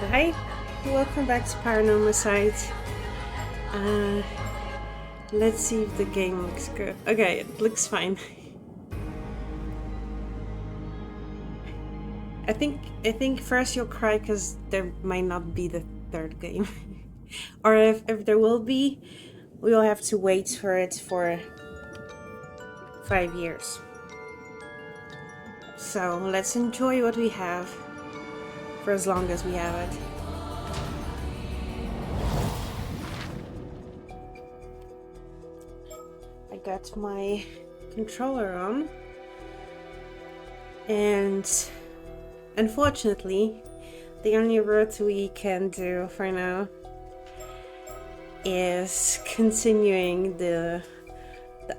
Hi, welcome back to Paranormasight. Uh, let's see if the game looks good. Okay, it looks fine. I think first you'll cry because there might not be the third game, or if there will be, we'll have to wait for it for 5 years. So let's enjoy what we have for as long as we have it. I got my controller on, and unfortunately, the only route we can do for now is continuing the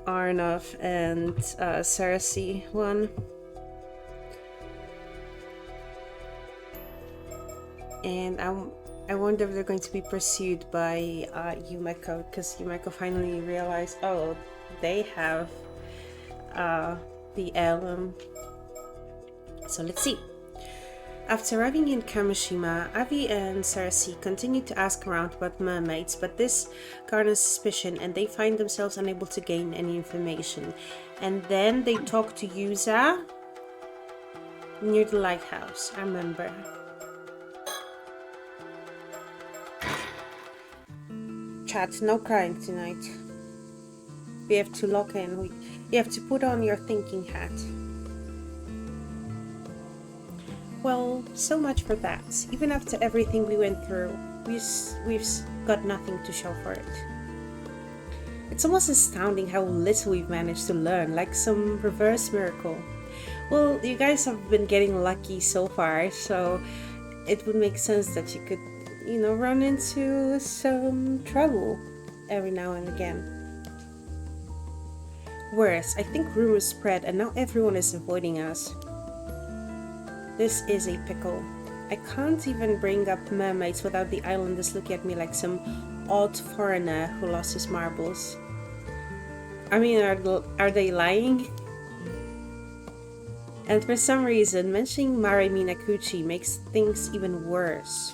Arnov and Cersei one. And I wonder if they're going to be pursued by Yumeko, because Yumeko finally realized, oh, they have the heirloom. So let's see. After arriving in Kamishima, Avi and Cersei continue to ask around about mermaids, but this garners suspicion and they find themselves unable to gain any information. And then they talk to Yuza near the lighthouse, I remember. Chat, no crying tonight. We have to lock in. You have to put on your thinking hat. Well, so much for that. Even after everything we went through, we've got nothing to show for it. It's almost astounding how little we've managed to learn, like some reverse miracle. Well, you guys have been getting lucky so far, so it would make sense that you could, run into some trouble every now and again. Worse, I think rumors spread and now everyone is avoiding us. This is a pickle. I can't even bring up mermaids without the islanders looking at me like some odd foreigner who lost his marbles. I mean, are they lying? And for some reason, mentioning Mari Minakuchi makes things even worse.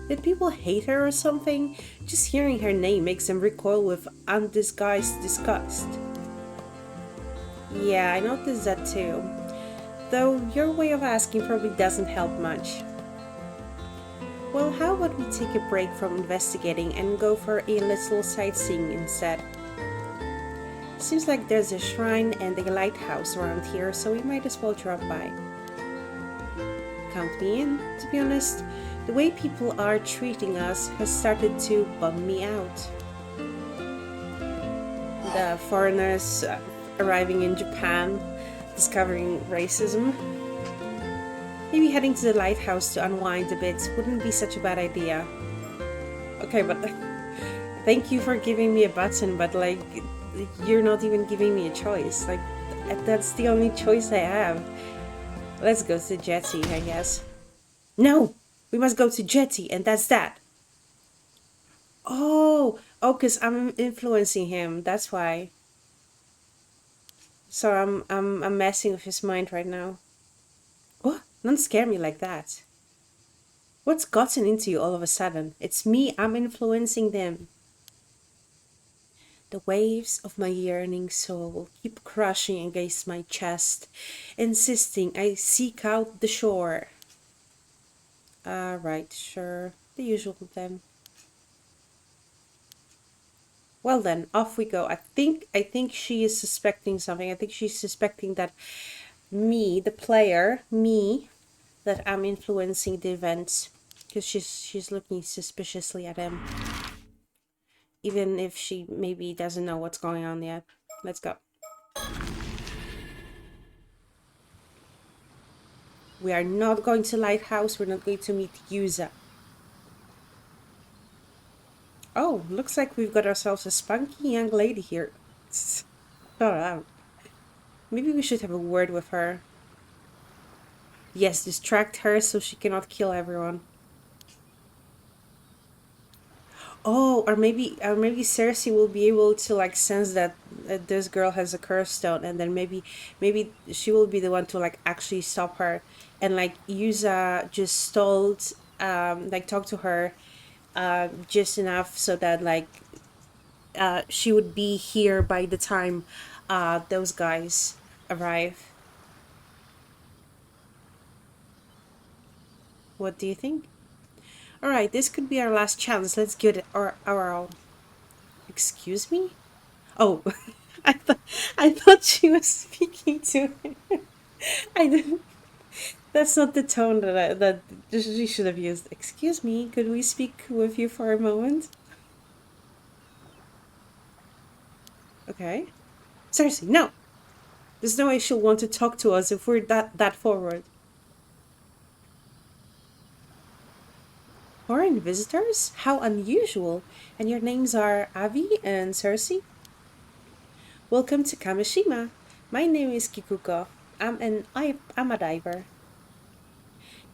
Did people hate her or something? Just hearing her name makes them recoil with undisguised disgust. Yeah, I noticed that too. Though your way of asking probably doesn't help much. Well, how about we take a break from investigating and go for a little sightseeing instead? Seems like there's a shrine and a lighthouse around here, so we might as well drop by. Count me in, to be honest. The way people are treating us has started to bum me out. The foreigners arriving in Japan, discovering racism. Maybe heading to the lighthouse to unwind a bit wouldn't be such a bad idea. Okay, but thank you for giving me a button, but you're not even giving me a choice. That's the only choice I have. Let's go to the jetty, I guess. No! We must go to jetty, and that's that. Oh, because I'm influencing him. That's why. So I'm messing with his mind right now. What? Don't scare me like that. What's gotten into you all of a sudden? It's me. I'm influencing them. The waves of my yearning soul keep crushing against my chest, insisting I seek out the shore. Right, sure. The usual then. Well then, off we go. I think she is suspecting something. I think she's suspecting that me, the player, that I'm influencing the events, because she's looking suspiciously at him, even if she maybe doesn't know what's going on yet. Let's go. We are not going to Lighthouse. We're not going to meet Yuza. Oh, looks like we've got ourselves a spunky young lady here. Oh, maybe we should have a word with her. Yes, distract her so she cannot kill everyone. Oh, or maybe Cersei will be able to sense that this girl has a curse stone, and then maybe she will be the one to actually stop her, and Yuza just stalled like talk to her just enough so that like she would be here by the time those guys arrive. What do you think? All right, this could be our last chance. Let's give it our all. Excuse me? Oh, I thought she was speaking to him. I didn't. That's not the tone that she should have used. Excuse me, could we speak with you for a moment? Okay. Seriously, no. There's no way she'll want to talk to us if we're that forward. Foreign visitors? How unusual. And your names are Avi and Cersei? Welcome to Kamishima. My name is Kikuko. I'm a diver.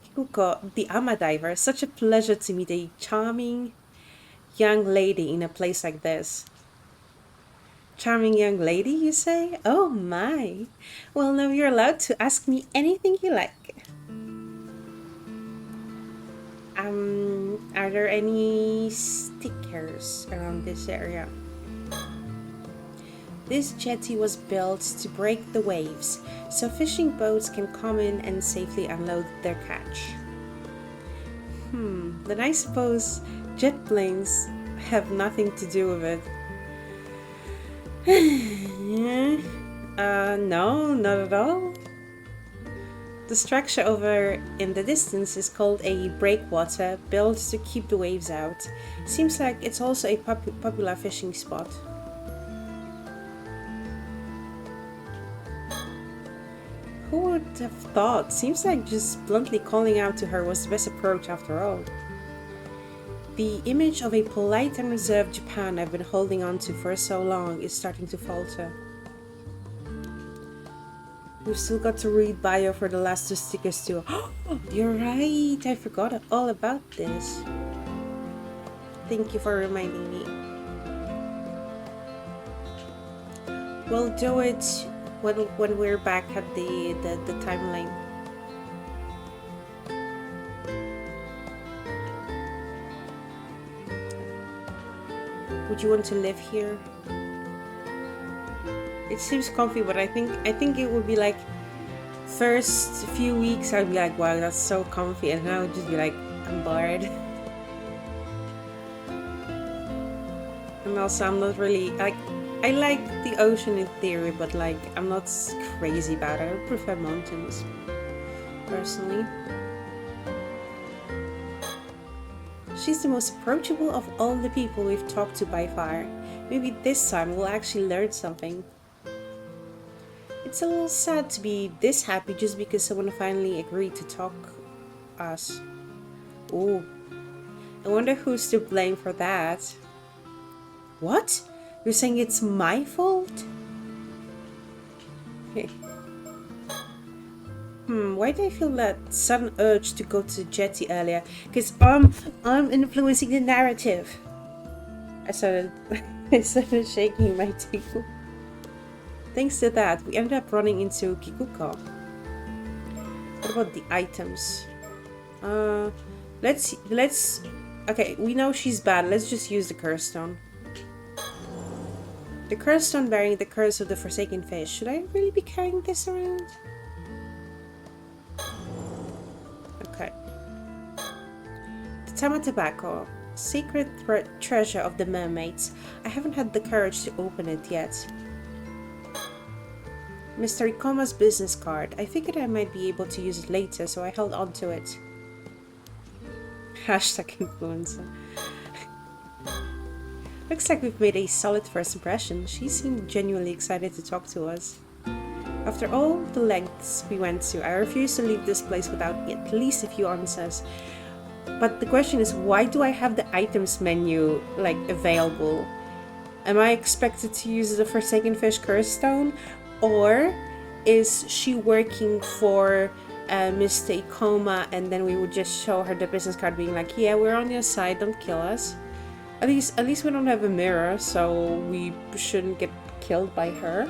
Kikuko, the Ama diver. Such a pleasure to meet a charming young lady in a place like this. Charming young lady, you say? Oh my. Well, now you're allowed to ask me anything you like. Are there any stickers around this area? This jetty was built to break the waves, so fishing boats can come in and safely unload their catch. Then I suppose jet planes have nothing to do with it. No, not at all. The structure over in the distance is called a breakwater, built to keep the waves out. Seems like it's also a popular fishing spot. Who would have thought? Seems like just bluntly calling out to her was the best approach after all. The image of a polite and reserved Japan I've been holding on to for so long is starting to falter. We've still got to read bio for the last two stickers too. Oh, you're right. I forgot all about this. Thank you for reminding me. We'll do it when we're back at the timeline. Would you want to live here? It seems comfy, but I think it would be like first few weeks I'd be like, wow, that's so comfy, and now I'd just be like, I'm bored. And also I'm not really like, I like the ocean in theory, but like I'm not crazy about it. I prefer mountains personally. She's the most approachable of all the people we've talked to by far. Maybe this time we'll actually learn something. It's a little sad to be this happy just because someone finally agreed to talk us. Ooh, I wonder who's to blame for that. What? You're saying it's my fault? Okay. Why do I feel that sudden urge to go to the jetty earlier? Because I'm influencing the narrative. I started shaking my table. Thanks to that, we ended up running into Kikuko. What about the items? Let's. Okay, we know she's bad. Let's just use the curse stone. The curse stone bearing the curse of the forsaken fish. Should I really be carrying this around? Okay. The Tama tobacco, secret treasure of the mermaids. I haven't had the courage to open it yet. Mr. Ikoma's business card. I figured I might be able to use it later, so I held on to it. Hashtag influencer. Looks like we've made a solid first impression. She seemed genuinely excited to talk to us. After all the lengths we went to, I refuse to leave this place without at least a few answers. But the question is, why do I have the items menu like available? Am I expected to use the Forsaken Fish Curse Stone? Or is she working for Mr. Ikoma and then we would just show her the business card being like, yeah, we're on your side, don't kill us. At least we don't have a mirror, so we shouldn't get killed by her.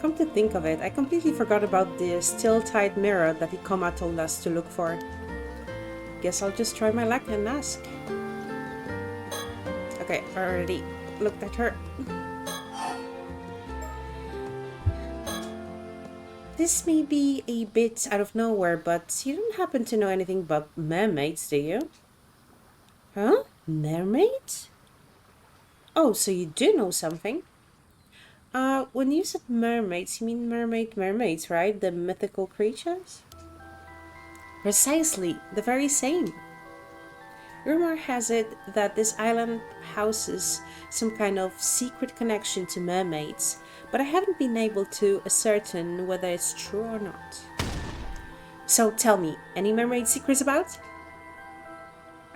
Come come to think of it, I completely forgot about the still-tight mirror that Ikoma told us to look for. Guess I'll just try my luck and ask. Okay, I already looked at her. This may be a bit out of nowhere, but you don't happen to know anything about mermaids, do you? Huh? Mermaids? Oh, so you do know something? When you said mermaids, you mean mermaids, right? The mythical creatures? Precisely, the very same. Rumor has it that this island houses some kind of secret connection to mermaids, but I haven't been able to ascertain whether it's true or not. So tell me, any mermaid secrets about?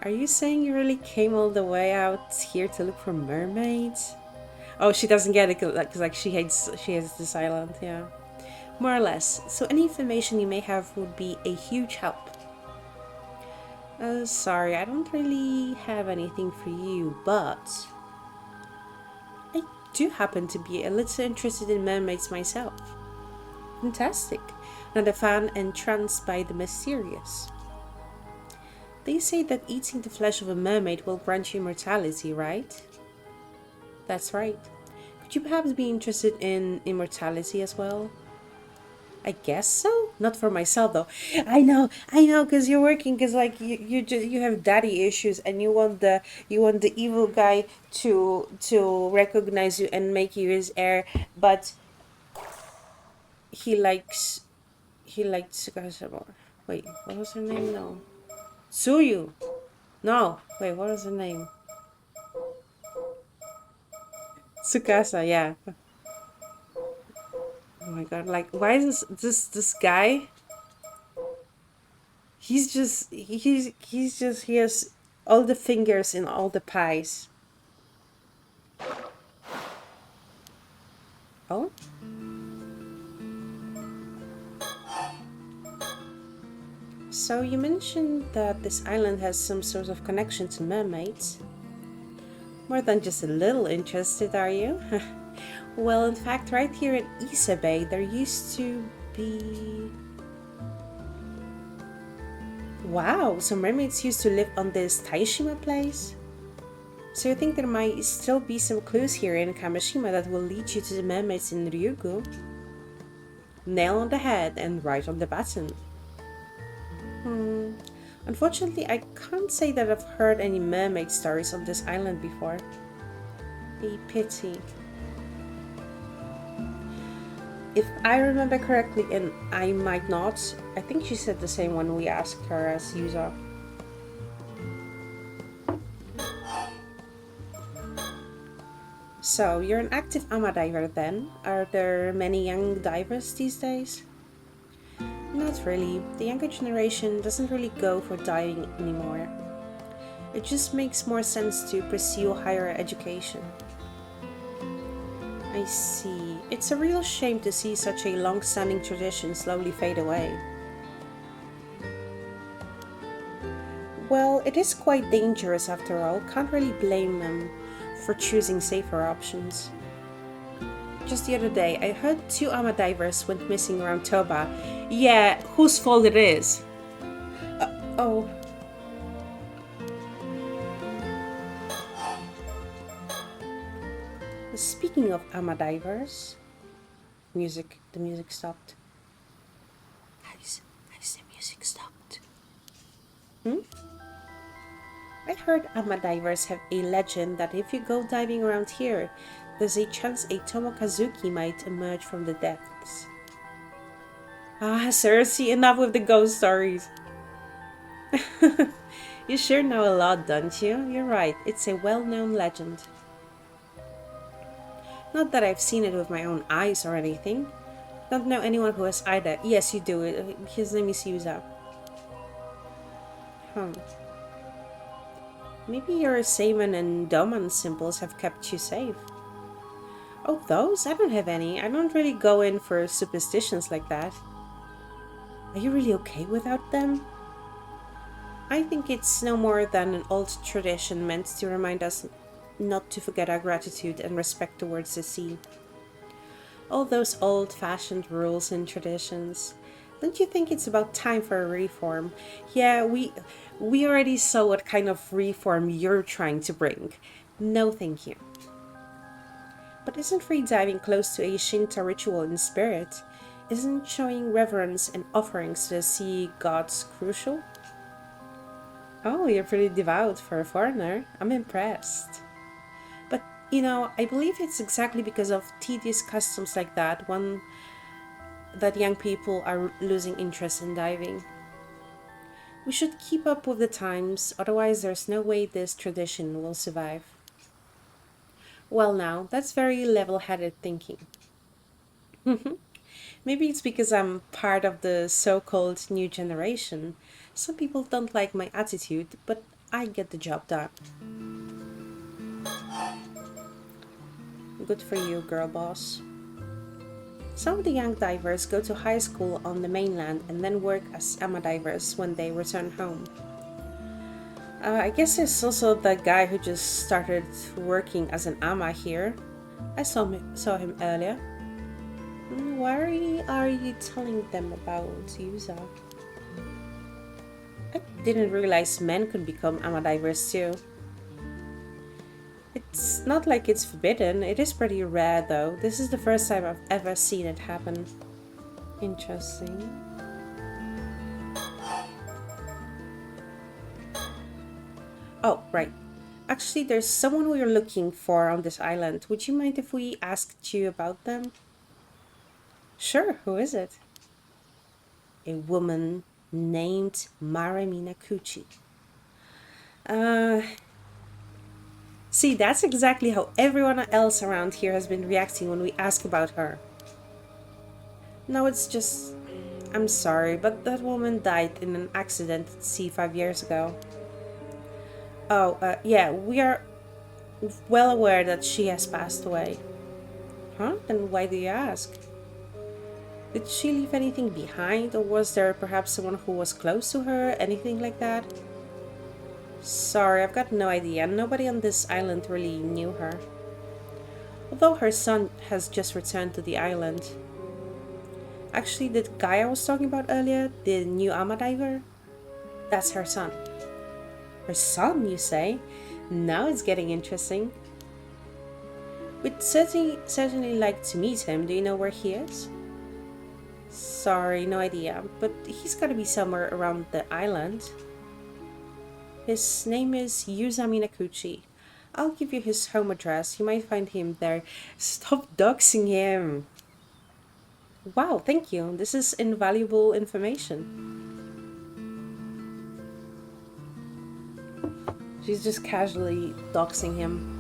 Are you saying you really came all the way out here to look for mermaids? Oh, she doesn't get it because like she hates this island, yeah. More or less. So any information you may have would be a huge help. Sorry, I don't really have anything for you, but I do happen to be a little interested in mermaids myself. Fantastic. Not a fan entranced by the mysterious. They say that eating the flesh of a mermaid will grant you immortality, right? That's right. Could you perhaps be interested in immortality as well? I guess so. Not for myself though. I know, because you're working, because like you have daddy issues, and you want the evil guy to recognize you and make you his heir, but he likes Tsukasa more. Wait, what was her name? No, Suyu. No, wait, what was her name? Tsukasa. Yeah. Oh my god! Like, why is this guy? He has all the fingers in all the pies. Oh? So you mentioned that this island has some sort of connection to mermaids. More than just a little interested, are you? Well, in fact, right here in Issa Bay, there used to be... Wow, so mermaids used to live on this Taishima place? So you think there might still be some clues here in Kamishima that will lead you to the mermaids in Ryugu? Nail on the head and right on the button. Unfortunately, I can't say that I've heard any mermaid stories on this island before. A pity. If I remember correctly, and I might not, I think she said the same when we asked her as Yuza. So, you're an active AMA diver then? Are there many young divers these days? Not really. The younger generation doesn't really go for diving anymore. It just makes more sense to pursue higher education. I see. It's a real shame to see such a long-standing tradition slowly fade away. Well, it is quite dangerous after all. Can't really blame them for choosing safer options. Just the other day, I heard 2 AMA divers went missing around Toba. Yeah, whose fault it is? Oh. Speaking of AMA divers, the music stopped. Has the music stopped? I heard AMA divers have a legend that if you go diving around here, there's a chance a Tomokazuki might emerge from the depths. Ah, seriously, enough with the ghost stories. You sure know a lot, don't you? You're right, it's a well-known legend. Not that I've seen it with my own eyes or anything. Don't know anyone who has either. Yes, you do. His name is Yuza. Maybe your Seiman and Doman symbols have kept you safe. Oh, those? I don't have any. I don't really go in for superstitions like that. Are you really okay without them? I think it's no more than an old tradition meant to remind us not to forget our gratitude and respect towards the sea. All those old-fashioned rules and traditions. Don't you think it's about time for a reform? Yeah, we already saw what kind of reform you're trying to bring. No, thank you. But isn't free diving close to a Shinto ritual in spirit? Isn't showing reverence and offerings to the sea gods crucial? Oh, you're pretty devout for a foreigner. I'm impressed. But, I believe it's exactly because of tedious customs like that young people are losing interest in diving. We should keep up with the times, otherwise there's no way this tradition will survive. Well now, that's very level-headed thinking. Maybe it's because I'm part of the so-called new generation. Some people don't like my attitude, but I get the job done. Good for you, girl boss. Some of the young divers go to high school on the mainland and then work as AMA divers when they return home. I guess there's also the guy who just started working as an AMA here. I saw him earlier. Why are you telling them about Yuza? I didn't realize men could become AMA divers too. It's not like it's forbidden, it is pretty rare though. This is the first time I've ever seen it happen. Interesting. Oh, right. Actually, there's someone we're looking for on this island. Would you mind if we asked you about them? Sure, who is it? A woman named Marimina Kuchi. See, that's exactly how everyone else around here has been reacting when we ask about her. No, it's just... I'm sorry, but that woman died in an accident at sea 5 years ago. Oh, yeah, we are well aware that she has passed away. Huh? Then why do you ask? Did she leave anything behind, or was there perhaps someone who was close to her, anything like that? Sorry, I've got no idea. Nobody on this island really knew her. Although her son has just returned to the island. Actually, the guy I was talking about earlier, the new AMA diver, that's her son. Her son, you say? Now it's getting interesting. We'd certainly like to meet him. Do you know where he is? Sorry, no idea, but he's gotta be somewhere around the island. His name is Yuza Minakuchi. I'll give you his home address. You might find him there. Stop doxing him. Wow, thank you. This is invaluable information. She's just casually doxing him.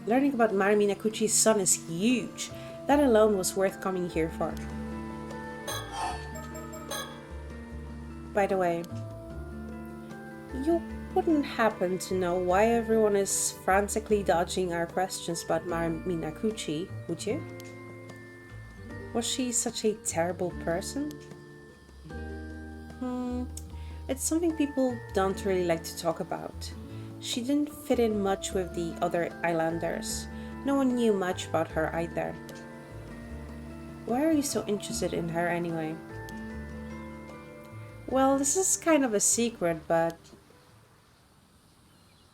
Learning about Mari Minakuchi's son is huge. That alone was worth coming here for. By the way, you wouldn't happen to know why everyone is frantically dodging our questions about Mari Minakuchi, would you? Was she such a terrible person? It's something people don't really like to talk about. She didn't fit in much with the other islanders. No one knew much about her either. Why are you so interested in her anyway? Well, this is kind of a secret, but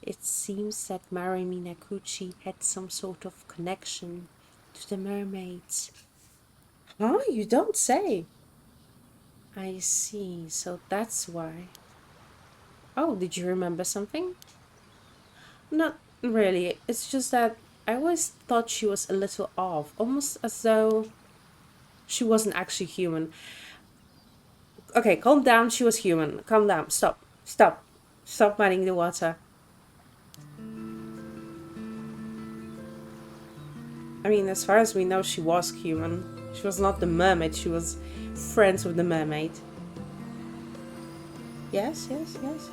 it seems that Mari Minakuchi had some sort of connection to the mermaids. Huh? You don't say. I see, so that's why. Oh, did you remember something? Not really, it's just that I always thought she was a little off, almost as though she wasn't actually human. Okay, calm down, she was human. Calm down, stop, stop. Stop muddying the water. I mean, as far as we know, she was human. She was not the mermaid, she was friends with the mermaid. Yes, yes, yes.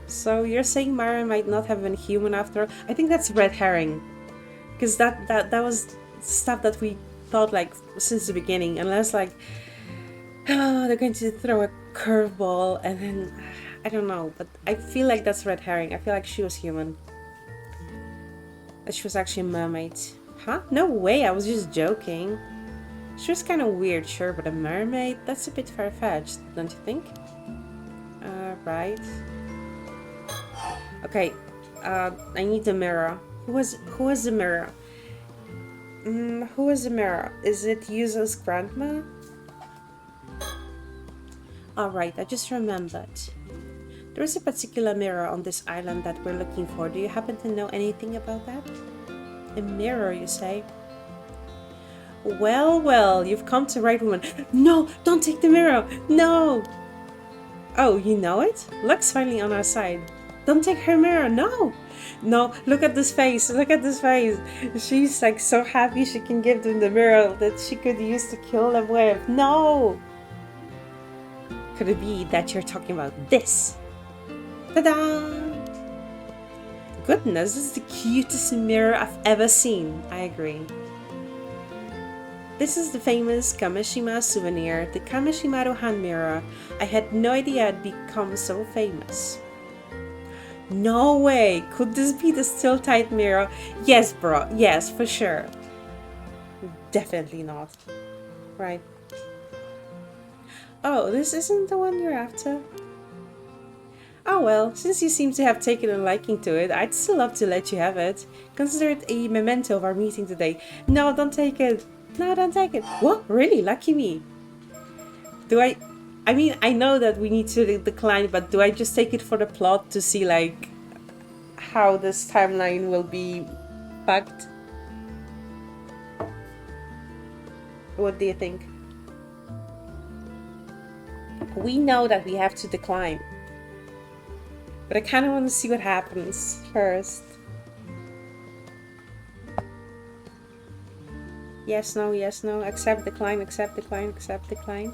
So you're saying Mara might not have been human after all? I think that's red herring. Because that was stuff that we thought like since the beginning. Unless like, oh, they're going to throw a curveball and then I don't know, but I feel like that's red herring. I feel like she was human. That she was actually a mermaid. Huh? No way, I was just joking. She was kind of weird, sure, but a mermaid? That's a bit far-fetched, don't you think? Right. Okay, I need the mirror. Who has the mirror? Who has the mirror? Is it Yuzo's grandma? Alright, I just remembered. There is a particular mirror on this island that we're looking for. Do you happen to know anything about that? A mirror, you say? Well, well, you've come to the right woman. No, don't take the mirror. No. Oh, you know it? Luck's finally on our side. Don't take her mirror. No. No, look at this face. Look at this face. She's like so happy she can give them the mirror that she could use to kill them with. No. Could it be that you're talking about this? Ta-da! Goodness, this is the cutest mirror I've ever seen. I agree. This is the famous Kamishima souvenir, the Kamishima hand mirror. I had no idea it'd become so famous. No way! Could this be the still tight mirror? Yes, bro. Yes, for sure. Definitely not. Right. Oh, this isn't the one you're after? Oh well, since you seem to have taken a liking to it, I'd still love to let you have it. Consider it a memento of our meeting today. No, don't take it. No, don't take it. What? Really? Lucky me. Do I mean, I know that we need to decline, but do I just take it for the plot to see, like, how this timeline will be fucked? What do you think? We know that we have to decline. But I kind of want to see what happens first. Yes, no, yes, no. Accept, decline, accept, decline, accept, decline.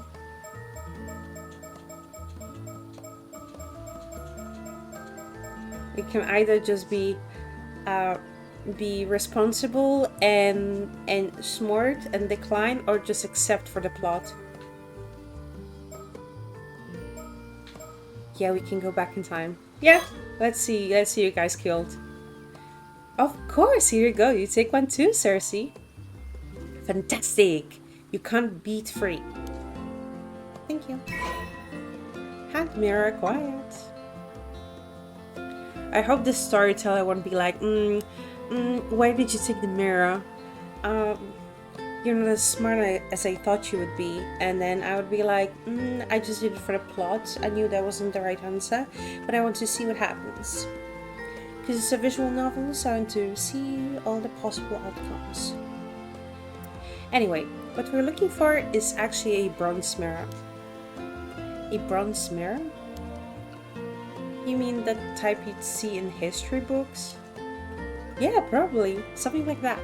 It can either just be responsible and smart and decline, or just accept for the plot. Yeah, we can go back in time. Yeah, let's see you guys killed. Of course, here you go. You take one too, Cersei. Fantastic. You can't beat free. Thank you. Hand mirror quiet. I hope the storyteller won't be like, why did you take the mirror? You're not as smart as I thought you would be. And then I would be like, I just did it for the plot. I knew that wasn't the right answer, but I want to see what happens. Because it's a visual novel, so I want to see all the possible outcomes. Anyway, what we're looking for is actually a bronze mirror. A bronze mirror? You mean the type you'd see in history books? Yeah, probably. Something like that.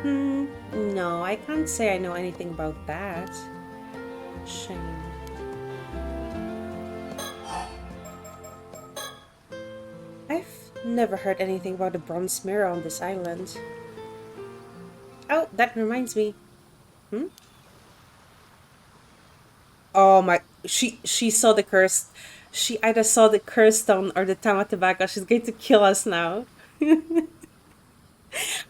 No, I can't say I know anything about that. Shame. I've never heard anything about a bronze mirror on this island. Oh, that reminds me. Oh my, she saw the curse. She either saw the curse stone or the Tamatobacco. She's going to kill us now.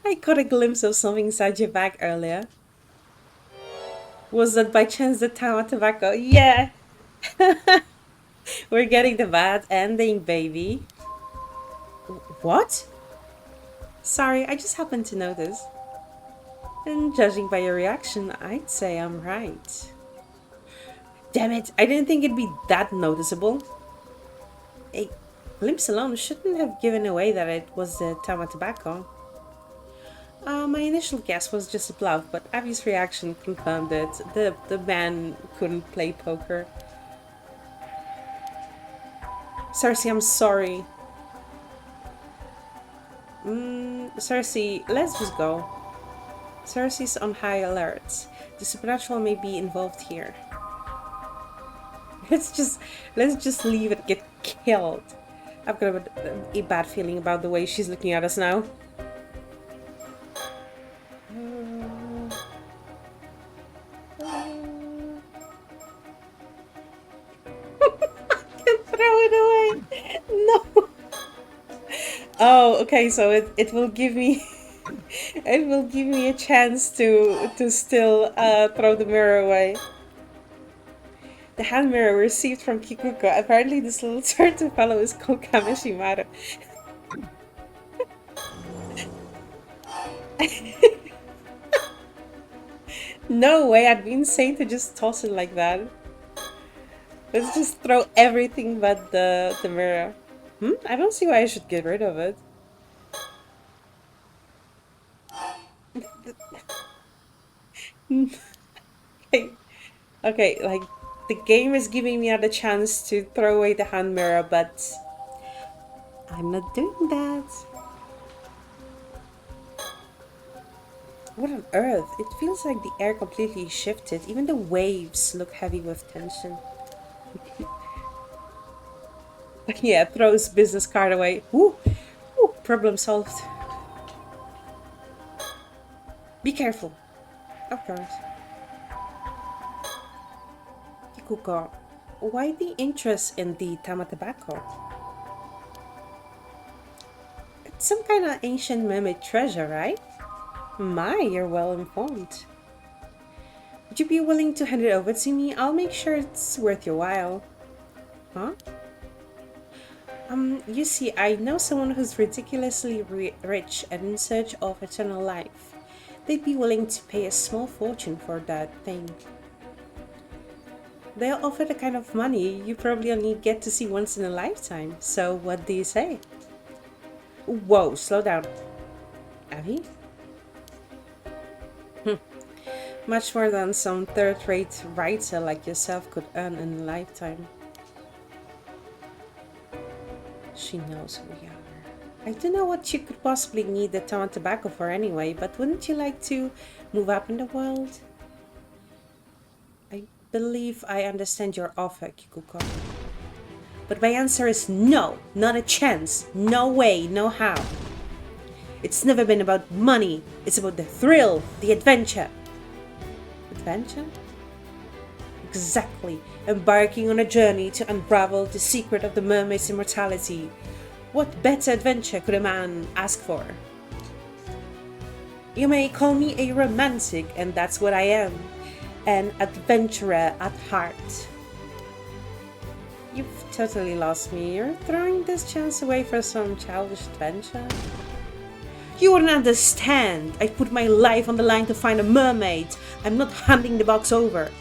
I caught a glimpse of something inside your bag earlier. Was that by chance the Tamatobacco? Yeah! We're getting the bad ending, baby. What? Sorry, I just happened to notice. And judging by your reaction, I'd say I'm right. Damn it, I didn't think it'd be that noticeable. A glimpse alone shouldn't have given away that it was the Tamatobacco. My initial guess was just a bluff, but Abby's reaction confirmed it. The man couldn't play poker. Cersei, I'm sorry. Cersei, let's just go. Cersei's on high alert. The supernatural may be involved here. Let's just leave it get killed. I've got a bad feeling about the way she's looking at us now. I Oh, okay, so it will give me it will give me a chance to still throw the mirror away. The hand mirror received from Kikuko. Apparently this little turtle fellow is called Kameshimaru. No way, I'd be insane to just toss it like that. Let's just throw everything but the mirror. I don't see why I should get rid of it. Okay, okay, like the game is giving me another chance to throw away the hand mirror, but I'm not doing that. What on earth? It feels like the air completely shifted. Even the waves look heavy with tension. Yeah, throws business card away. Woo! Woo! Problem solved. Be careful. Of course. Kikuko, why the interest in the Tama tobacco? It's some kind of ancient mermaid treasure, right? My, you're well informed. Would you be willing to hand it over to me? I'll make sure it's worth your while. Huh? You see, I know someone who's ridiculously rich and in search of eternal life. They'd be willing to pay a small fortune for that thing. They'll offer the kind of money you probably only get to see once in a lifetime. So what do you say? Whoa, slow down. Abby? Much more than some third-rate writer like yourself could earn in a lifetime. She knows who we are. I don't know what you could possibly need the Tama tobacco for anyway, but wouldn't you like to move up in the world? I believe I understand your offer, Kikuko. But my answer is no, not a chance, no way, no how. It's never been about money, it's about the thrill, the adventure. Adventure? Exactly, embarking on a journey to unravel the secret of the mermaid's immortality. What better adventure could a man ask for? You may call me a romantic, and that's what I am. An adventurer at heart. You've totally lost me. You're throwing this chance away for some childish adventure? You wouldn't understand. I put my life on the line to find a mermaid. I'm not handing the box over.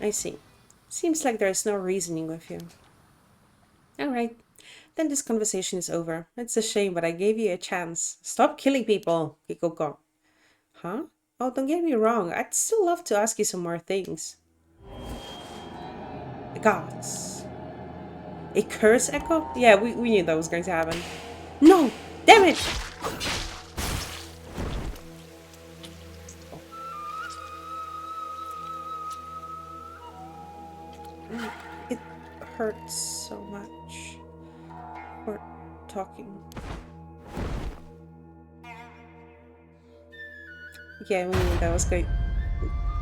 I see. Seems like there's no reasoning with you. Alright, then this conversation is over. It's a shame, but I gave you a chance. Stop killing people, Kikoko. Huh? Oh, don't get me wrong. I'd still love to ask you some more things. The gods. A curse echo? Yeah, we knew that was going to happen. No! Damn it! It hurts so much. We're talking. Yeah, we knew that was going.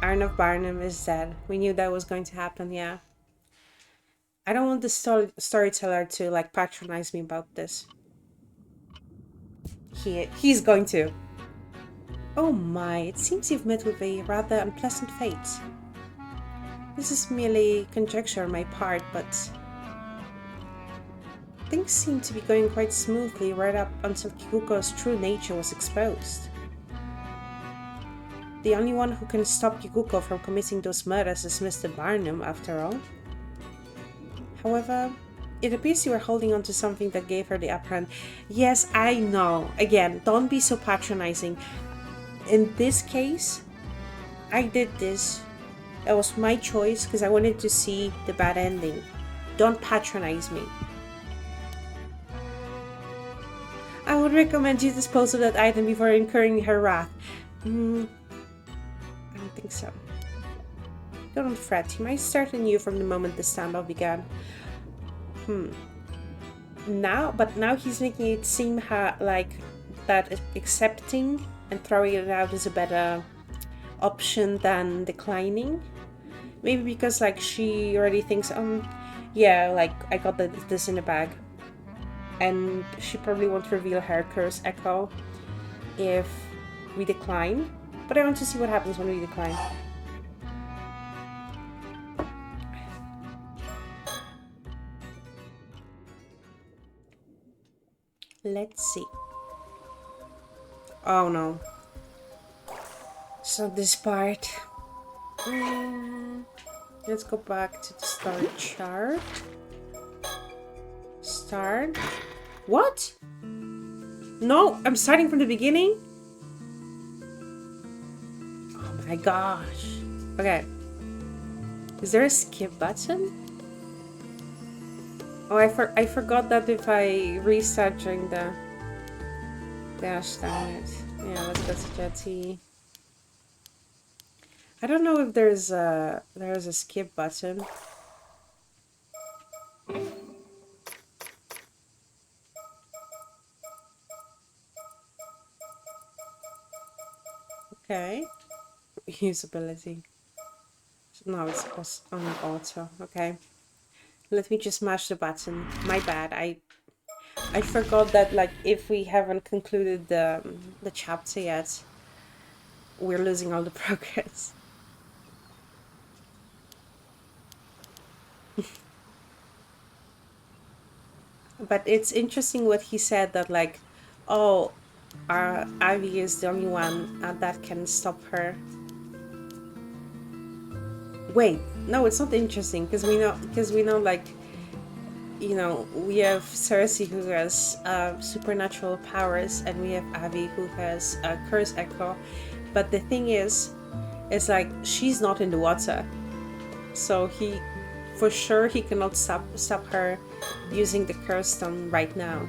Arnav Barnum is dead. We knew that was going to happen, yeah. I don't want the storyteller to like patronize me about this. He's going to. Oh my, it seems you've met with a rather unpleasant fate. This is merely conjecture on my part, but things seem to be going quite smoothly right up until Kikuko's true nature was exposed. The only one who can stop Kikuko from committing those murders is Mr. Barnum, after all. However, it appears you are holding on to something that gave her the upper hand. Yes, I know. Again, don't be so patronizing. In this case, I did this. That was my choice because I wanted to see the bad ending. Don't patronize me. I would recommend you dispose of that item before incurring her wrath. I don't think so. Don't fret, he might start anew from the moment the standoff began. Now he's making it seem like that accepting and throwing it out is a better option than declining. Maybe because like she already thinks, yeah, like I got this in the bag. and she probably won't reveal her curse echo if we decline. But I want to see what happens when we decline. Let's see. Oh no. So this part. Let's go back to the start chart. Start. What? No, I'm starting from the beginning? Oh my gosh. Okay. Is there a skip button? Oh, I forgot that if I restart during the... Gosh damn it. Yeah, let's go to Jetty. I don't know if there's a skip button. Okay. Usability. No, it's on auto. Okay. Let me just mash the button. My bad. I forgot that, like, if we haven't concluded the chapter yet, we're losing all the progress. But it's interesting what he said, that like, oh, Ivy is the only one that can stop her. Wait, no, it's not interesting, because we know like, you know, we have Cersei who has supernatural powers, and we have Abby who has a curse echo. But the thing is, it's like she's not in the water, so he, for sure, he cannot stop her using the curse stone right now.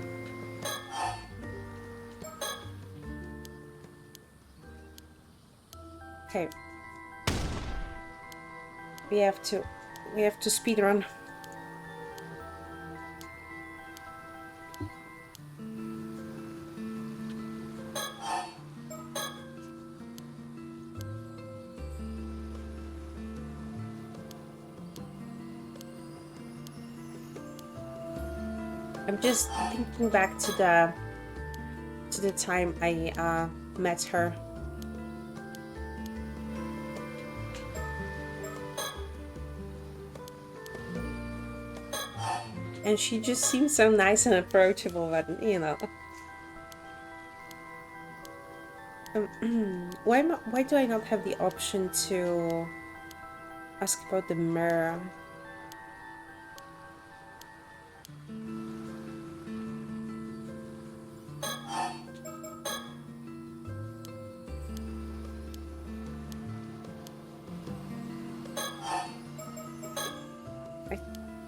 Okay, we have to speed run. I'm just thinking back to the time I met her. And she just seems so nice and approachable, but you know. Why do I not have the option to ask about the mirror?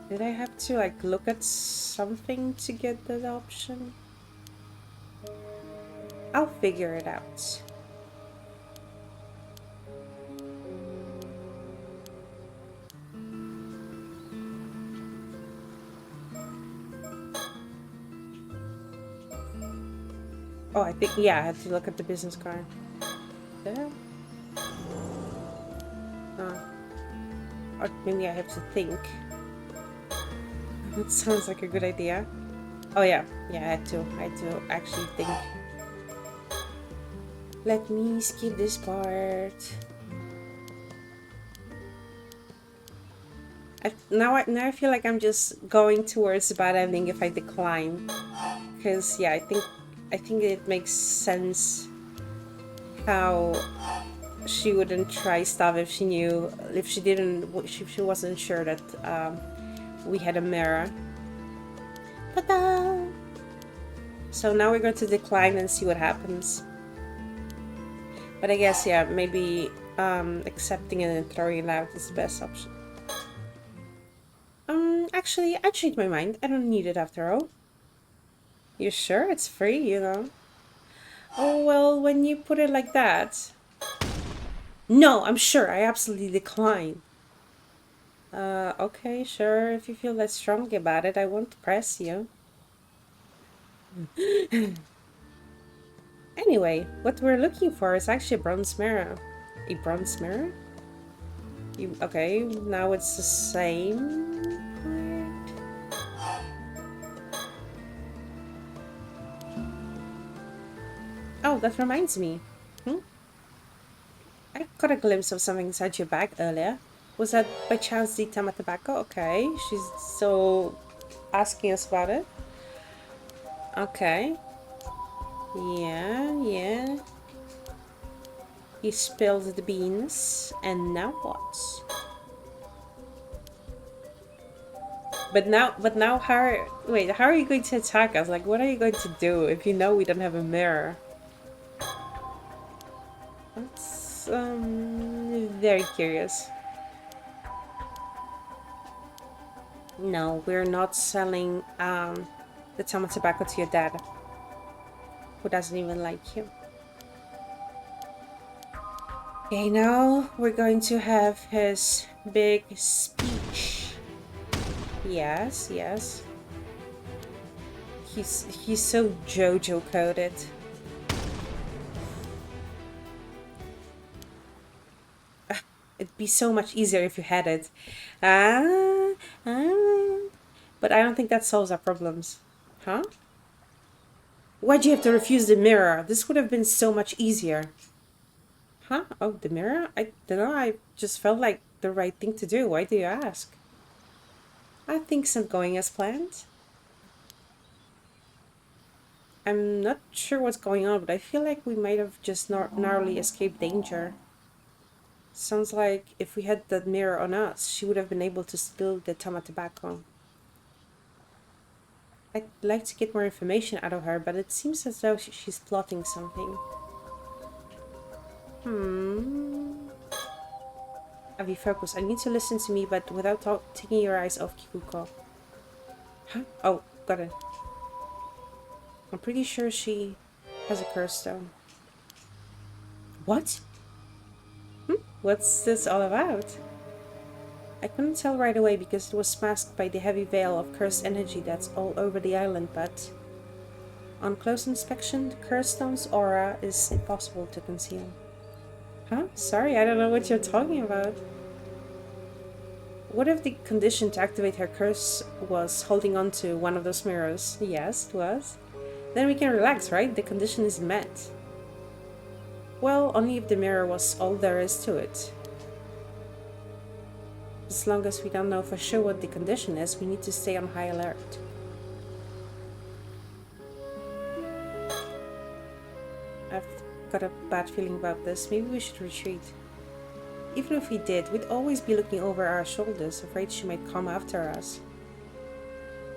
Did I have to like look at something to get that option? I'll figure it out. Oh, I think, yeah, I had to look at the business card. Did I? Or maybe I have to think. That sounds like a good idea. Oh yeah, I had to actually think. Let me skip this part. Now I feel like I'm just going towards the bad ending if I decline. Because yeah, I think it makes sense how she wouldn't try stuff if she wasn't sure that we had a mirror. Ta-da! So now we're going to decline and see what happens. But I guess, yeah, maybe accepting it and throwing it out is the best option. Actually, I changed my mind. I don't need it after all. You sure? It's free, you know. Oh, well, when you put it like that... No, I'm sure. I absolutely decline. Okay, sure. If you feel that strongly about it, I won't press you. Anyway, what we're looking for is actually a bronze mirror. A bronze mirror? Okay, now it's the same part. Oh, that reminds me. I got a glimpse of something inside your bag earlier. Was that by chance the Tama tobacco? Okay, she's so asking us about it. Okay. Yeah. He spilled the beans, and now what? But now, how are you going to attack us? Like, what are you going to do if you know we don't have a mirror? That's very curious. No, we're not selling the Tama tobacco to your dad, who doesn't even like you. Okay, now we're going to have his big speech. Yes. He's so JoJo coded. It'd be so much easier if you had it. Ah, ah. But I don't think that solves our problems. Huh? Why'd you have to refuse the mirror? This would have been so much easier. Huh? Oh, the mirror? I don't know. I just felt like the right thing to do. Why do you ask? I think it's not going as planned. I'm not sure what's going on, but I feel like we might have just narrowly escaped danger. Sounds like if we had that mirror on us, she would have been able to steal the Tama tobacco. I'd like to get more information out of her, but it seems as though she's plotting something. Avi, focus. I need to listen to me, but without taking your eyes off Kikuko. Huh? Oh, got it. I'm pretty sure she has a curse stone. What? What's this all about? I couldn't tell right away because it was masked by the heavy veil of cursed energy that's all over the island, but on close inspection, the cursed stone's aura is impossible to conceal. Huh? Sorry, I don't know what you're talking about. What if the condition to activate her curse was holding on to one of those mirrors? Yes, it was. Then we can relax, right? The condition is met. Well, only if the mirror was all there is to it. As long as we don't know for sure what the condition is, we need to stay on high alert. I've got a bad feeling about this. Maybe we should retreat. Even if we did, we'd always be looking over our shoulders, afraid she might come after us.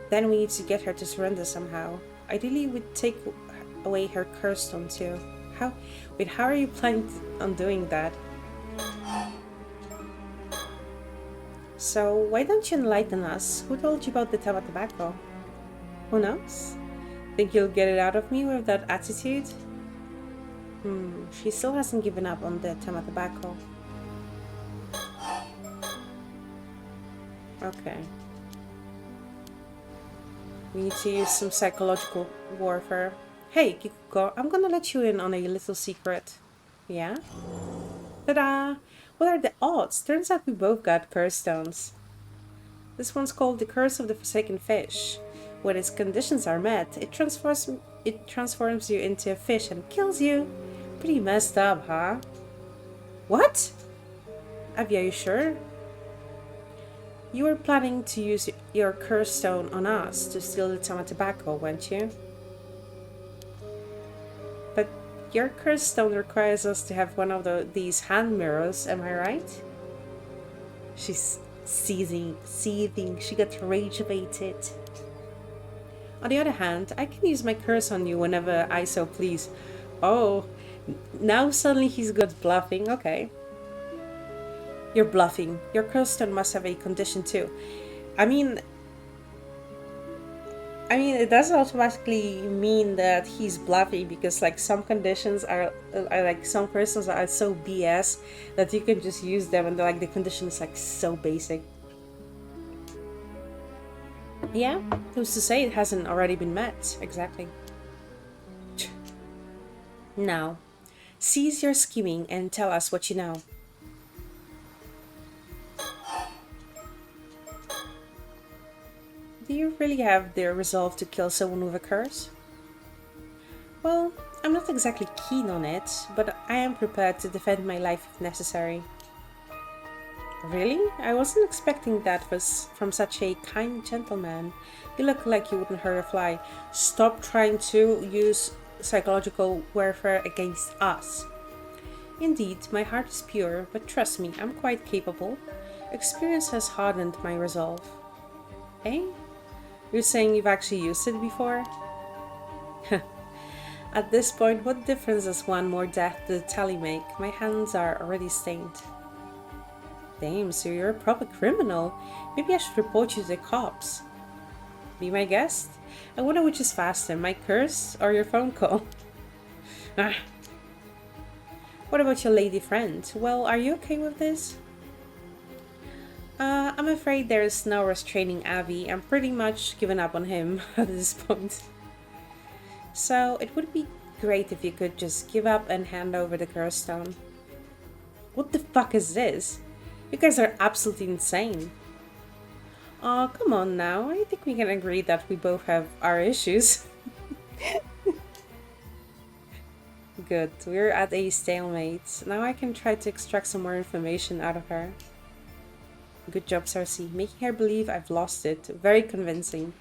Then we need to get her to surrender somehow. Ideally, we'd take away her curse stone too. How are you planning on doing that? So, why don't you enlighten us? Who told you about the Tama tobacco? Who knows? Think you'll get it out of me with that attitude? She still hasn't given up on the Tama tobacco. Okay. We need to use some psychological warfare. Hey, Kikuko, I'm gonna let you in on a little secret. Yeah? Ta-da! What are the odds? Turns out we both got curse stones. This one's called the Curse of the Forsaken Fish. When its conditions are met, it transforms you into a fish and kills you. Pretty messed up, huh? What? Abby, are you sure? You were planning to use your curse stone on us to steal the Tama tobacco, weren't you? But your curse stone requires us to have one of these hand mirrors, am I right? She's seething. She got rage-baited. On the other hand, I can use my curse on you whenever I so please. Oh, now suddenly he's good bluffing. Okay. You're bluffing. Your curse stone must have a condition too. I mean, it doesn't automatically mean that he's bluffing because, like, some conditions are like some persons are so BS that you can just use them and like the condition is like so basic. Yeah, who's to say it hasn't already been met? Exactly. Now, cease your scheming and tell us what you know. Do you really have the resolve to kill someone with a curse? Well, I'm not exactly keen on it, but I am prepared to defend my life if necessary. Really? I wasn't expecting that was from such a kind gentleman. You look like you wouldn't hurt a fly. Stop trying to use psychological warfare against us. Indeed, my heart is pure, but trust me, I'm quite capable. Experience has hardened my resolve. Eh? You're saying you've actually used it before? At this point, what difference does one more death to the tally make? My hands are already stained. Damn, so you're a proper criminal. Maybe I should report you to the cops. Be my guest? I wonder which is faster, my curse or your phone call? Ah. What about your lady friend? Well, are you okay with this? I'm afraid there's no restraining Avi. I'm pretty much given up on him at this point. So it would be great if you could just give up and hand over the curse stone. What the fuck is this? You guys are absolutely insane. Oh, come on now. I think we can agree that we both have our issues. Good. We're at a stalemate. Now I can try to extract some more information out of her. Good job, Cersei. Making her believe I've lost it. Very convincing.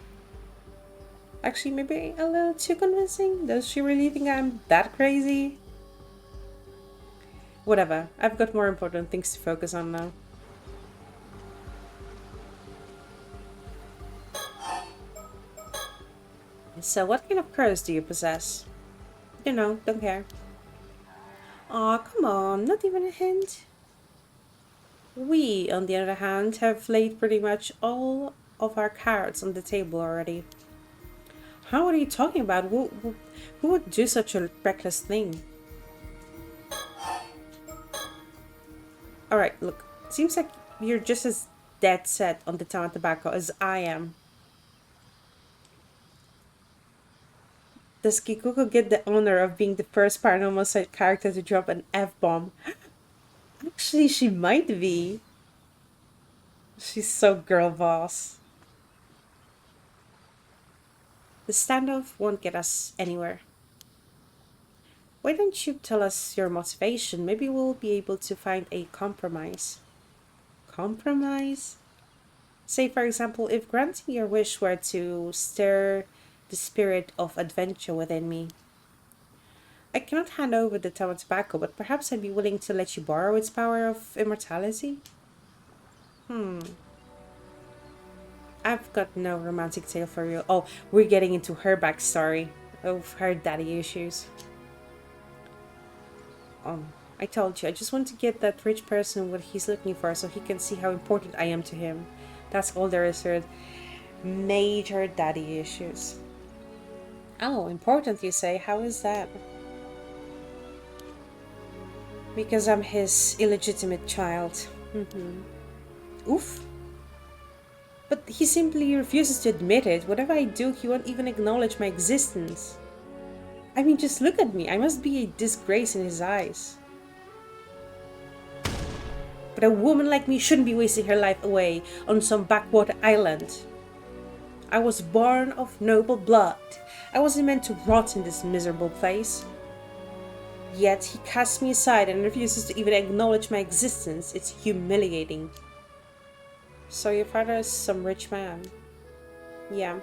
Actually, maybe a little too convincing? Does she really think I'm that crazy? Whatever. I've got more important things to focus on now. So what kind of curse do you possess? You know, don't care. Aw, come on, not even a hint. We, on the other hand, have laid pretty much all of our cards on the table already. How are you talking about? Who would do such a reckless thing? Alright, look, seems like you're just as dead set on the town tobacco as I am. Does Kikuko get the honor of being the first Paranormal character to drop an F-bomb? Actually, she might be. She's so girl boss. The standoff won't get us anywhere. Why don't you tell us your motivation? Maybe we'll be able to find a compromise. Compromise? Say, for example, if granting your wish were to stir the spirit of adventure within me. I cannot hand over the town tobacco, but perhaps I'd be willing to let you borrow its power of immortality? I've got no romantic tale for you. Oh, we're getting into her backstory of her daddy issues. I told you, I just want to get that rich person what he's looking for so he can see how important I am to him. That's all there is to it. Major daddy issues. Oh, important you say? How is that? Because I'm his illegitimate child. Oof. But he simply refuses to admit it. Whatever I do, he won't even acknowledge my existence. I mean, just look at me. I must be a disgrace in his eyes. But a woman like me shouldn't be wasting her life away on some backwater island. I was born of noble blood. I wasn't meant to rot in this miserable place. Yet he casts me aside and refuses to even acknowledge my existence. It's humiliating. So your father is some rich man? Yeah.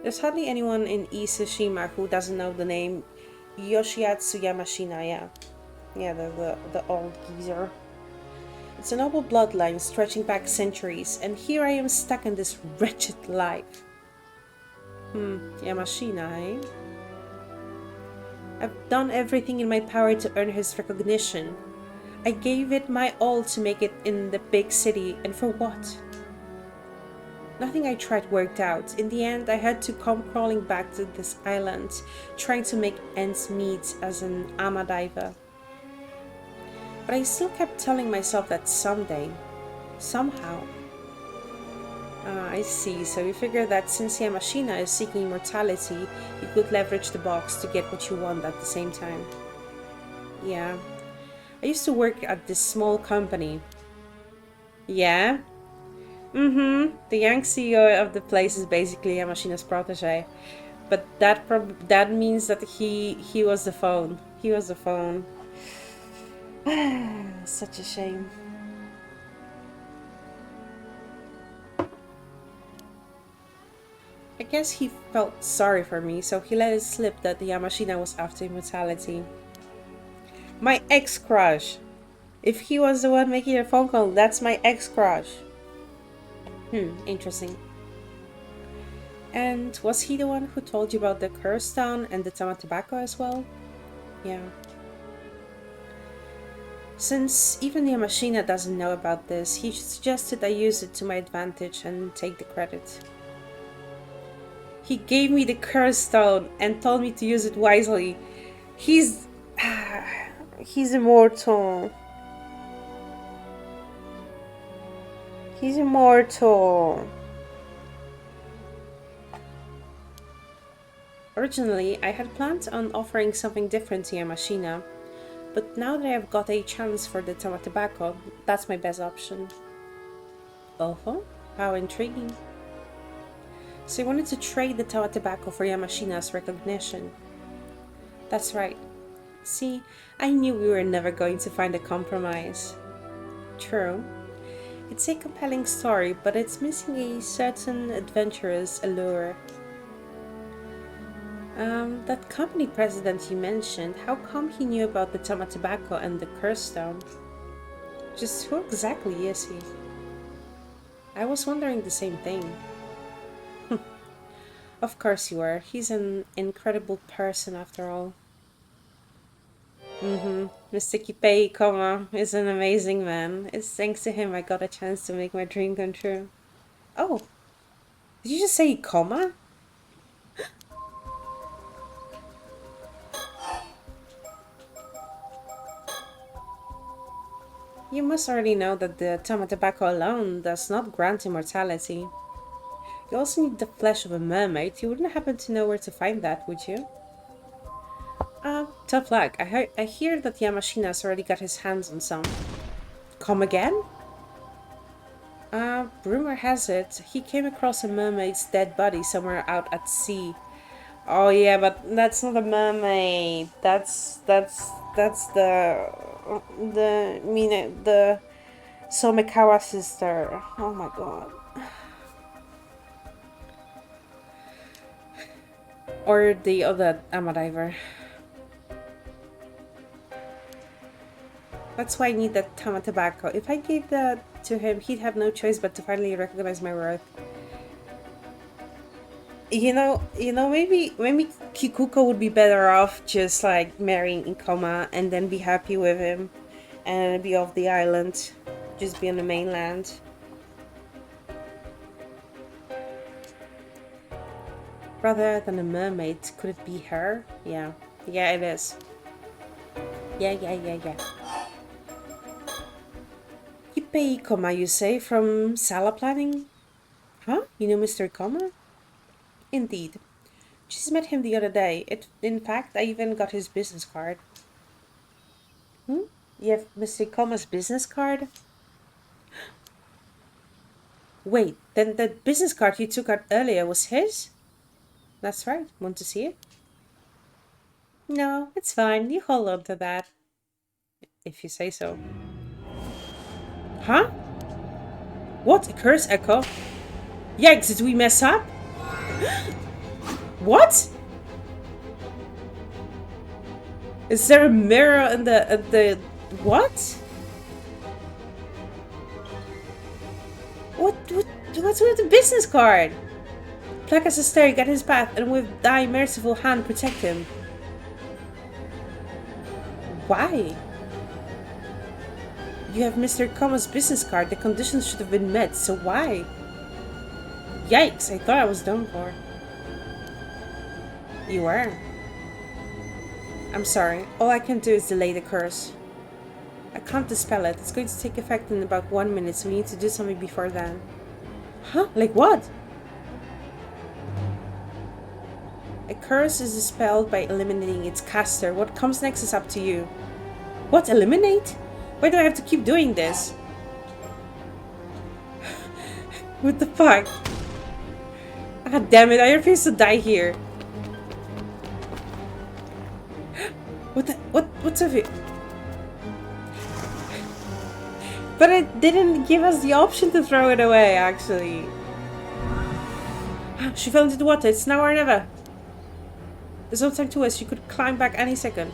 There's hardly anyone in East Tsushima who doesn't know the name Yoshiatsu Yamashina. Yeah, the old geezer. It's a noble bloodline stretching back centuries, and here I am stuck in this wretched life. Yamashina, eh? I've done everything in my power to earn his recognition. I gave it my all to make it in the big city, and for what? Nothing I tried worked out. In the end, I had to come crawling back to this island, trying to make ends meet as an ama diver. But I still kept telling myself that someday, somehow. I see. So you figure that since Yamashina is seeking immortality, you could leverage the box to get what you want at the same time. Yeah. I used to work at this small company. Yeah? The young CEO of the place is basically Yamashina's protege. But that means that he was the phone. He was the phone. Such a shame. I guess he felt sorry for me, so he let it slip that the Yamashina was after immortality. My ex-crush! If he was the one making a phone call, that's my ex-crush. Interesting. And was he the one who told you about the curse stone and the tama tobacco as well? Yeah. Since even the Yamashina doesn't know about this, he suggested I use it to my advantage and take the credit. He gave me the curse stone and told me to use it wisely. He's immortal. He's immortal. Originally, I had planned on offering something different to Yamashina, but now that I've got a chance for the tama tobacco, that's my best option. Oh, how intriguing. So I wanted to trade the tama tobacco for Yamashina's recognition. That's right. See, I knew we were never going to find a compromise. True. It's a compelling story, but it's missing a certain adventurous allure. That company president you mentioned, how come he knew about the tama tobacco and the curse stone? Just who exactly is he? I was wondering the same thing. Of course you are. He's an incredible person after all. Mr. Kipei, is an amazing man. It's thanks to him I got a chance to make my dream come true. Oh, did you just say comma? You must already know that the tama tobacco alone does not grant immortality. You also need the flesh of a mermaid. You wouldn't happen to know where to find that, would you? Tough luck. I hear that Yamashina's already got his hands on some. Come again? Rumor has it, he came across a mermaid's dead body somewhere out at sea. Oh yeah, but that's not a mermaid. That's the Somekawa sister. Oh my god. Or the other Amadiver. That's why I need that tama tobacco. If I gave that to him, he'd have no choice but to finally recognize my worth. You know, maybe Kikuko would be better off just like marrying Ikoma and then be happy with him and be off the island, just be on the mainland. Rather than a mermaid, could it be her? Yeah, it is. Yeah. Kipei Ikoma, you say, from Sala Planning? Huh? You know Mr. Ikoma? Indeed. Just met him the other day. In fact, I even got his business card. You have Mr. Ikoma's business card? Wait, then the business card you took out earlier was his? That's right. Want to see it? No, it's fine. You hold on to that. If you say so. Huh? What? A curse echo? Yikes, did we mess up? What? Is there a mirror in the what? What's with the business card? Placa's a stare, get his path, and with thy merciful hand protect him. Why? You have Mr. Ikoma's business card. The conditions should have been met, so why? Yikes, I thought I was done for. You were. I'm sorry. All I can do is delay the curse. I can't dispel it. It's going to take effect in about 1 minute, so we need to do something before then. Huh? Like what? A curse is dispelled by eliminating its caster. What comes next is up to you. What? Eliminate? Why do I have to keep doing this? What the fuck? Ah, damn it, I refuse to die here. What's of it? But it didn't give us the option to throw it away, actually. She fell into the water. It's now or never. There's no time to waste. She could climb back any second.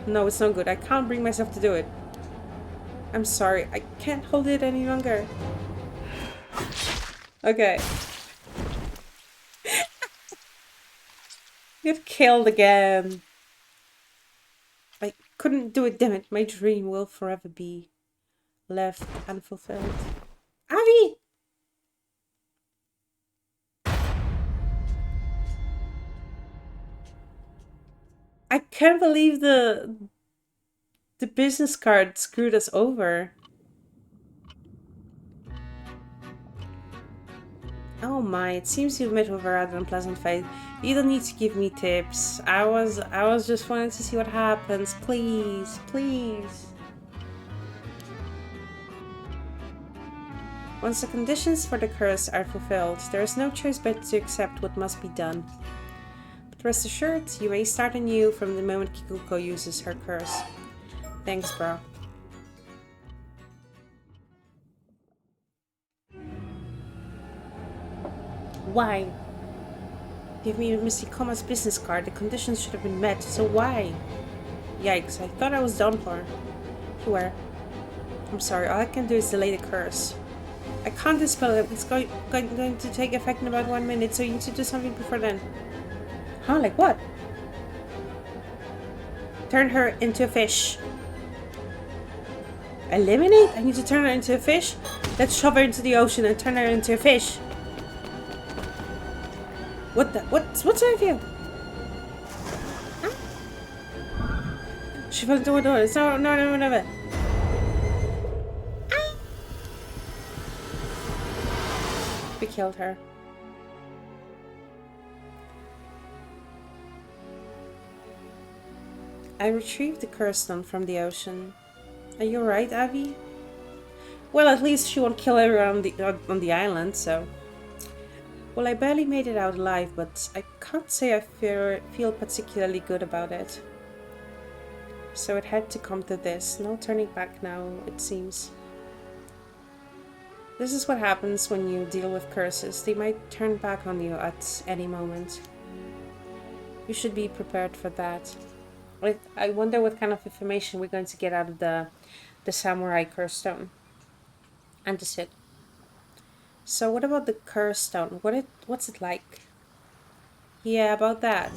No, it's not good. I can't bring myself to do it. I'm sorry. I can't hold it any longer. Okay. Get killed again. I couldn't do it, damn it. My dream will forever be left unfulfilled. Abby! I can't believe the business card screwed us over. Oh my, it seems you've met with a rather unpleasant fate. You don't need to give me tips. I was just wanting to see what happens. Please, please. Once the conditions for the curse are fulfilled, there is no choice but to accept what must be done. But rest assured, you may start anew from the moment Kikuko uses her curse. Thanks, bro. Why? Give me Missy Coma's business card. The conditions should have been met, so why? Yikes, I thought I was done for. You were. I'm sorry, all I can do is delay the curse. I can't dispel it. It's going to take effect in about 1 minute, so you need to do something before then. Huh? Like what? Turn her into a fish. Eliminate? I need to turn her into a fish? Let's shove her into the ocean and turn her into a fish. What the? What's wrong with you? Huh? She fell into the door. It's no. We killed her. I retrieved the curse stone from the ocean. Are you alright, Abby? Well, at least she won't kill everyone on the island, so... Well, I barely made it out alive, but I can't say I feel particularly good about it. So it had to come to this. No turning back now, it seems. This is what happens when you deal with curses. They might turn back on you at any moment. You should be prepared for that. I wonder what kind of information we're going to get out of the samurai curse stone. And the Sid. So what about the curse stone? What's it like? Yeah, about that.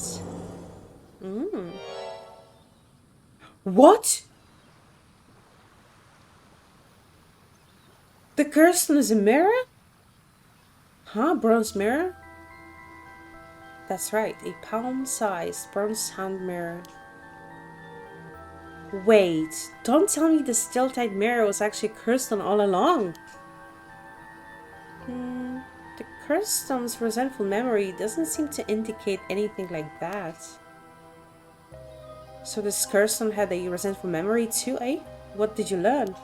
What? The curse stone is a mirror? Huh? Bronze mirror? That's right, a palm-sized bronze hand mirror. Wait, don't tell me the still-tight mirror was actually cursed on all along. The cursed stone's resentful memory doesn't seem to indicate anything like that. So this cursed stone had a resentful memory too, eh? What did you learn?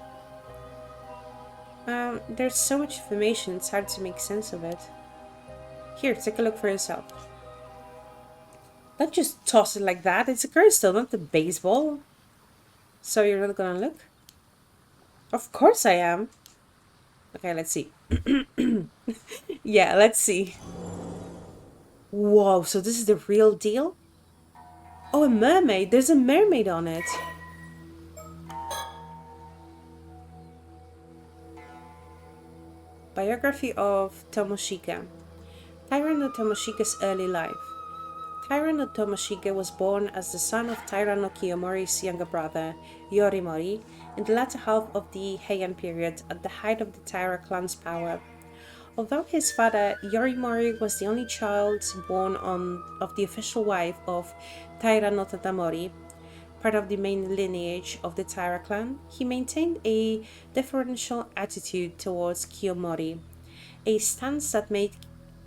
There's so much information, it's hard to make sense of it. Here, take a look for yourself. Don't just toss it like that, it's a curse stone, not a baseball. So you're not gonna look? Of course I am. Okay, let's see. Yeah, let's see. Whoa, so this is the real deal? Oh, a mermaid. There's a mermaid on it. Biography of Tomoshika. Taira no Tomoshika's early life. Taira no Tomoshika was born as the son of Taira no Kiyomori's younger brother, Yorimori, in the latter half of the Heian period, at the height of the Taira clan's power. Although his father, Yorimori, was the only child born of the official wife of Taira no Tatamori, part of the main lineage of the Taira clan, he maintained a deferential attitude towards Kiyomori, a stance that made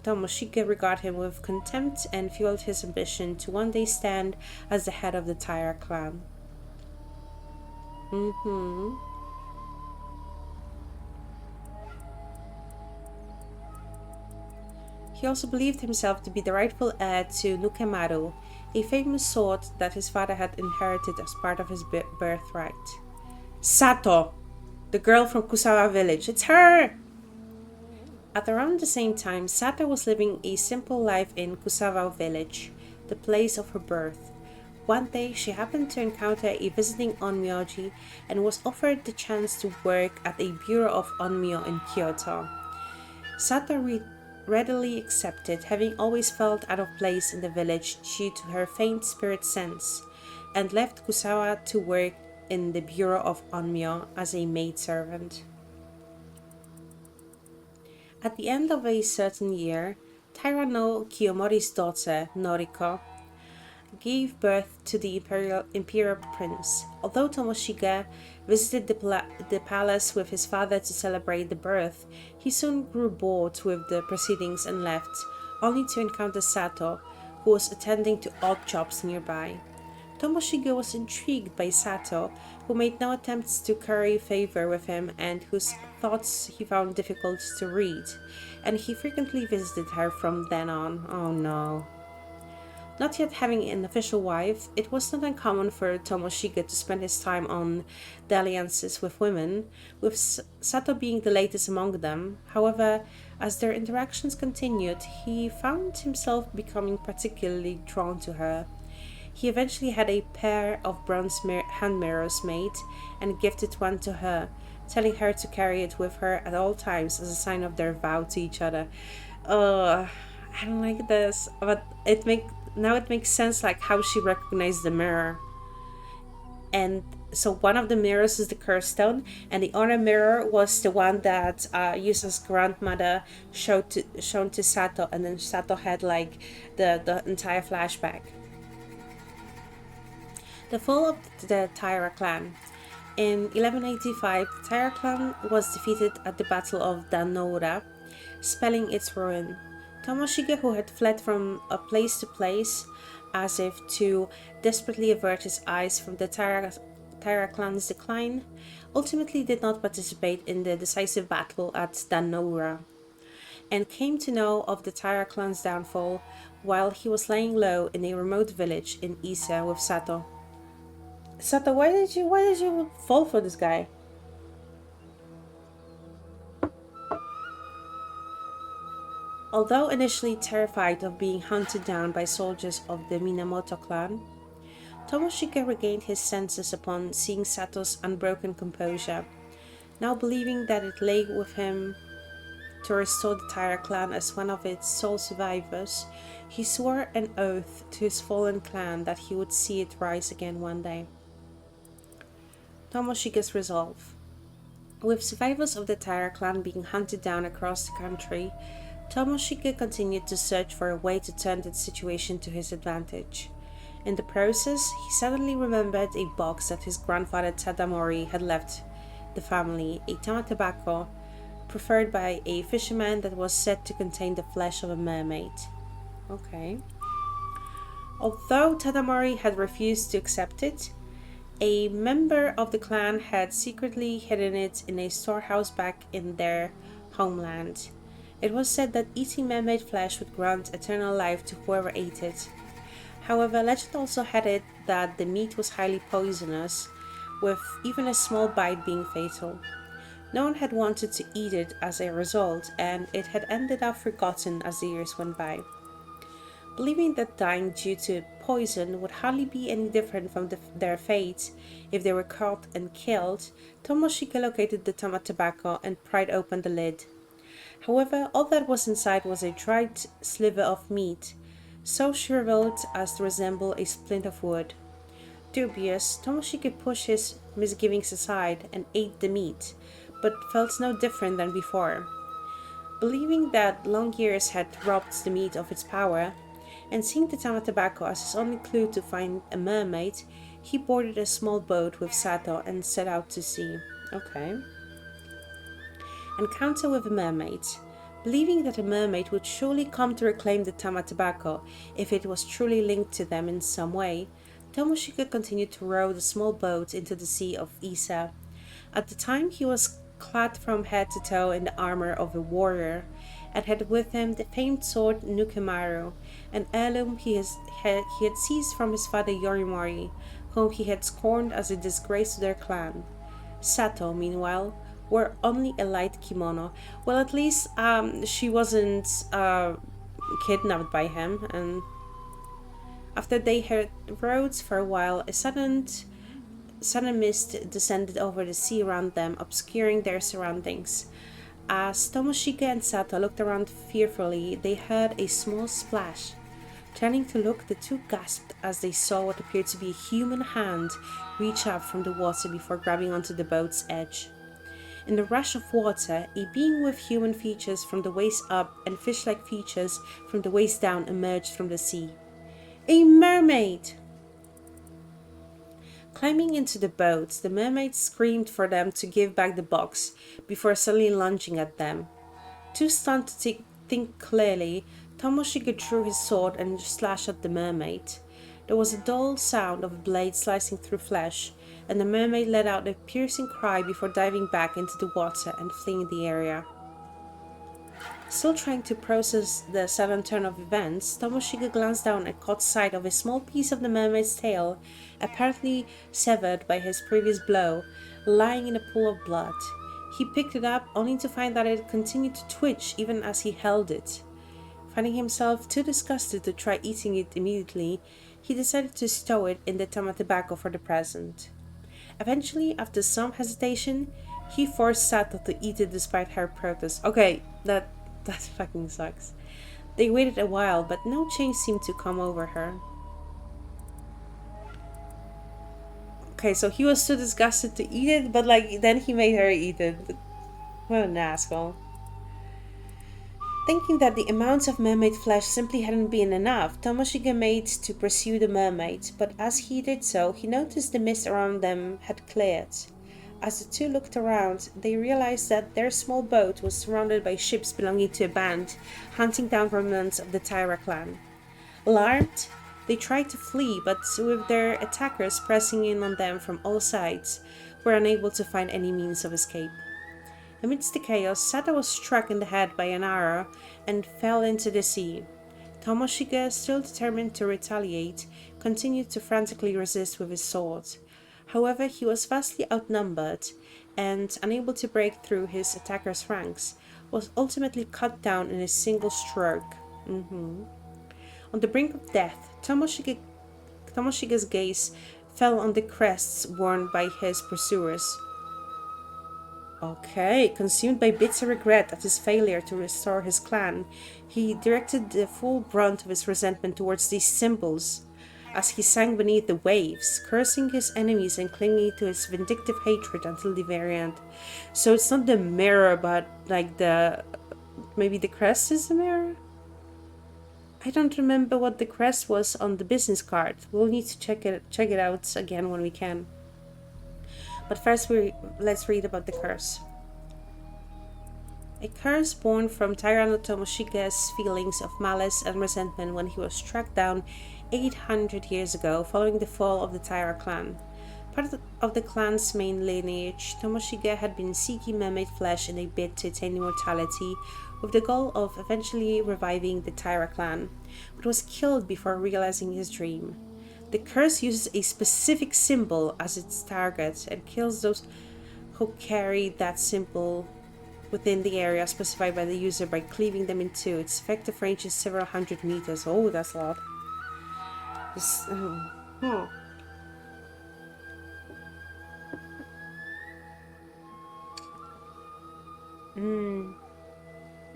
Tomoshika regard him with contempt and fueled his ambition to one day stand as the head of the Taira clan. He also believed himself to be the rightful heir to Nukemaru, a famous sword that his father had inherited as part of his birthright. Sato! The girl from Kusawa village. It's her! At around the same time, Sato was living a simple life in Kusawa village, the place of her birth. One day, she happened to encounter a visiting onmyoji and was offered the chance to work at a bureau of onmyo in Kyoto. Sato readily accepted, having always felt out of place in the village due to her faint spirit sense, and left Kusawa to work in the bureau of onmyo as a maidservant. At the end of a certain year, Taira no Kiyomori's daughter, Noriko, gave birth to the imperial prince. Although Tomoshige visited the palace with his father to celebrate the birth, he soon grew bored with the proceedings and left, only to encounter Sato, who was attending to odd jobs nearby. Tomoshige was intrigued by Sato, who made no attempts to curry favor with him and whose thoughts he found difficult to read, and he frequently visited her from then on. Oh no. Not yet having an official wife, it was not uncommon for Tomoshige to spend his time on dalliances with women, with Sato being the latest among them. However, as their interactions continued, he found himself becoming particularly drawn to her. He eventually had a pair of bronze hand mirrors made and gifted one to her, telling her to carry it with her at all times as a sign of their vow to each other. I don't like this, but it makes sense, like how she recognized the mirror. And so one of the mirrors is the curse stone, and the other mirror was the one that Yusa's grandmother shown to Sato, and then Sato had like the entire flashback. The fall of the Taira clan. In 1185, the Taira clan was defeated at the Battle of Danoura, spelling its ruin. Tomoshige, who had fled from place to place as if to desperately avert his eyes from the Taira clan's decline, ultimately did not participate in the decisive battle at Danoura, and came to know of the Taira clan's downfall while he was laying low in a remote village in Ise with Sato. Sato, why did you fall for this guy? Although initially terrified of being hunted down by soldiers of the Minamoto clan, Tomoshige regained his senses upon seeing Sato's unbroken composure. Now believing that it lay with him to restore the Taira clan as one of its sole survivors, he swore an oath to his fallen clan that he would see it rise again one day. Tomoshige's resolve. With survivors of the Taira clan being hunted down across the country, Tomoshige continued to search for a way to turn the situation to his advantage. In the process, he suddenly remembered a box that his grandfather Tadamori had left the family, a tamatabako preferred by a fisherman that was said to contain the flesh of a mermaid. Okay. Although Tadamori had refused to accept it, a member of the clan had secretly hidden it in a storehouse back in their homeland. It was said that eating mermaid flesh would grant eternal life to whoever ate it. However, legend also had it that the meat was highly poisonous, with even a small bite being fatal. No one had wanted to eat it as a result, and it had ended up forgotten as the years went by. Believing that dying due to poison would hardly be any different from their fate if they were caught and killed, Tomoshige located the tamatabako and pried open the lid. However, all that was inside was a dried sliver of meat, so shriveled as to resemble a splint of wood. Dubious, Tomoshige pushed his misgivings aside and ate the meat, but felt no different than before. Believing that long years had robbed the meat of its power, and seeing the tamatabako as his only clue to find a mermaid, he boarded a small boat with Sato and set out to sea. Okay. Encounter with a mermaid. Believing that a mermaid would surely come to reclaim the tamatabako if it was truly linked to them in some way, Tomoshige continued to row the small boat into the sea of Ise. At the time, he was clad from head to toe in the armor of a warrior, and had with him the famed sword Nukemaru, an heirloom he had seized from his father Yorimori, whom he had scorned as a disgrace to their clan. Sato, meanwhile, wore only a light kimono. Well, at least she wasn't kidnapped by him, and after they had rowed for a while, a sudden mist descended over the sea around them, obscuring their surroundings. As Tomoshika and Sato looked around fearfully, they heard a small splash. Turning to look, the two gasped as they saw what appeared to be a human hand reach up from the water before grabbing onto the boat's edge. In the rush of water, a being with human features from the waist up and fish-like features from the waist down emerged from the sea. A mermaid! Climbing into the boat, the mermaid screamed for them to give back the box before suddenly lunging at them. Too stunned to think clearly, Tomoshika drew his sword and slashed at the mermaid. There was a dull sound of a blade slicing through flesh, and the mermaid let out a piercing cry before diving back into the water and fleeing the area. Still trying to process the sudden turn of events, Tomoshika glanced down and caught sight of a small piece of the mermaid's tail, apparently severed by his previous blow, lying in a pool of blood. He picked it up only to find that it continued to twitch even as he held it. Finding himself too disgusted to try eating it immediately, he decided to stow it in the tamatabako for the present. Eventually, after some hesitation, he forced Sato to eat it despite her protest. Okay, that fucking sucks. They waited a while, but no change seemed to come over her. Okay, so he was too disgusted to eat it, but like then he made her eat it. What an asshole. Thinking that the amounts of mermaid flesh simply hadn't been enough, Tomoshika made to pursue the mermaid, but as he did so, he noticed the mist around them had cleared. As the two looked around, they realized that their small boat was surrounded by ships belonging to a band, hunting down remnants of the Taira clan. Alarmed, they tried to flee, but with their attackers pressing in on them from all sides, were unable to find any means of escape. Amidst the chaos, Sato was struck in the head by an arrow and fell into the sea. Tomoshika, still determined to retaliate, continued to frantically resist with his sword. However, he was vastly outnumbered and, unable to break through his attacker's ranks, was ultimately cut down in a single stroke. On the brink of death, Tomoshika's gaze fell on the crests worn by his pursuers. Okay, consumed by bitter regret at his failure to restore his clan, he directed the full brunt of his resentment towards these symbols. As he sank beneath the waves, cursing his enemies and clinging to his vindictive hatred until the very end. So it's not the mirror, but like maybe the crest is the mirror? I don't remember what the crest was on the business card. We'll need to check it out again when we can. But first, let's read about the curse. A curse born from Tyranno Tomoshika's feelings of malice and resentment when he was struck down 800 years ago following the fall of the Taira clan. Part of the clan's main lineage, Tomoshika had been seeking mermaid flesh in a bid to attain immortality, with the goal of eventually reviving the Taira clan, but was killed before realizing his dream. The curse uses a specific symbol as its target and kills those who carry that symbol within the area specified by the user by cleaving them in two. Its effective range is several hundred meters. Oh, that's a lot.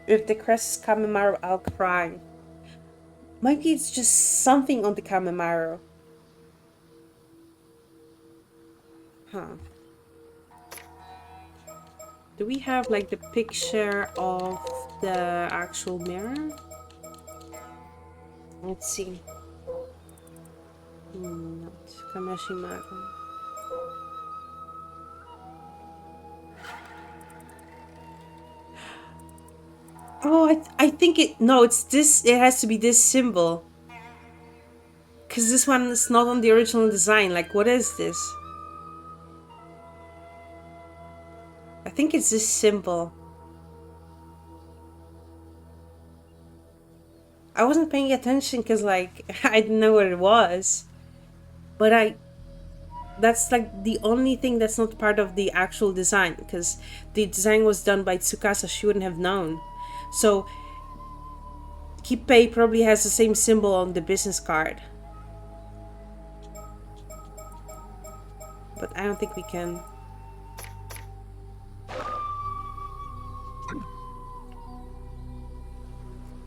If the crest is Kamimaro, I'll cry. Maybe it's just something on the Kamimaro. Do we have like the picture of the actual mirror? Let's see. Not Kameshimaru. Oh, I think it's this. It has to be this symbol. Because this one is not on the original design. Like, what is this? I think it's this symbol. I wasn't paying attention because like I didn't know what it was. But that's like the only thing that's not part of the actual design, because the design was done by Tsukasa. She wouldn't have known. So Kippei probably has the same symbol on the business card. But I don't think we can.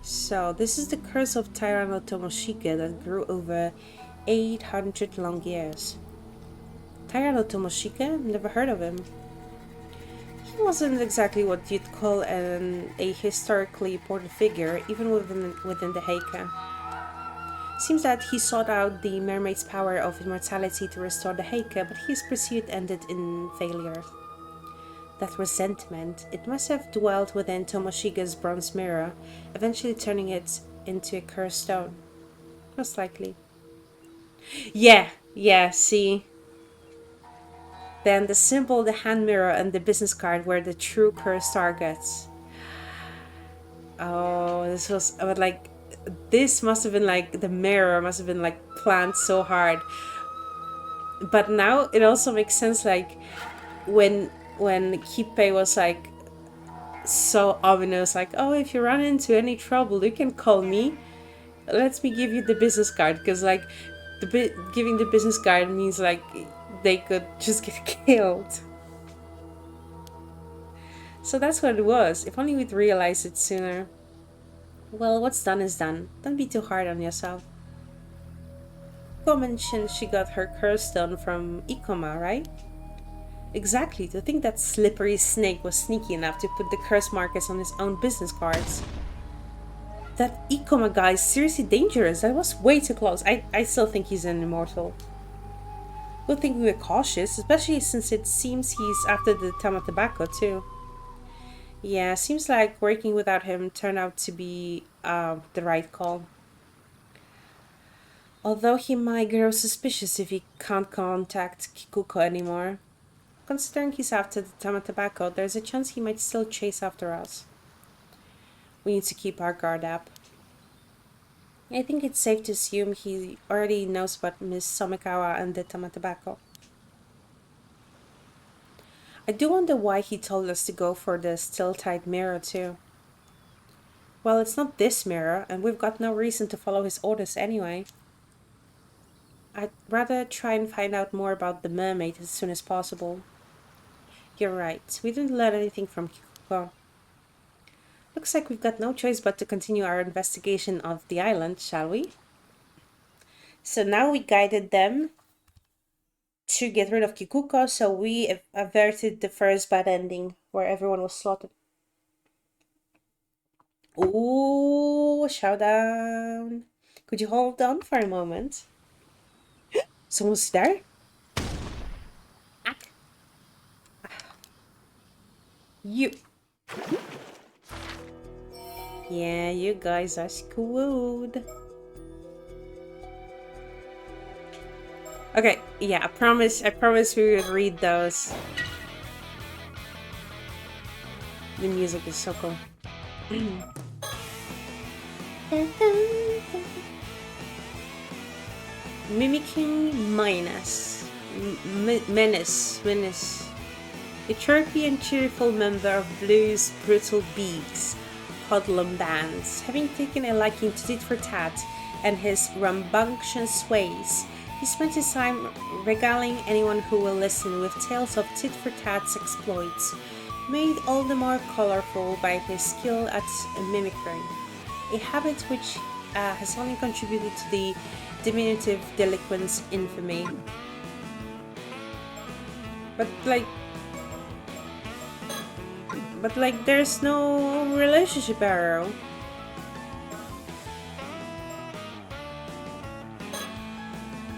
So this is the curse of Tyranno Tomoshika that grew over 800 long years. Tyranno Tomoshika? Never heard of him. He wasn't exactly what you'd call a historically important figure, even within the Heike. Seems that he sought out the mermaid's power of immortality to restore the Heike, but his pursuit ended in failure. That resentment, it must have dwelt within Tomoshika's bronze mirror, eventually turning it into a cursed stone. Most likely. Yeah, see. Then the symbol, the hand mirror, and the business card were the true cursed targets. Oh, this must have been like, the mirror must have been like planned so hard. But now it also makes sense, like when Kippei was like so ominous, like, oh, if you run into any trouble, you can call me. Let me give you the business card, because like giving the business card means like they could just get killed. So that's what it was. If only we'd realized it sooner. Well, what's done is done. Don't be too hard on yourself. Ko mentioned she got her curse stone from Ikoma, right? Exactly. To think that slippery snake was sneaky enough to put the curse markers on his own business cards. That Ikoma guy is seriously dangerous. That was way too close. I still think he's an immortal. Good thing we were cautious, especially since it seems he's after the Tama Tobacco too. Yeah, seems like working without him turned out to be the right call. Although he might grow suspicious if he can't contact Kikuko anymore. Considering he's after the Tama Tobacco, there's a chance he might still chase after us. We need to keep our guard up. I think it's safe to assume he already knows about Miss Somikawa and the Tama Tobacco. I do wonder why he told us to go for the still-tight mirror too. Well, it's not this mirror, and we've got no reason to follow his orders anyway. I'd rather try and find out more about the mermaid as soon as possible. You're right, we didn't learn anything from Kikuko. Looks like we've got no choice but to continue our investigation of the island, shall we? So now we guided them to get rid of Kikuko, so we averted the first bad ending where everyone was slaughtered. Ooh, showdown. Could you hold on for a moment? Someone's there? You. Yeah, you guys are screwed. Okay, yeah, I promise we would read those. The music is so cool. Mimicking Menace. A chirpy and cheerful member of Blue's brutal beaks, hoodlum bands. Having taken a liking to Tit for Tat and his rambunctious ways, he spent his time regaling anyone who will listen with tales of Tit for Tat's exploits, made all the more colorful by his skill at mimicry, a habit which has only contributed to the diminutive delinquent's infamy. But there's no relationship arrow.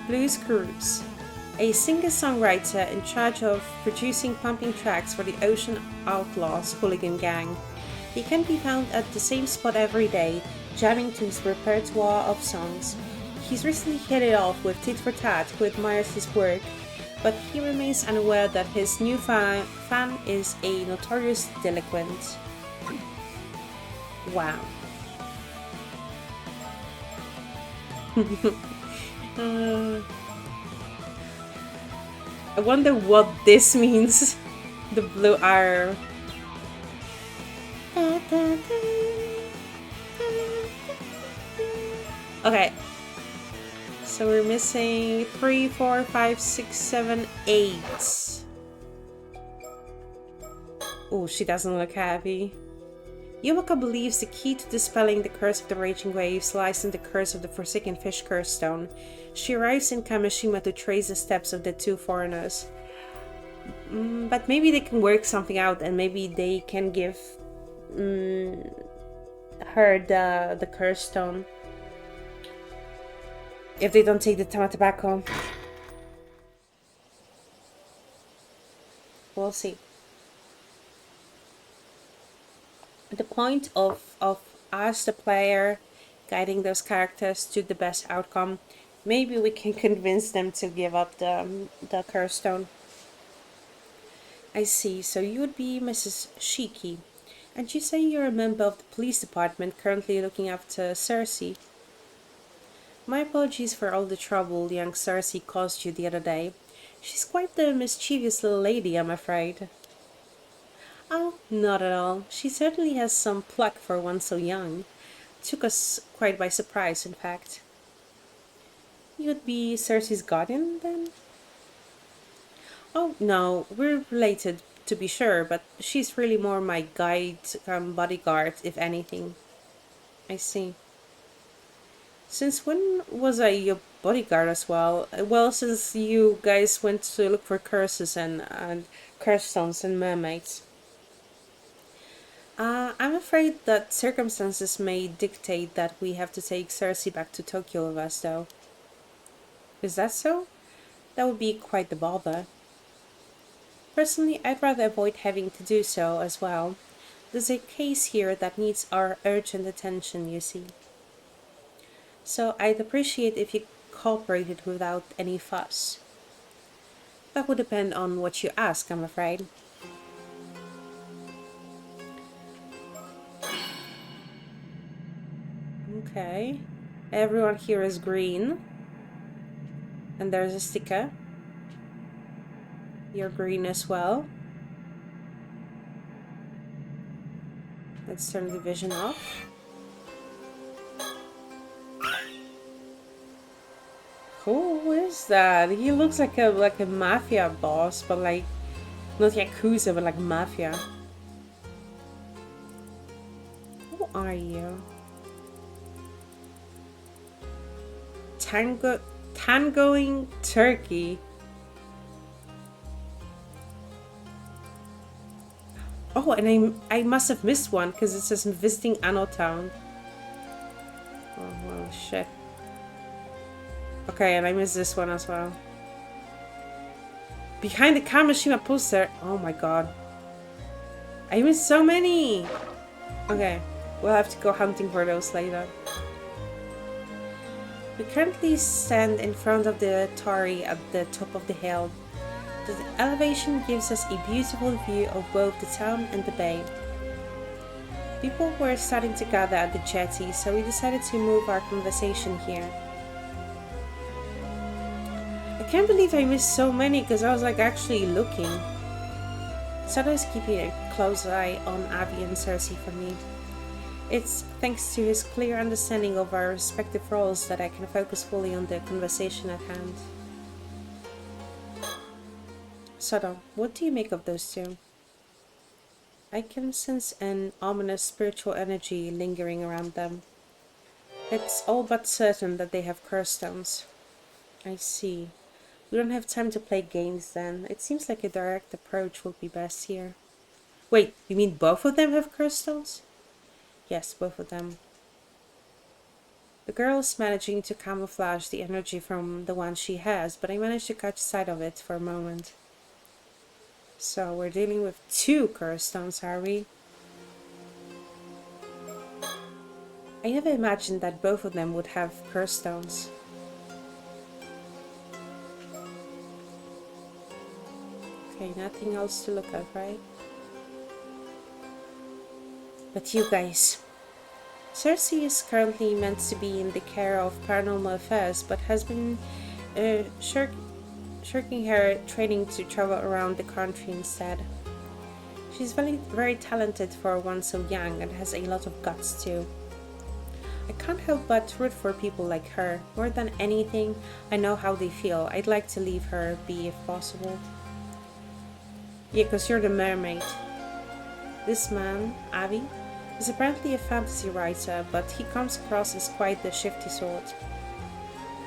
Blues Cruise, a singer-songwriter in charge of producing pumping tracks for the Ocean Outlaws hooligan gang. He can be found at the same spot every day, jamming to his repertoire of songs. He's recently hit it off with Tit for Tat, who admires his work, but he remains unaware that his new fan is a notorious delinquent. Wow. uh, I wonder what this means. The blue arrow. Okay. So we're missing 3, 4, 5, 6, 7, 8. Oh, she doesn't look happy. Yumaka believes the key to dispelling the curse of the raging waves lies in the curse of the Forsaken Fish Curse Stone. She arrives in Kamishima to trace the steps of the two foreigners. But maybe they can work something out, and maybe they can give her the curse stone if they don't take the tobacco. We'll see. The point of us, the player, guiding those characters to the best outcome, maybe we can convince them to give up the curse stone. I see. So you would be Mrs. Shiki, and you say you're a member of the police department currently looking after Cersei. My apologies for all the trouble young Cersei caused you the other day. She's quite the mischievous little lady, I'm afraid. Oh, not at all. She certainly has some pluck for one so young. Took us quite by surprise, in fact. You'd be Cersei's guardian, then? Oh, no, we're related, to be sure, but she's really more my guide, bodyguard, if anything. I see. Since when was I your bodyguard as well? Well, since you guys went to look for curses and curse stones and mermaids. I'm afraid that circumstances may dictate that we have to take Cersei back to Tokyo with us, though. Is that so? That would be quite the bother. Personally, I'd rather avoid having to do so as well. There's a case here that needs our urgent attention, you see. So I'd appreciate if you cooperated without any fuss. That would depend on what you ask, I'm afraid. Okay. Everyone here is green. And there's a sticker. You're green as well. Let's turn the vision off. Who is that? He looks like a mafia boss, but like not Yakuza, but like mafia. Who are you? Tangoing Turkey. Oh, and I must have missed one because it says visiting Anno Town. Oh well, shit. Okay, and I missed this one as well. Behind the Kamishima poster. Oh my god. I missed so many. Okay, we'll have to go hunting for those later. We currently stand in front of the Torii at the top of the hill. The elevation gives us a beautiful view of both the town and the bay. People were starting to gather at the jetty, so we decided to move our conversation here. I can't believe I missed so many because I was like actually looking. Sato's keeping a close eye on Abby and Cersei for me. It's thanks to his clear understanding of our respective roles that I can focus fully on the conversation at hand. Sato, what do you make of those two? I can sense an ominous spiritual energy lingering around them. It's all but certain that they have curse stones. I see. We don't have time to play games then. It seems like a direct approach would be best here. Wait, you mean both of them have curse stones? Yes, both of them. The girl is managing to camouflage the energy from the one she has, but I managed to catch sight of it for a moment. So we're dealing with two curse stones, are we? I never imagined that both of them would have curse stones. Okay, nothing else to look at, right? But you guys, Cersei is currently meant to be in the care of paranormal affairs, but has been uh, shirk- shirking her training to travel around the country instead. She's very talented for one so young and has a lot of guts too. I can't help but root for people like her. More than anything, I know how they feel. I'd like to leave her be if possible. Yeah, 'cause you're the mermaid. This man, Avi, is apparently a fantasy writer, but he comes across as quite the shifty sort.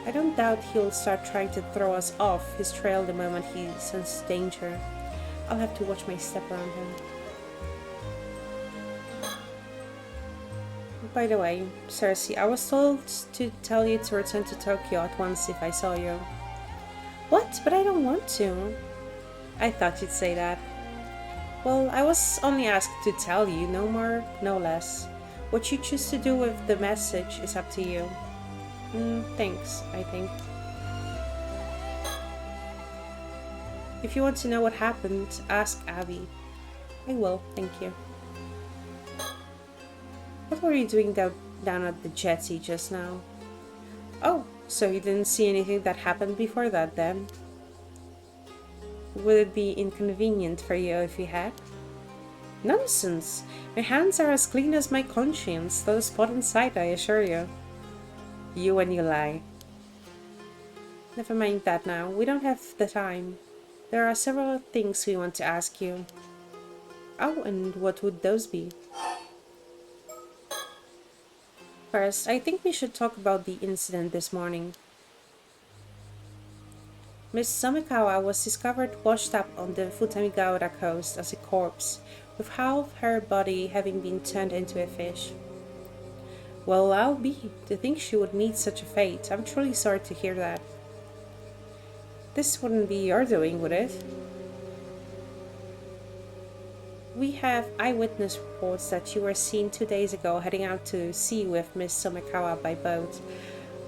I don't doubt he'll start trying to throw us off his trail the moment he senses danger. I'll have to watch my step around him. By the way, Cersei, I was told to tell you to return to Tokyo at once if I saw you. What? But I don't want to. I thought you'd say that. Well, I was only asked to tell you, no more, no less. What you choose to do with the message is up to you. Thanks, I think. If you want to know what happened, ask Abby. I will, thank you. What were you doing down at the jetty just now? Oh, so you didn't see anything that happened before that then? Would it be inconvenient for you if you had? Nonsense! My hands are as clean as my conscience, not a spot in sight, I assure you. You and you lie. Never mind that now, we don't have the time. There are several things we want to ask you. Oh, and what would those be? First, I think we should talk about the incident this morning. Miss Samikawa was discovered washed up on the Futamigaura coast as a corpse, with half her body having been turned into a fish. Well, I'll be. To think she would meet such a fate. I'm truly sorry to hear that. This wouldn't be your doing, would it? We have eyewitness reports that you were seen 2 days ago heading out to sea with Miss Somikawa by boat.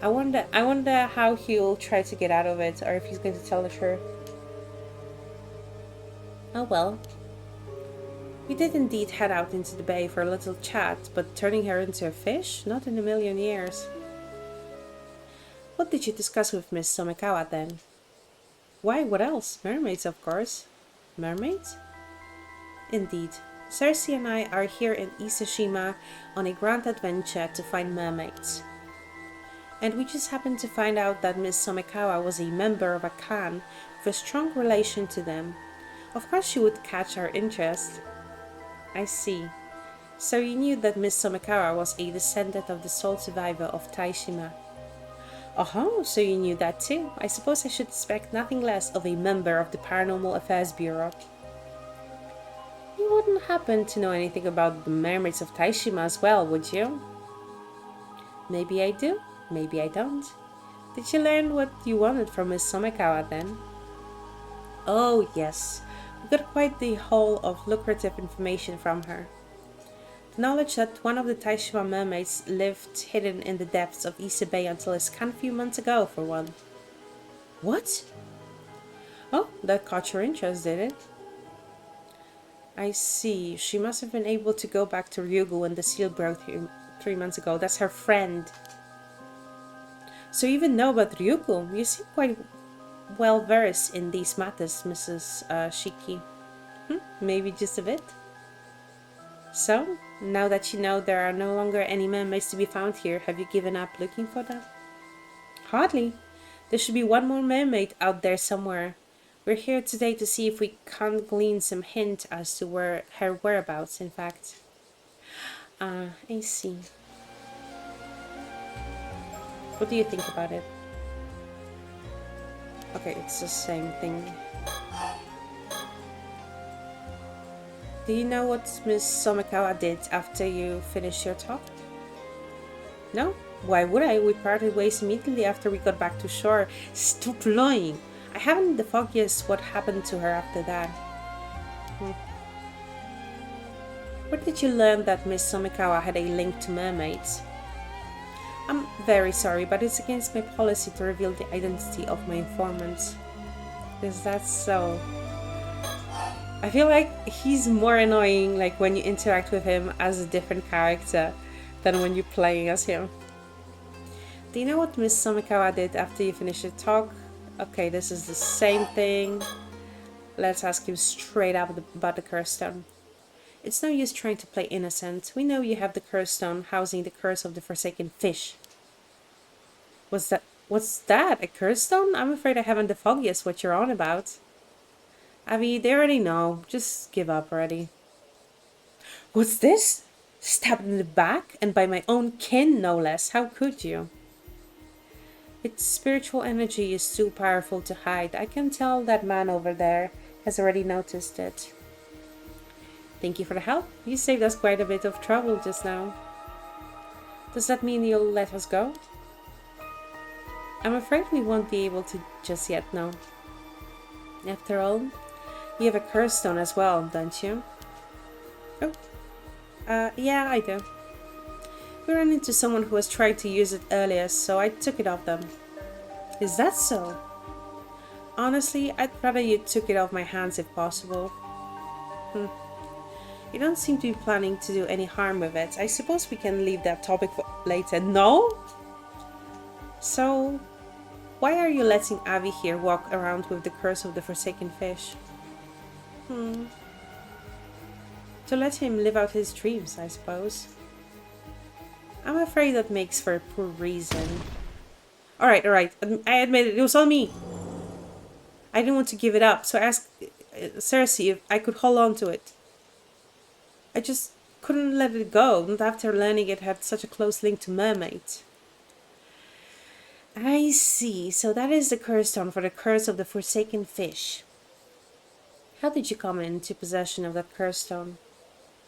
I wonder how he'll try to get out of it, or if he's going to tell the truth. Oh well. We did indeed head out into the bay for a little chat, but turning her into a fish? Not in a million years. What did you discuss with Miss Somikawa then? Why, what else? Mermaids, of course. Mermaids? Indeed. Cersei and I are here in Isashima on a grand adventure to find mermaids. And we just happened to find out that Miss Somikawa was a member of a clan with a strong relation to them. Of course she would catch our interest. I see. So you knew that Miss Somikawa was a descendant of the sole survivor of Taishima. Oh, so you knew that too. I suppose I should expect nothing less of a member of the Paranormal Affairs Bureau. You wouldn't happen to know anything about the mermaids of Taishima as well, would you? Maybe I do, maybe I don't. Did you learn what you wanted from Miss Somikawa then? Oh yes, we got quite the haul of lucrative information from her. The knowledge that one of the Taishima mermaids lived hidden in the depths of Ise Bay until a scant few months ago, for one. What? Oh, that caught your interest, did it? I see. She must have been able to go back to Ryugu when the seal broke 3 months ago. That's her friend. So you even know about Ryugu. You seem quite well versed in these matters, Mrs. Shiki. Maybe just a bit. So, now that you know there are no longer any mermaids to be found here, have you given up looking for them? Hardly. There should be one more mermaid out there somewhere. We're here today to see if we can't glean some hint as to where her whereabouts, in fact. I see. What do you think about it? Okay, it's the same thing. Do you know what Miss Somikawa did after you finished your talk? No? Why would I? We parted ways immediately after we got back to shore. Stop lying! I haven't the foggiest what happened to her after that. Where did you learn that Miss Somikawa had a link to mermaids? I'm very sorry, but it's against my policy to reveal the identity of my informants. Is that so? I feel like he's more annoying like when you interact with him as a different character than when you're playing as him. Do you know what Miss Somikawa did after you finished your talk? Okay, this is the same thing. Let's ask him straight up about the curse stone. It's no use trying to play innocent. We know you have the curse stone housing the curse of the forsaken fish. What's that? A curse stone? I'm afraid I haven't the foggiest what you're on about. Abby, they already know. Just give up already. What's this? Stabbed in the back? And by my own kin, no less. How could you? Its spiritual energy is too powerful to hide. I can tell that man over there has already noticed it. Thank you for the help. You saved us quite a bit of trouble just now. Does that mean you'll let us go? I'm afraid we won't be able to just yet, no. After all, you have a curse stone as well, don't you? Oh, yeah, I do. We ran into someone who was trying to use it earlier, so I took it off them. Is that so? Honestly, I'd rather you took it off my hands if possible. You don't seem to be planning to do any harm with it. I suppose we can leave that topic for later. No? So, why are you letting Avi here walk around with the curse of the forsaken fish? To let him live out his dreams, I suppose. I'm afraid that makes for a poor reason. Alright. I admit it was on me. I didn't want to give it up, so I asked Cersei if I could hold on to it. I just couldn't let it go, not after learning it had such a close link to Mermaid. I see, so that is the curse stone for the curse of the forsaken fish. How did you come into possession of that curse stone?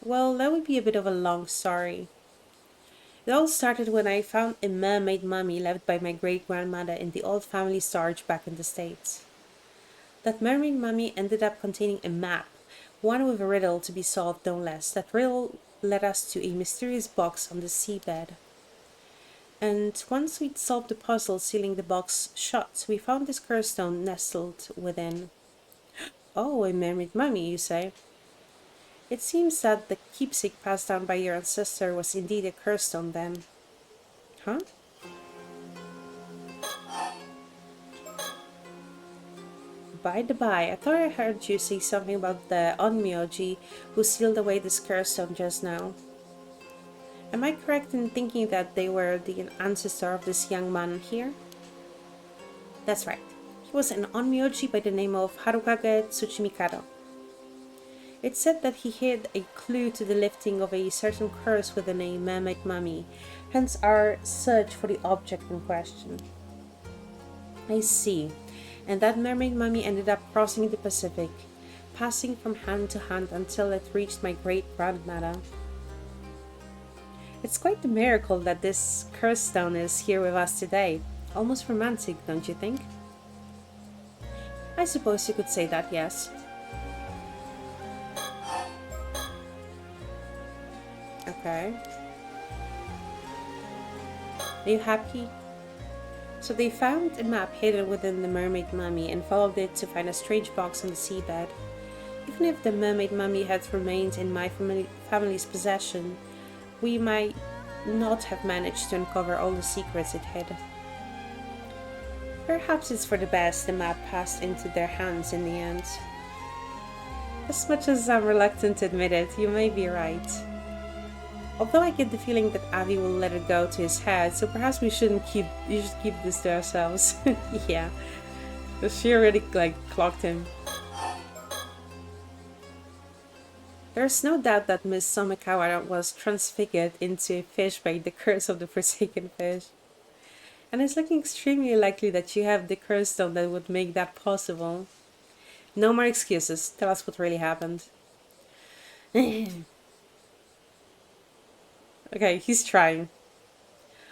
Well, that would be a bit of a long story. It all started when I found a mermaid mummy left by my great-grandmother in the old family storage back in the States. That mermaid mummy ended up containing a map, one with a riddle to be solved no less. That riddle led us to a mysterious box on the seabed. And once we'd solved the puzzle sealing the box shut, we found this curse stone nestled within. Oh, a mermaid mummy, you say? It seems that the keepsake passed down by your ancestor was indeed a curse stone then. Huh? By the by, I thought I heard you say something about the Onmyoji who sealed away this curse stone just now. Am I correct in thinking that they were the ancestor of this young man here? That's right. He was an Onmyoji by the name of Harukage Tsuchimikado. It said that he hid a clue to the lifting of a certain curse within a mermaid mummy, hence our search for the object in question. I see. And that mermaid mummy ended up crossing the Pacific, passing from hand to hand until it reached my great-grandmother. It's quite a miracle that this curse stone is here with us today. Almost romantic, don't you think? I suppose you could say that, yes. Okay. Are you happy? So they found a map hidden within the mermaid mummy and followed it to find a strange box on the seabed. Even if the mermaid mummy had remained in my family's possession, we might not have managed to uncover all the secrets it hid. Perhaps it's for the best the map passed into their hands in the end. As much as I'm reluctant to admit it, you may be right. Although I get the feeling that Avi will let it go to his head, so perhaps we should keep this to ourselves. Yeah, she already clocked him. There's no doubt that Miss Somikawa was transfigured into a fish by the curse of the forsaken fish. And it's looking extremely likely that you have the curse stone that would make that possible. No more excuses, tell us what really happened. Okay, he's trying.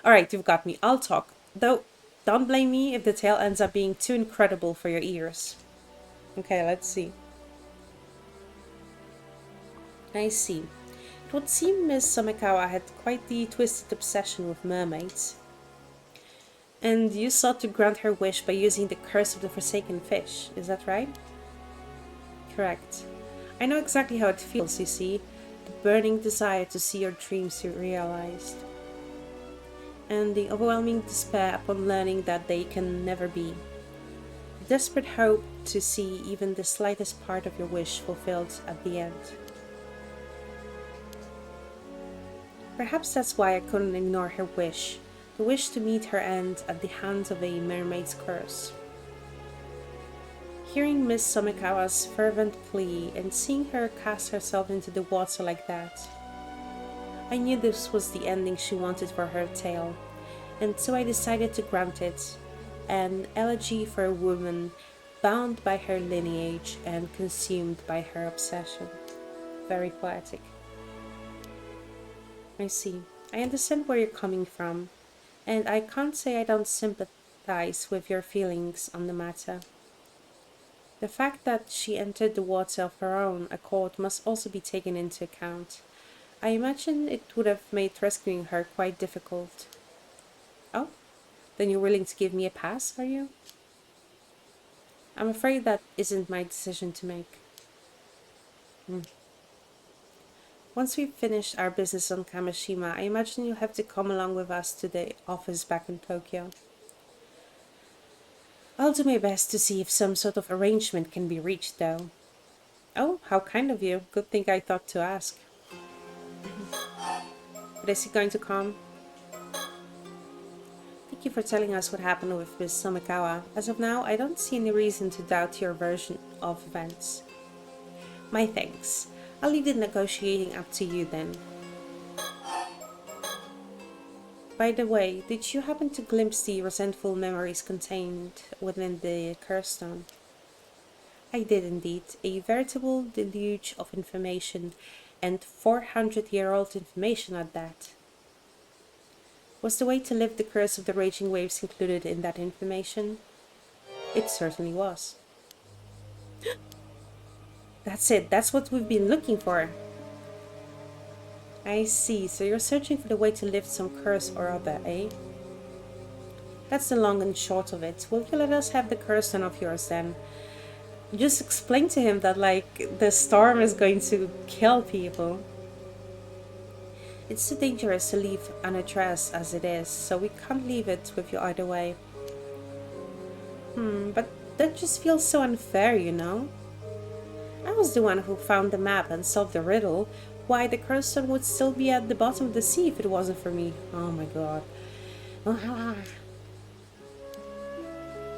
Alright, you've got me. I'll talk. Though, don't blame me if the tale ends up being too incredible for your ears. Okay, let's see. I see. It would seem Miss Somikawa had quite the twisted obsession with mermaids. And you sought to grant her wish by using the curse of the forsaken fish, is that right? Correct. I know exactly how it feels, you see. The burning desire to see your dreams realized. and the overwhelming despair upon learning that they can never be. The desperate hope to see even the slightest part of your wish fulfilled at the end. Perhaps that's why I couldn't ignore her wish, the wish to meet her end at the hands of a mermaid's curse. Hearing Miss Somikawa's fervent plea and seeing her cast herself into the water like that, I knew this was the ending she wanted for her tale, and so I decided to grant it, an elegy for a woman bound by her lineage and consumed by her obsession. Very poetic. I see. I understand where you're coming from, and I can't say I don't sympathize with your feelings on the matter. The fact that she entered the water of her own accord must also be taken into account. I imagine it would have made rescuing her quite difficult. Oh, then you're willing to give me a pass, are you? I'm afraid that isn't my decision to make. Once we've finished our business on Kamishima, I imagine you'll have to come along with us to the office back in Tokyo. I'll do my best to see if some sort of arrangement can be reached, though. Oh, how kind of you. Good thing I thought to ask. But is he going to come? Thank you for telling us what happened with Miss Somikawa. As of now, I don't see any reason to doubt your version of events. My thanks. I'll leave the negotiating up to you then. By the way, did you happen to glimpse the resentful memories contained within the curse stone? I did indeed. A veritable deluge of information, and 400-year-old information at that. Was the way to lift the curse of the raging waves included in that information? It certainly was. That's it. That's what we've been looking for. I see. So you're searching for the way to lift some curse or other, eh? That's the long and short of it. Will you let us have the curse stone of yours then? Just explain to him that, like, the storm is going to kill people. It's too dangerous to leave unaddressed as it is, so we can't leave it with you either way. But that just feels so unfair, you know? I was the one who found the map and solved the riddle. Why, the curse stone would still be at the bottom of the sea if it wasn't for me. Oh my god.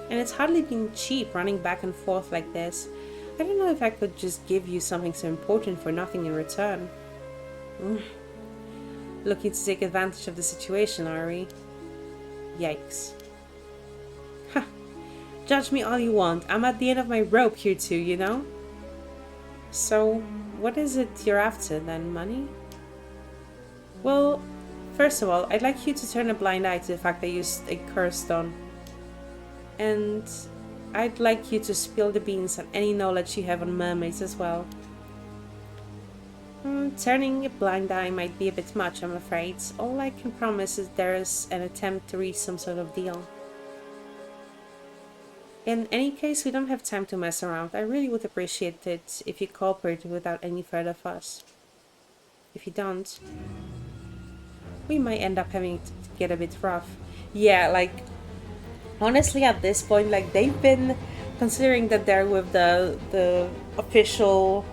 And it's hardly been cheap running back and forth like this. I don't know if I could just give you something so important for nothing in return. Looking to take advantage of the situation, are we? Yikes. Ha! Judge me all you want. I'm at the end of my rope here too, you know? So, what is it you're after then, money? Well, first of all, I'd like you to turn a blind eye to the fact I used a curse stone. And I'd like you to spill the beans on any knowledge you have on mermaids as well. Turning a blind eye might be a bit much, I'm afraid. All I can promise is there is an attempt to reach some sort of deal. In any case, we don't have time to mess around. I really would appreciate it if you cooperated without any further fuss. If you don't, we might end up having to get a bit rough. Yeah, like, honestly, at this point, like, they've been considering that they're with the official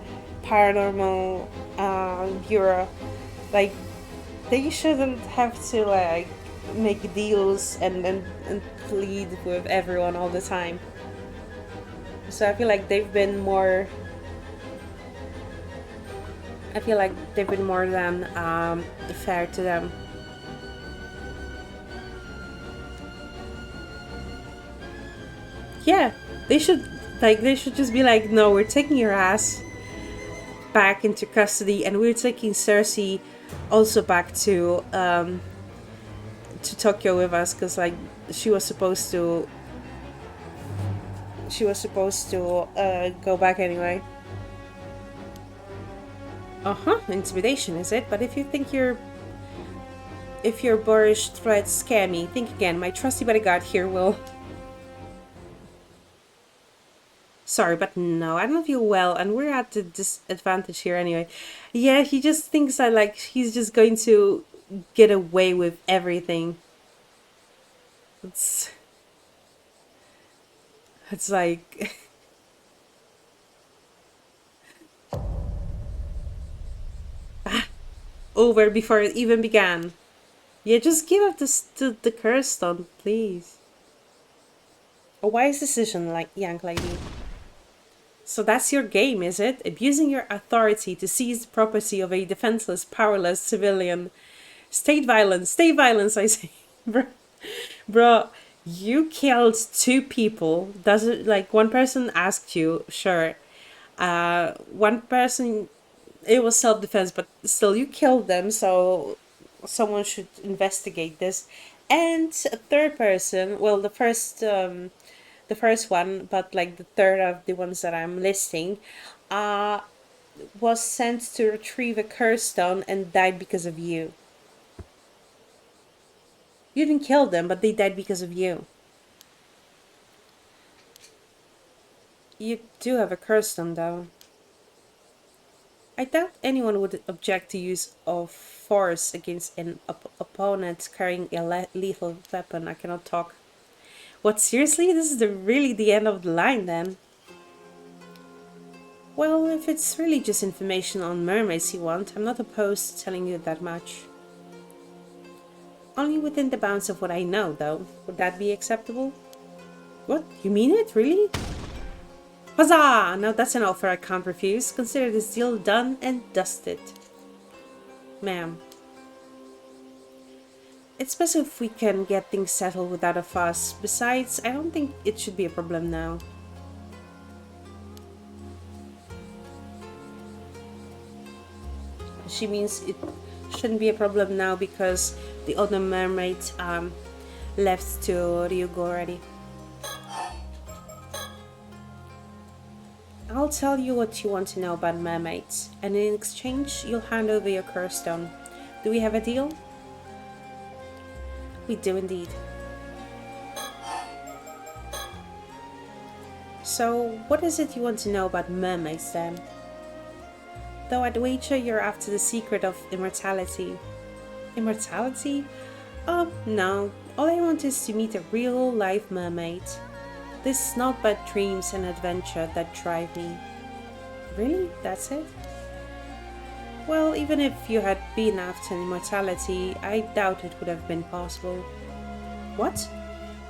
paranormal bureau. Like, they shouldn't have to, like, make deals and plead with everyone all the time. So I feel like they've been more than fair to them. Yeah, they should just be like, no, we're taking your ass back into custody, and we're taking Cersei also back to Tokyo with us, because like she was supposed to go back anyway. Intimidation is it? But if your boorish threats scare me, think again. My trusty bodyguard here will. Sorry, but no, I don't feel well, and we're at a disadvantage here anyway. Yeah, he just thinks that like he's just going to get away with everything. It's it's like over before it even began. Yeah, just give up the curse stone, please. A wise decision, like young lady. So that's your game, is it? Abusing your authority to seize the property of a defenseless, powerless civilian. State violence, I say. Bro, you killed two people. Does it, like, one person asked you, sure. One person, it was self-defense, but still you killed them, so someone should investigate this. And a third person, well, the first one, but like the third of the ones that I'm listing, uh, was sent to retrieve a curse stone and died because of you. You didn't kill them, but they died because of you. You do have a curse stone, though. I doubt anyone would object to use of force against an opponent carrying a lethal weapon. I cannot talk. What, seriously? This is really the end of the line, then? Well, if it's really just information on mermaids you want, I'm not opposed to telling you that much. Only within the bounds of what I know, though. Would that be acceptable? What? You mean it? Really? Huzzah! Now that's an offer I can't refuse. Consider this deal done and dusted. Ma'am. It's best if we can get things settled without a fuss. Besides, I don't think it should be a problem now. She means it shouldn't be a problem now because the other mermaid left to Ryugu already. I'll tell you what you want to know about mermaids, and in exchange, you'll hand over your curse stone. Do we have a deal? We do indeed. So, what is it you want to know about mermaids then? Though I'd wager you're after the secret of immortality. Immortality? Oh, no. All I want is to meet a real-life mermaid. This is not but dreams and adventure that drive me. Really? That's it? Well, even if you had been after immortality, I doubt it would have been possible. What?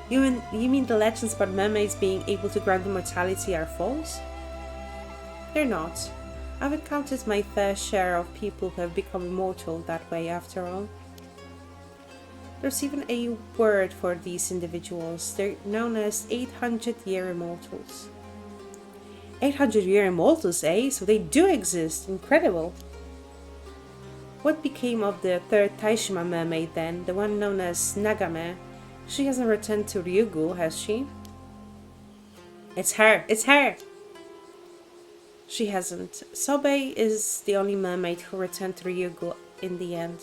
You mean the legends about mermaids being able to grant immortality are false? They're not. I've encountered my fair share of people who have become immortal that way, after all. There's even a word for these individuals. They're known as 800-year immortals. 800-year immortals, eh? So they do exist. Incredible. What became of the third Taishima mermaid then? The one known as Nagame? She hasn't returned to Ryugu, has she? It's her! It's her! She hasn't. Sobe is the only mermaid who returned to Ryugu in the end.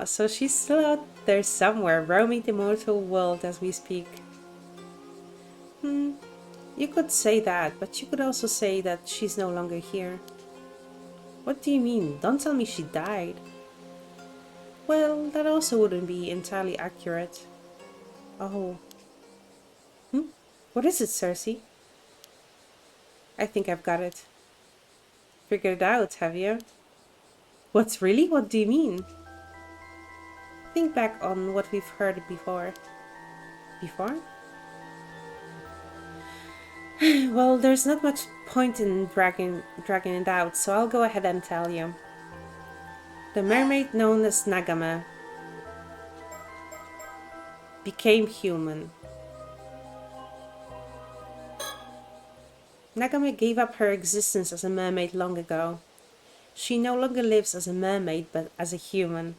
So she's still out there somewhere, roaming the mortal world as we speak. You could say that, but you could also say that she's no longer here. What do you mean? Don't tell me she died. Well, that also wouldn't be entirely accurate. Oh. What is it, Cersei? I think I've got it. Figured it out, have you? What's really? What do you mean? Think back on what we've heard before. Before? Well, there's not much point in dragging it out, so I'll go ahead and tell you. The mermaid known as Nagame became human. Nagame gave up her existence as a mermaid long ago. She no longer lives as a mermaid, but as a human.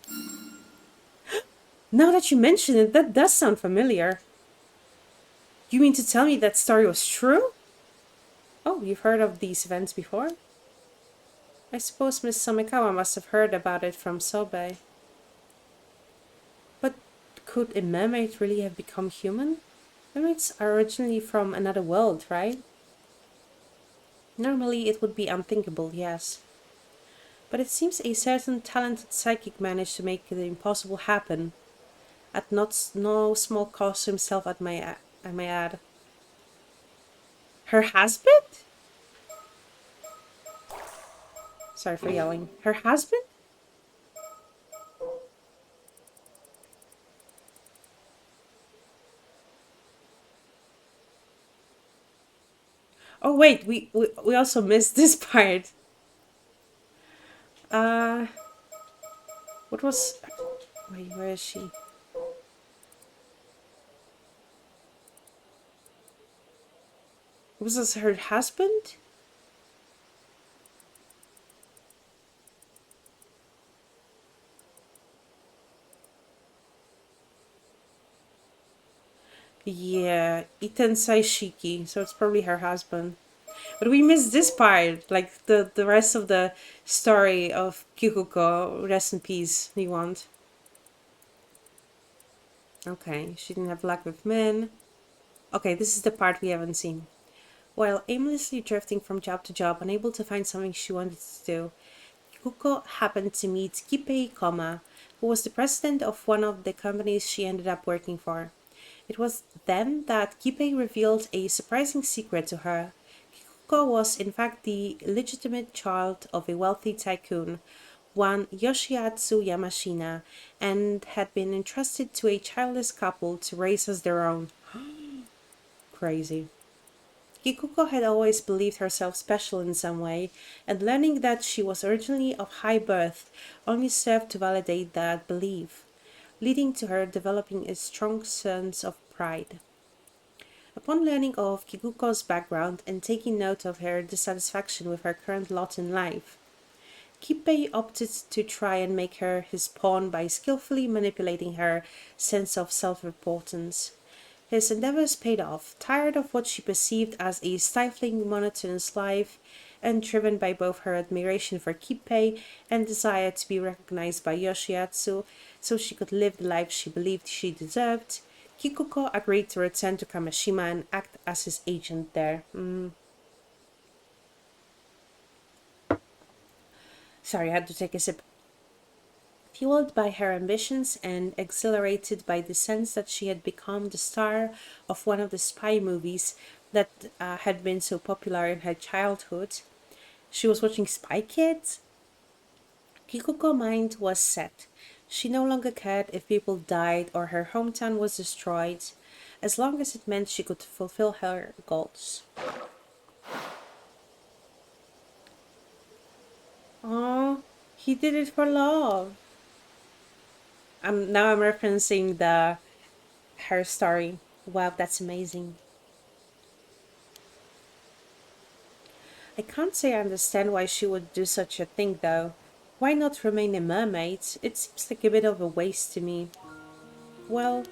Now that you mention it, that does sound familiar. You mean to tell me that story was true? Oh, you've heard of these events before? I suppose Miss Somikawa must have heard about it from Sobe. But could a mermaid really have become human? Mermaids are originally from another world, right? Normally it would be unthinkable, yes. But it seems a certain talented psychic managed to make the impossible happen. At not no small cost to himself at my ad. Her husband? Sorry for yelling. Her husband? Oh wait, we also missed this part. Uh, what was? Wait, where is she? Was this her husband? Yeah, Iten Saishiki, so it's probably her husband. But we missed this part, like the rest of the story of Kikuko. Rest in peace, you want? Okay, she didn't have luck with men. Okay, this is the part we haven't seen. While aimlessly drifting from job to job, unable to find something she wanted to do, Kikuko happened to meet Kipei Koma, who was the president of one of the companies she ended up working for. It was then that Kipei revealed a surprising secret to her. Kikuko was in fact the legitimate child of a wealthy tycoon, one Yoshiatsu Yamashina, and had been entrusted to a childless couple to raise as their own. Crazy. Kikuko had always believed herself special in some way, and learning that she was originally of high birth only served to validate that belief, leading to her developing a strong sense of pride. Upon learning of Kikuko's background and taking note of her dissatisfaction with her current lot in life, Kippei opted to try and make her his pawn by skillfully manipulating her sense of self-importance. His endeavors paid off. Tired of what she perceived as a stifling, monotonous life, and driven by both her admiration for Kippei and desire to be recognized by Yoshiatsu so she could live the life she believed she deserved, Kikuko agreed to return to Kamashima and act as his agent there. Sorry, I had to take a sip. Fueled by her ambitions and exhilarated by the sense that she had become the star of one of the spy movies that had been so popular in her childhood, she was watching Spy Kids. Kikuko's mind was set. She no longer cared if people died or her hometown was destroyed, as long as it meant she could fulfill her goals. Oh, he did it for love. I'm referencing the her story. Wow, that's amazing. I can't say I understand why she would do such a thing though. Why not remain a mermaid? It seems like a bit of a waste to me. Well,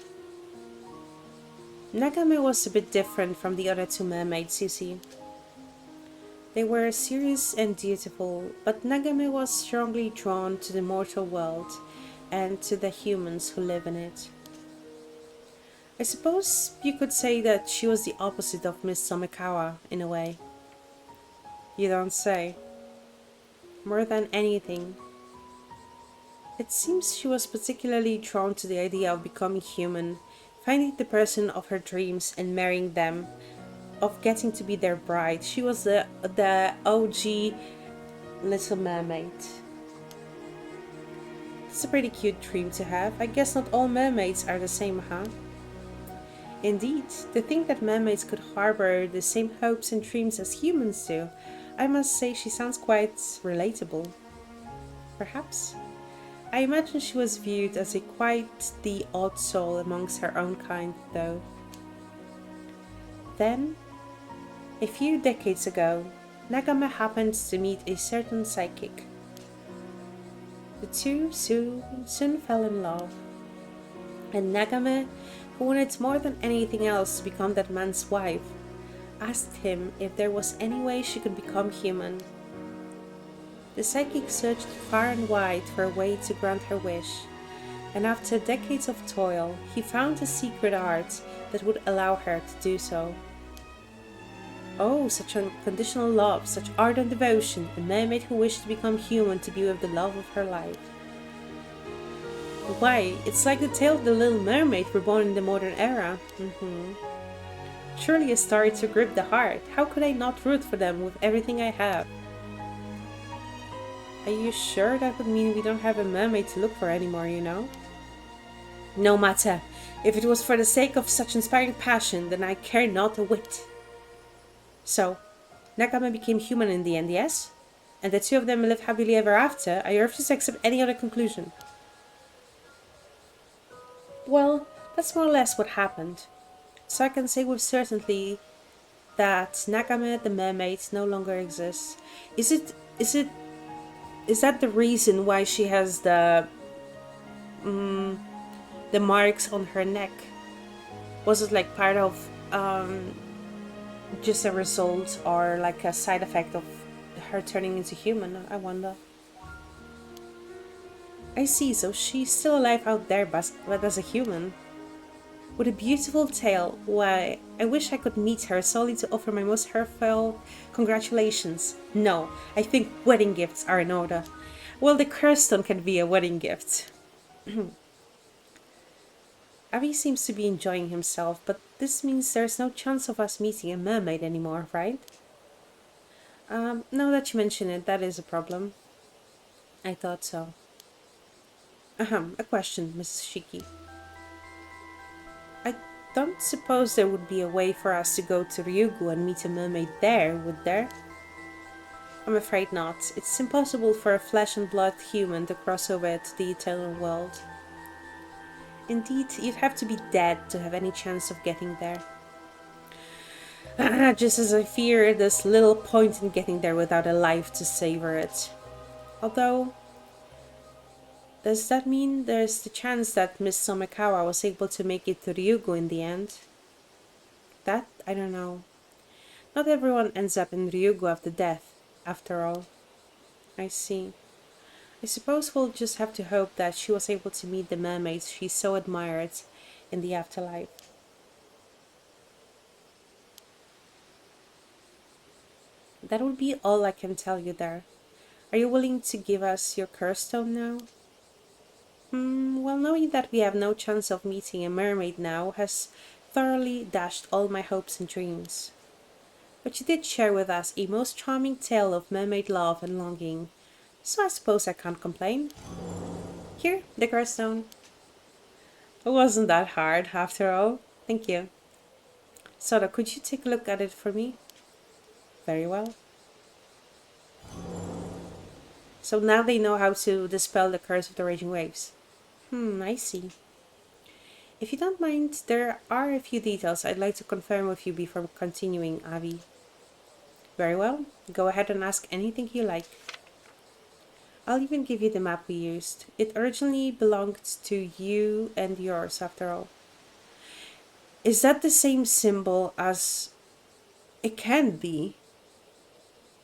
Nagame was a bit different from the other two mermaids, you see. They were serious and dutiful, but Nagame was strongly drawn to the mortal world and to the humans who live in it. I suppose you could say that she was the opposite of Miss Somikawa, in a way. You don't say. More than anything, it seems she was particularly drawn to the idea of becoming human, finding the person of her dreams and marrying them, of getting to be their bride. She was the OG Little Mermaid. It's a pretty cute dream to have. I guess not all mermaids are the same, huh? Indeed, to think that mermaids could harbor the same hopes and dreams as humans do, I must say she sounds quite relatable. Perhaps. I imagine she was viewed as a quite the odd soul amongst her own kind, though. Then, a few decades ago, Nagame happened to meet a certain psychic. The two soon fell in love, and Nagame, who wanted more than anything else to become that man's wife, asked him if there was any way she could become human. The psychic searched far and wide for a way to grant her wish, and after decades of toil, he found a secret art that would allow her to do so. Oh, such unconditional love, such ardent devotion, a mermaid who wished to become human to be with the love of her life. Why? It's like the tale of the Little Mermaid reborn in the modern era. Surely a story to grip the heart. How could I not root for them with everything I have? Are you sure that would mean we don't have a mermaid to look for anymore, you know? No matter. If it was for the sake of such inspiring passion, then I care not a whit. So, Nakama became human in the end, yes? And the two of them live happily ever after. I refuse to accept any other conclusion. Well, that's more or less what happened. So I can say with certainty that Nakame the mermaid no longer exists. Is that the reason why she has the marks on her neck? Was it like part of just a result or like a side effect of her turning into human? I wonder. I see, so she's still alive out there, but as a human. With a beautiful tale, why, I wish I could meet her solely to offer my most heartfelt congratulations. No, I think wedding gifts are in order. Well, the curse stone can be a wedding gift. Avi seems to be enjoying himself, but this means there's no chance of us meeting a mermaid anymore, right? Now that you mention it, that is a problem. I thought so. A question, Mrs. Shiki. I don't suppose there would be a way for us to go to Ryugu and meet a mermaid there, would there? I'm afraid not. It's impossible for a flesh and blood human to cross over to the eternal world. Indeed, you'd have to be dead to have any chance of getting there. Just as I fear there's little point in getting there without a life to savor it. Although, does that mean there's the chance that Miss Somekawa was able to make it to Ryugu in the end? That, I don't know. Not everyone ends up in Ryugu after death, after all. I see. I suppose we'll just have to hope that she was able to meet the mermaids she so admired in the afterlife. That would be all I can tell you there. Are you willing to give us your curse stone now? Well, knowing that we have no chance of meeting a mermaid now has thoroughly dashed all my hopes and dreams. But you did share with us a most charming tale of mermaid love and longing, so I suppose I can't complain. Here, the curse stone. It wasn't that hard, after all. Thank you. Soda, could you take a look at it for me? Very well. So now they know how to dispel the curse of the raging waves. I see. If you don't mind, there are a few details I'd like to confirm with you before continuing, Avi. Very well. Go ahead and ask anything you like. I'll even give you the map we used. It originally belonged to you and yours, after all. Is that the same symbol as... It can be.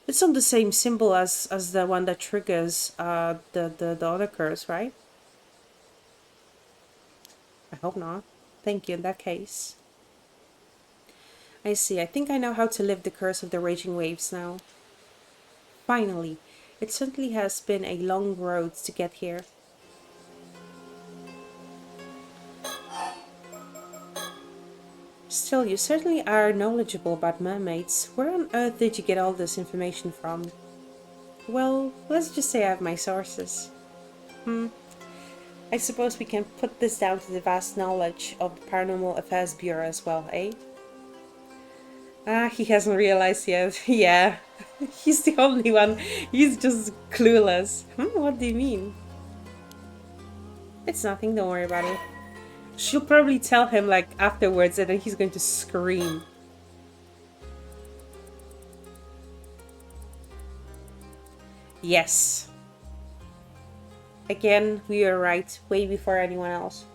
It's not the same symbol as the one that triggers the other curse, right? I hope not. Thank you in that case. I see. I think I know how to lift the curse of the raging waves now. Finally. It certainly has been a long road to get here. Still, you certainly are knowledgeable about mermaids. Where on earth did you get all this information from? Well, let's just say I have my sources. I suppose we can put this down to the vast knowledge of the Paranormal Affairs Bureau as well, eh? He hasn't realized yet. Yeah, he's the only one. He's just clueless. What do you mean? It's nothing, don't worry about it. She'll probably tell him like afterwards and then he's going to scream. Yes. Again, we were right, way before anyone else.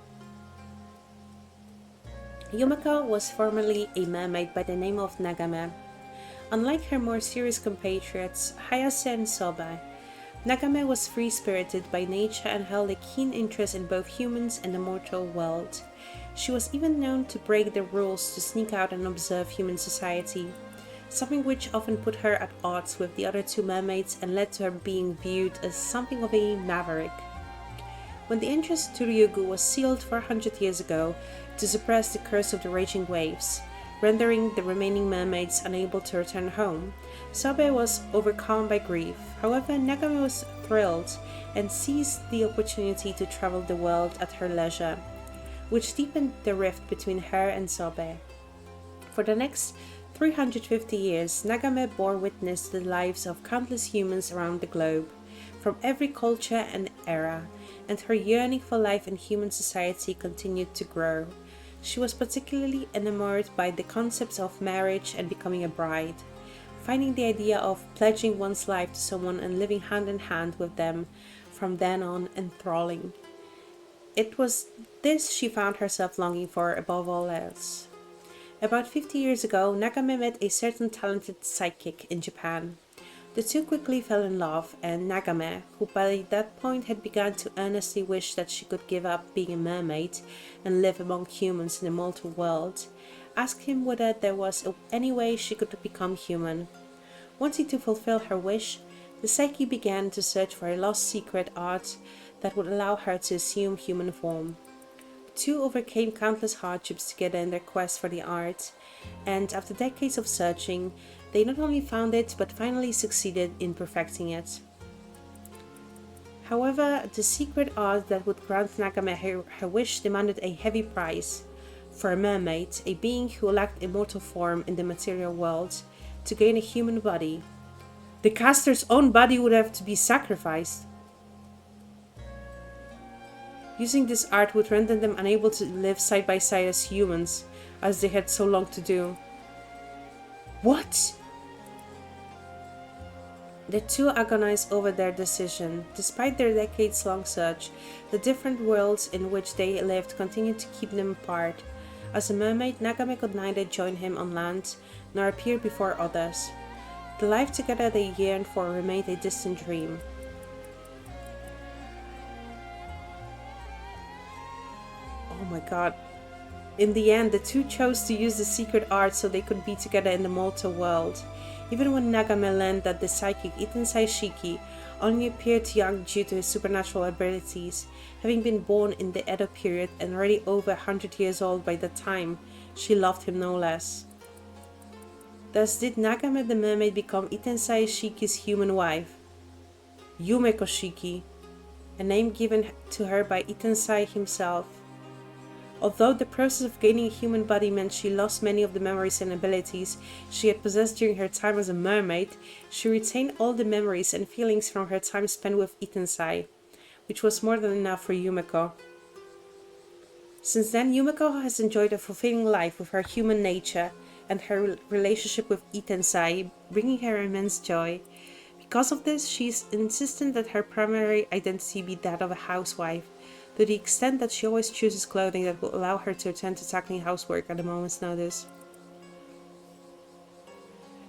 Yumeko was formerly a mermaid by the name of Nagame. Unlike her more serious compatriots, Hayase and Soba, Nagame was free-spirited by nature and held a keen interest in both humans and the mortal world. She was even known to break the rules to sneak out and observe human society, something which often put her at odds with the other two mermaids and led to her being viewed as something of a maverick. When the entrance to Ryugu was sealed 400 years ago to suppress the curse of the raging waves, rendering the remaining mermaids unable to return home, Sobe was overcome by grief. However, Nagame was thrilled and seized the opportunity to travel the world at her leisure, which deepened the rift between her and Sobe. For the next 350 years, Nagame bore witness to the lives of countless humans around the globe, from every culture and era, and her yearning for life in human society continued to grow. She was particularly enamored by the concepts of marriage and becoming a bride, finding the idea of pledging one's life to someone and living hand in hand with them from then on enthralling. It was this she found herself longing for above all else. About 50 years ago, Nagame met a certain talented psychic in Japan. The two quickly fell in love, and Nagame, who by that point had begun to earnestly wish that she could give up being a mermaid and live among humans in the mortal world, asked him whether there was any way she could become human. Wanting to fulfill her wish, the psychic began to search for a lost secret art that would allow her to assume human form. The two overcame countless hardships together in their quest for the art, and after decades of searching, they not only found it but finally succeeded in perfecting it. However, the secret art that would grant Nagame her wish demanded a heavy price. For a mermaid, a being who lacked immortal form in the material world, to gain a human body, the caster's own body would have to be sacrificed. Using this art would render them unable to live side by side as humans, as they had so long to do. What? The two agonized over their decision. Despite their decades-long search, the different worlds in which they lived continued to keep them apart. As a mermaid, Nagame could neither join him on land, nor appear before others. The life together they yearned for remained a distant dream. Oh my god. In the end, the two chose to use the secret art so they could be together in the mortal world. Even when Nagame learned that the psychic Itensai Shiki only appeared young due to his supernatural abilities, having been born in the Edo period and already over 100 years old by that time, she loved him no less. Thus did Nagame the mermaid become Itensai Shiki's human wife, Yumeko Shiki, a name given to her by Itensai himself. Although the process of gaining a human body meant she lost many of the memories and abilities she had possessed during her time as a mermaid, she retained all the memories and feelings from her time spent with Itensai, which was more than enough for Yumeko. Since then, Yumeko has enjoyed a fulfilling life with her human nature and her relationship with Itensai, bringing her immense joy. Because of this, she is insistent that her primary identity be that of a housewife, to the extent that she always chooses clothing that will allow her to attend to tackling housework at a moment's notice.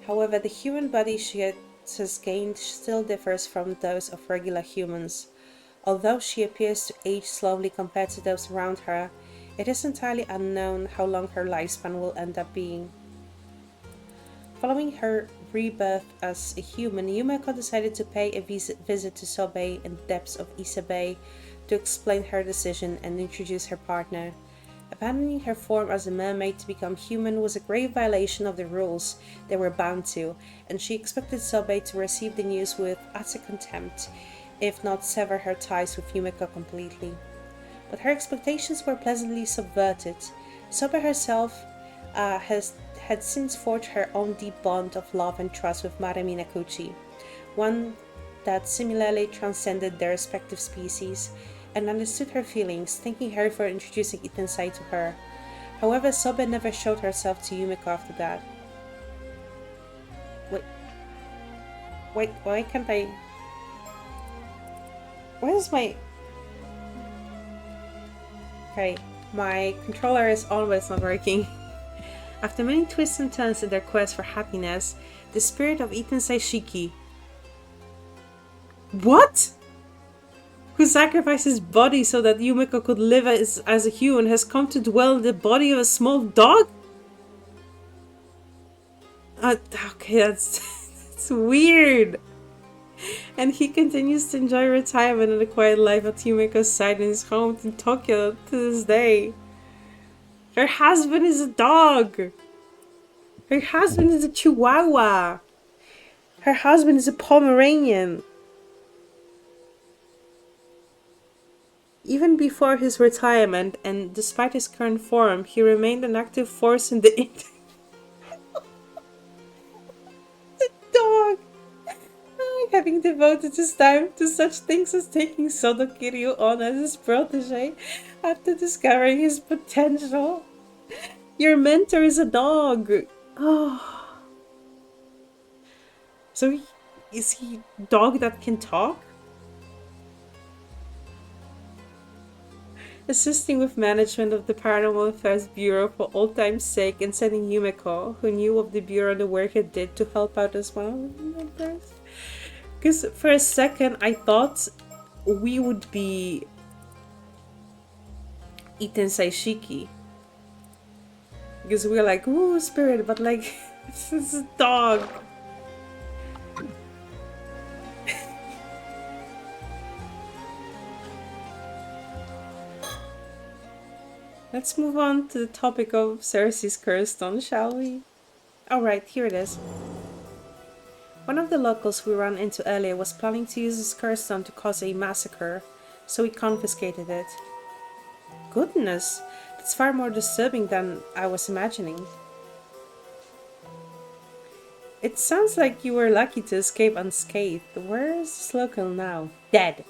However, the human body she has gained still differs from those of regular humans. Although she appears to age slowly compared to those around her, it is entirely unknown how long her lifespan will end up being. Following her rebirth as a human, Yumeko decided to pay a visit to Sobe in the depths of Ise Bay to explain her decision and introduce her partner. Abandoning her form as a mermaid to become human was a grave violation of the rules they were bound to, and she expected Sobe to receive the news with utter contempt, if not sever her ties with Yumeko completely. But her expectations were pleasantly subverted. Sobe herself had since forged her own deep bond of love and trust with Maremi Nakuchi, one that similarly transcended their respective species, and understood her feelings, thanking her for introducing Itensai to her. However, Sobe never showed herself to Yumeko after that. Wait, why can't I... Where is my... Okay, my controller is always not working. After many twists and turns in their quest for happiness, the spirit of Itensai Shiki... What? Who sacrificed his body so that Yumeko could live as a human, has come to dwell in the body of a small dog? Okay, that's weird. And he continues to enjoy retirement and a quiet life at Yumiko's side in his home in Tokyo to this day. Her husband is a dog. Her husband is a Chihuahua. Her husband is a Pomeranian. Even before his retirement, and despite his current form, he remained an active force in the the dog. Having devoted his time to such things as taking Sodo Kiryu on as his protege after discovering his potential. Your mentor is a dog. Oh. So is he a dog that can talk? Assisting with management of the Paranormal Affairs Bureau for old time's sake and sending Yumiko, who knew of the Bureau and the work it did, to help out as well. Because for a second I thought we would be Iten Saishiki. Because we were like, ooh, spirit, but like, this is a dog. Let's move on to the topic of Cersei's curse stone, shall we? Alright, here it is. One of the locals we ran into earlier was planning to use his curse stone to cause a massacre, so we confiscated it. Goodness, that's far more disturbing than I was imagining. It sounds like you were lucky to escape unscathed. Where is this local now? Dead.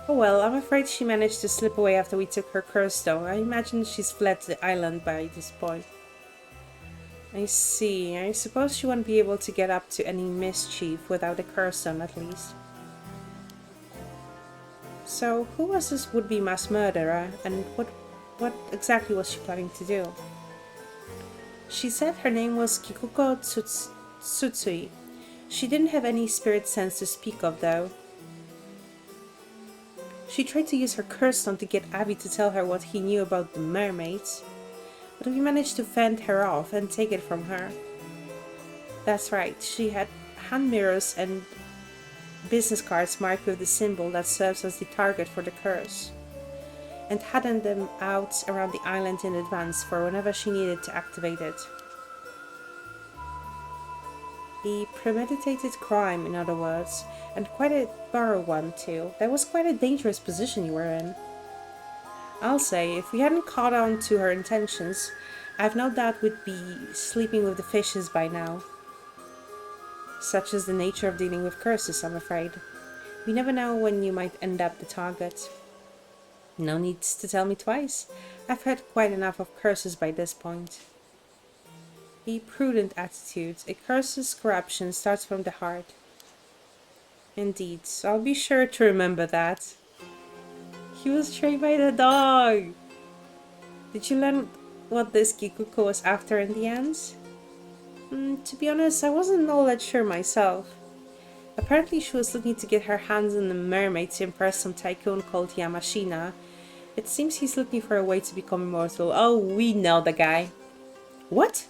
Oh well, I'm afraid she managed to slip away after we took her curse stone. I imagine she's fled to the island by this point. I see. I suppose she won't be able to get up to any mischief without a curse stone, at least. So, who was this would-be mass murderer, and what exactly was she planning to do? She said her name was Kikuko Tsutsui. She didn't have any spirit sense to speak of, though. She tried to use her curse stone to get Abby to tell her what he knew about the mermaids, but we managed to fend her off and take it from her. That's right, she had hand mirrors and business cards marked with the symbol that serves as the target for the curse, and hadn't them out around the island in advance for whenever she needed to activate it. A premeditated crime, in other words, and quite a thorough one too. That was quite a dangerous position you were in. I'll say, if we hadn't caught on to her intentions, I've no doubt we'd be sleeping with the fishes by now. Such is the nature of dealing with curses, I'm afraid. We never know when you might end up the target. No need to tell me twice. I've heard quite enough of curses by this point. A prudent attitude. A curse's corruption starts from the heart. Indeed, so I'll be sure to remember that. He was trained by the dog! Did you learn what this Kikuko was after in the end? To be honest, I wasn't all that sure myself. Apparently she was looking to get her hands on the mermaid to impress some tycoon called Yamashina. It seems he's looking for a way to become immortal. Oh, we know the guy. What?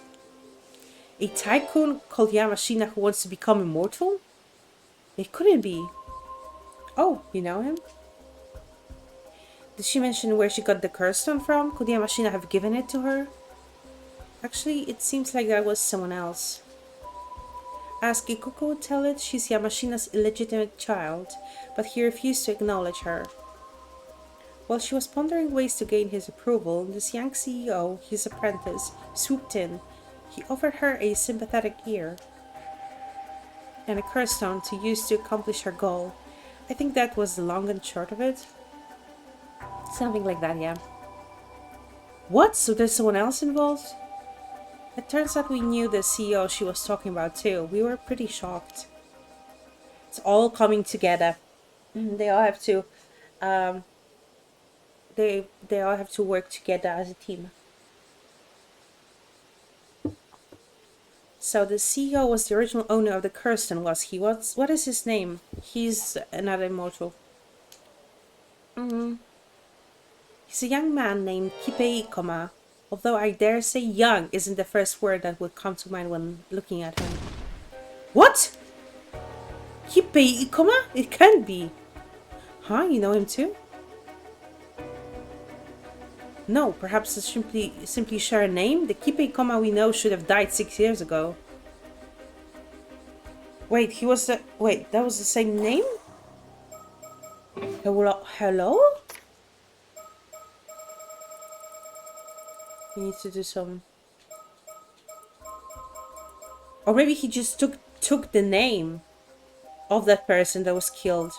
A tycoon called Yamashina who wants to become immortal? It couldn't be. Oh, you know him? Did she mention where she got the curse stone from? Could Yamashina have given it to her? Actually, it seems like that was someone else. As Kikuko would tell it, she's Yamashina's illegitimate child, but he refused to acknowledge her. While she was pondering ways to gain his approval, this young CEO, his apprentice, swooped in. He offered her a sympathetic ear and a curse stone to use to accomplish her goal. I think that was the long and short of it. Something like that, yeah. What? So there's someone else involved? It turns out we knew the CEO she was talking about too. We were pretty shocked. It's all coming together. They all have to they all have to work together as a team. So the CEO was the original owner of the curse stone, was he? What is his name? He's another immortal. He's a young man named Kipei Ikoma. Although I dare say young isn't the first word that would come to mind when looking at him. What? Kippei Ikoma? It can't be. Huh? You know him too? No, perhaps it's simply share a name? The Kippei Ikoma we know should have died 6 years ago. Wait, that was the same name? Hello? We need to do some... Or maybe he just took the name of that person that was killed.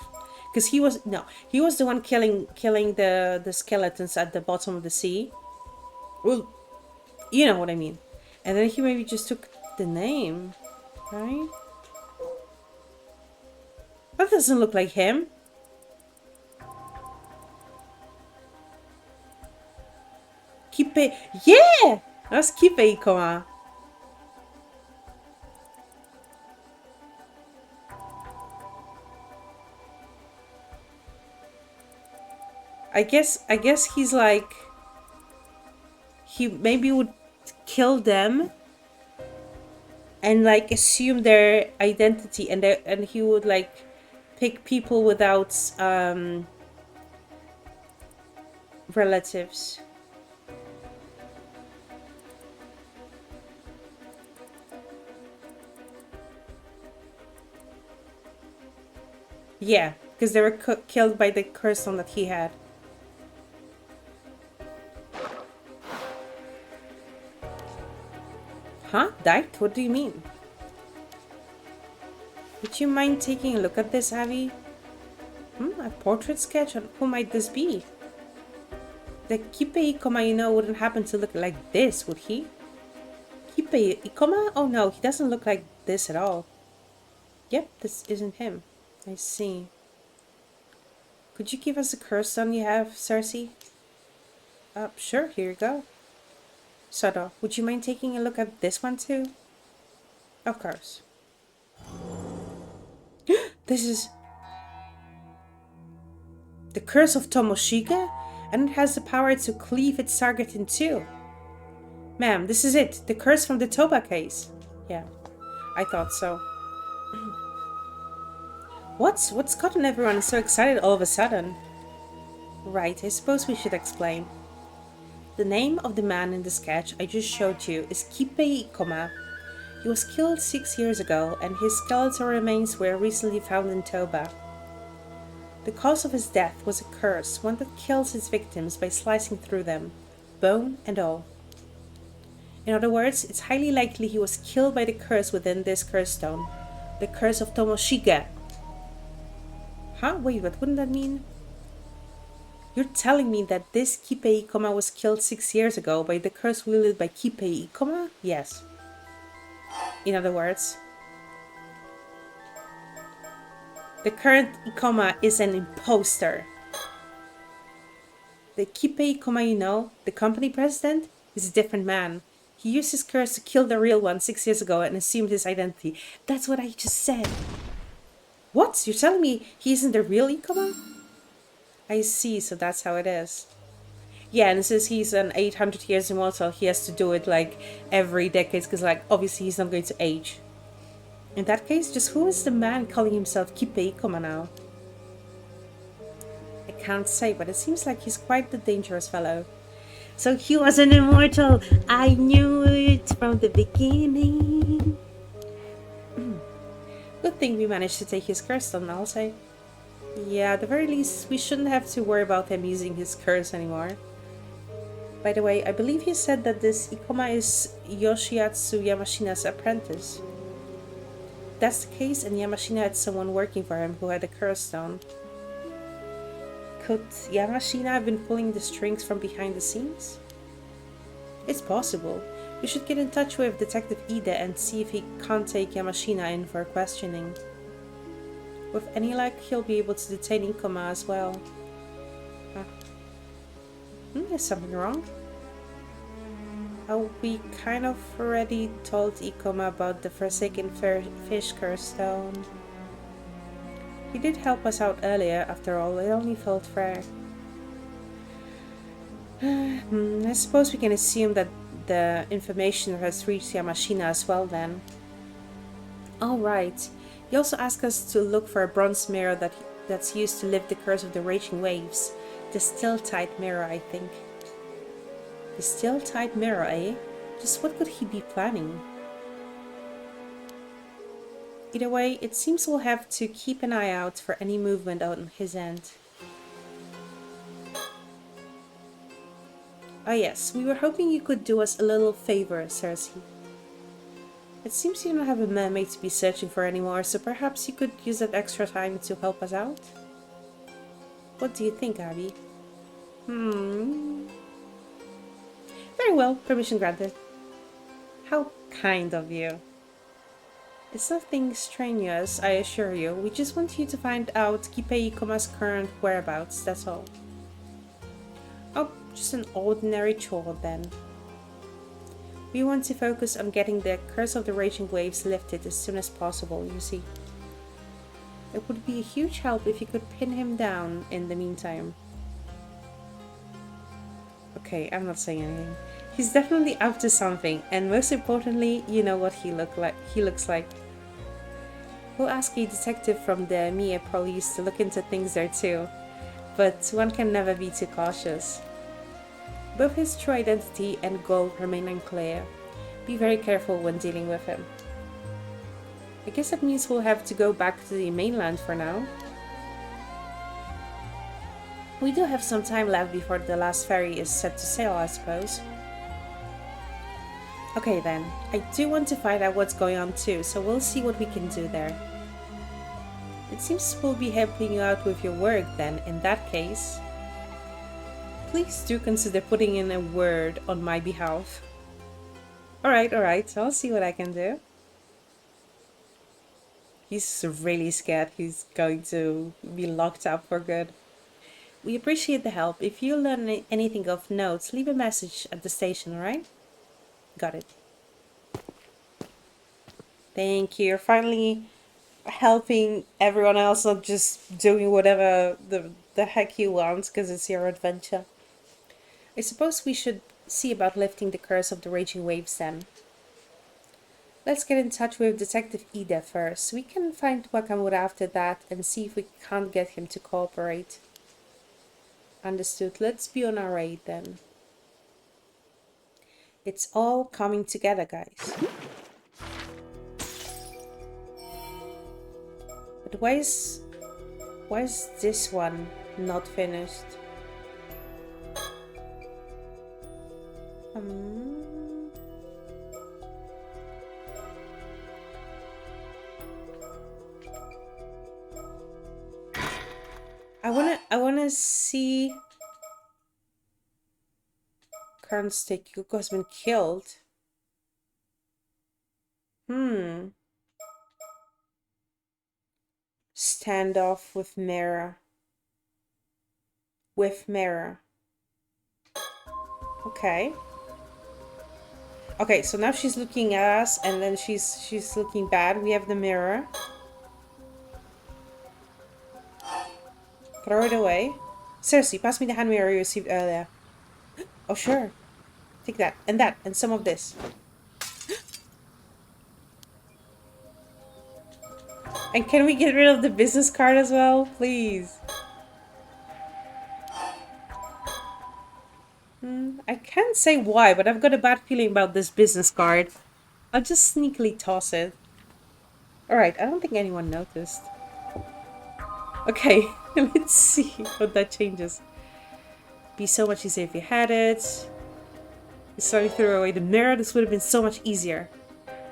Because he was the one killing the skeletons at the bottom of the sea. Well, you know what I mean. And then he maybe just took the name, right? That doesn't look like him. Kipe, yeah, that's Kipe Ikoma. I guess he's like, he maybe would kill them and like assume their identity, and he would like pick people without relatives. Yeah, because they were killed by the curse stone that he had. Huh? Died? What do you mean? Would you mind taking a look at this, Abby? A portrait sketch? Who might this be? The Kippei Ikoma you know wouldn't happen to look like this, would he? Kippei Ikoma? Oh no, he doesn't look like this at all. Yep, this isn't him. I see. Could you give us the curse stone you have, Cersei? Sure, here you go. Soto, would you mind taking a look at this one too? Of course. This is... the curse of Tomoshige? And it has the power to cleave its target in two. Ma'am, this is it. The curse from the Toba case. Yeah, I thought so. What's gotten everyone so excited all of a sudden? Right, I suppose we should explain. The name of the man in the sketch I just showed you is Kippei Ikoma. He was killed 6 years ago, and his skeletal remains were recently found in Toba. The cause of his death was a curse, one that kills its victims by slicing through them, bone and all. In other words, it's highly likely he was killed by the curse within this curse stone, the curse of Tomoshige. Huh? Wait, what wouldn't that mean? You're telling me that this Kippei Ikoma was killed 6 years ago by the curse wielded by Kippei Ikoma? Yes. In other words, the current Ikoma is an imposter. The Kippei Ikoma you know, the company president, is a different man. He used his curse to kill the real one 6 years ago and assumed his identity. That's what I just said. What? You're telling me he isn't the real Ikoma? I see, so that's how it is. Yeah, and since he's an 800 years immortal, he has to do it like every decade, because like obviously he's not going to age. In that case, just who is the man calling himself Kippei Ikoma now? I can't say, but it seems like he's quite the dangerous fellow. So he was an immortal! I knew it from the beginning! Good thing we managed to take his curse stone, I'll say. Yeah, at the very least, we shouldn't have to worry about him using his curse anymore. By the way, I believe he said that this Ikoma is Yoshiatsu Yamashina's apprentice. If that's the case, and Yamashina had someone working for him who had a curse stone. Could Yamashina have been pulling the strings from behind the scenes? It's possible. We should get in touch with Detective Ide and see if he can't take Yamashina in for questioning. With any luck, he'll be able to detain Ikoma as well. Huh. Is something wrong? Oh, we kind of already told Ikoma about the Forsaken Fish Curse Stone. He did help us out earlier, after all, it only felt fair. I suppose we can assume that the information has reached Yamashina as well then. Alright. He also asked us to look for a bronze mirror that's used to lift the curse of the raging waves. The still-tight mirror, I think. The still-tight mirror, eh? Just what could he be planning? Either way, it seems we'll have to keep an eye out for any movement on his end. Ah yes, we were hoping you could do us a little favor, Cersei. It seems you don't have a mermaid to be searching for anymore, so perhaps you could use that extra time to help us out? What do you think, Abby? Very well, permission granted. How kind of you. It's nothing strenuous, I assure you. We just want you to find out Kipei Koma's current whereabouts, that's all. Oh, just an ordinary chore then. We want to focus on getting the curse of the raging waves lifted as soon as possible, you see. It would be a huge help if you could pin him down in the meantime. Okay, I'm not saying anything. He's definitely up to something, and most importantly, you know what he looks like. We'll ask a detective from the Mie police to look into things there too, but one can never be too cautious. Both his true identity and goal remain unclear. Be very careful when dealing with him. I guess that means we'll have to go back to the mainland for now. We do have some time left before the last ferry is set to sail, I suppose. Okay then, I do want to find out what's going on too, so we'll see what we can do there. It seems we'll be helping you out with your work then, in that case. Please do consider putting in a word on my behalf. Alright, I'll see what I can do. He's really scared he's going to be locked up for good. We appreciate the help. If you learn anything of note, leave a message at the station, alright? Got it. Thank you. You're finally helping everyone else, not just doing whatever the heck you want because it's your adventure. I suppose we should see about lifting the curse of the raging waves then. Let's get in touch with Detective Ida first. We can find Wakamura after that and see if we can't get him to cooperate. Understood. Let's be on our way then. It's all coming together, guys. But why is this one not finished? I wanna see Karnstein Yuko has been killed. Standoff with Mera. Okay. Okay, so now she's looking at us and then she's looking bad. We have the mirror. Throw it away. Cersei, pass me the hand mirror you received earlier. Oh, sure. Take that, and some of this. And can we get rid of the business card as well, please? I can't say why, but I've got a bad feeling about this business card. I'll just sneakily toss it. Alright, I don't think anyone noticed. Okay, let's see what that changes. Be so much easier if you had it. You suddenly threw away the mirror. This would have been so much easier.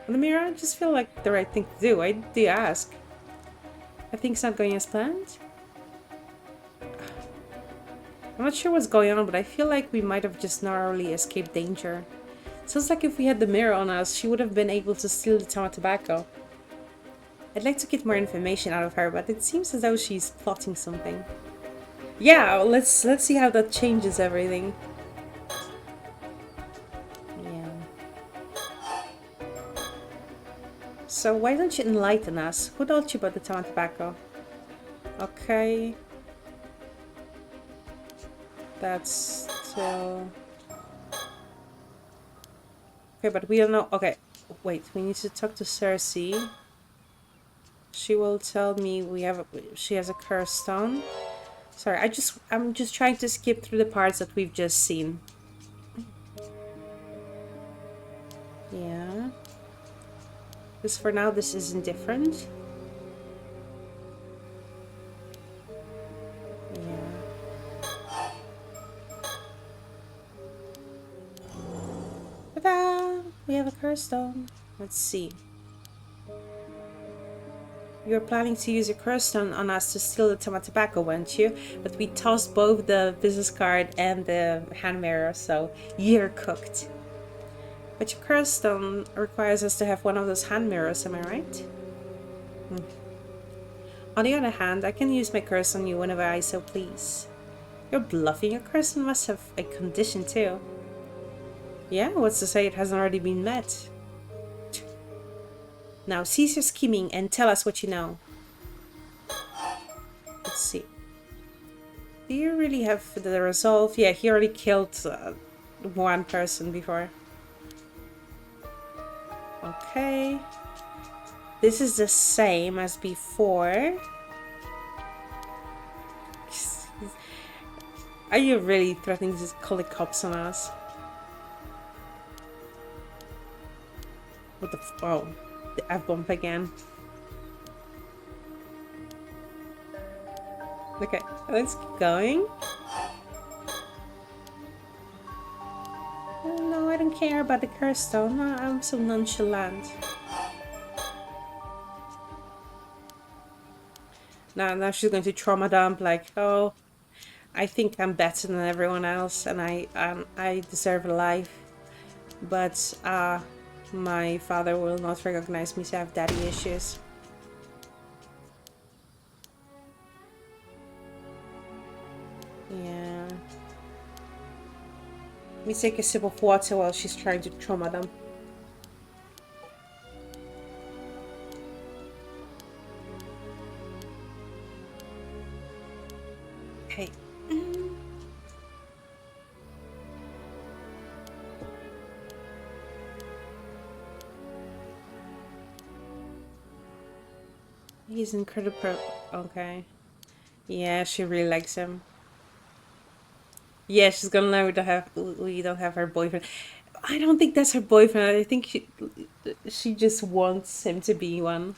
On the mirror, I just feel like the right thing to do. I do ask. I think it's not going as planned. I'm not sure what's going on, but I feel like we might have just narrowly escaped danger. Sounds like if we had the mirror on us, she would have been able to steal the Tama tobacco. I'd like to get more information out of her, but it seems as though she's plotting something. Yeah, let's see how that changes everything. Yeah. So why don't you enlighten us? Who told you about the Tama tobacco? Okay. That's will... Okay, but we don't know... Okay, wait. We need to talk to Cersei. She will tell me she has a curse stone. Sorry, I'm just trying to skip through the parts that we've just seen. Yeah. Because for now this isn't different. Yeah. Ta-da! We have a curse stone. Let's see. You were planning to use your curse stone on us to steal the tobacco, weren't you? But we tossed both the business card and the hand mirror, so you're cooked. But your curse stone requires us to have one of those hand mirrors, am I right? On the other hand, I can use my curse on you whenever I so please. You're bluffing. Your curse stone must have a condition too. Yeah, what's to say it hasn't already been met? Now cease your scheming and tell us what you know. Let's see. Do you really have the resolve? Yeah, he already killed one person before. Okay. This is the same as before. Are you really threatening to call the cops on us? What the oh, the F-bomb again. Okay, let's keep going. No, I don't care about the curse stone. I'm so nonchalant. Now she's going to trauma dump like, oh, I think I'm better than everyone else and I deserve a life. But my father will not recognize me, so I have daddy issues. Yeah. Let me take a sip of water while she's trying to trauma them. Okay. He's incredible. Okay. Yeah, she really likes him. Yeah, she's gonna learn to have. We don't have her boyfriend. I don't think that's her boyfriend. I think she just wants him to be one.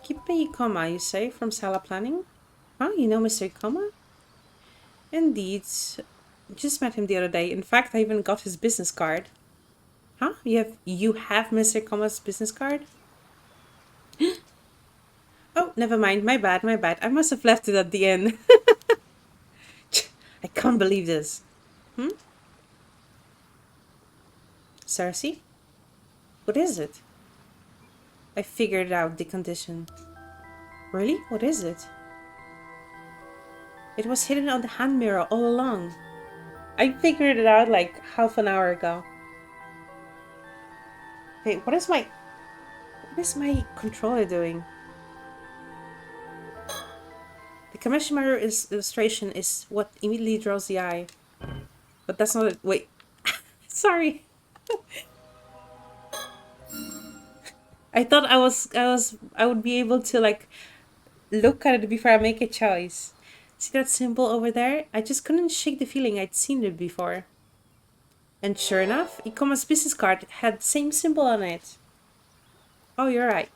Kipe Ikoma, you say, from Sala Planning? Huh? You know Mr. Ikoma? Indeed. Just met him the other day. In fact, I even got his business card. Huh? You have Mr. Ikoma's business card? Oh, never mind. My bad, my bad. I must have left it at the end. I can't believe this. Cersei? What is it? I figured out the condition. Really? What is it? It was hidden on the hand mirror all along. I figured it out like half an hour ago. Hey, what is my controller doing? The commission mirror illustration is what immediately draws the eye. But that's not it. Wait. Sorry. I thought I would be able to like look at it before I make a choice. See that symbol over there? I just couldn't shake the feeling I'd seen it before. And sure enough, Ikoma's business card had the same symbol on it. Oh, you're right.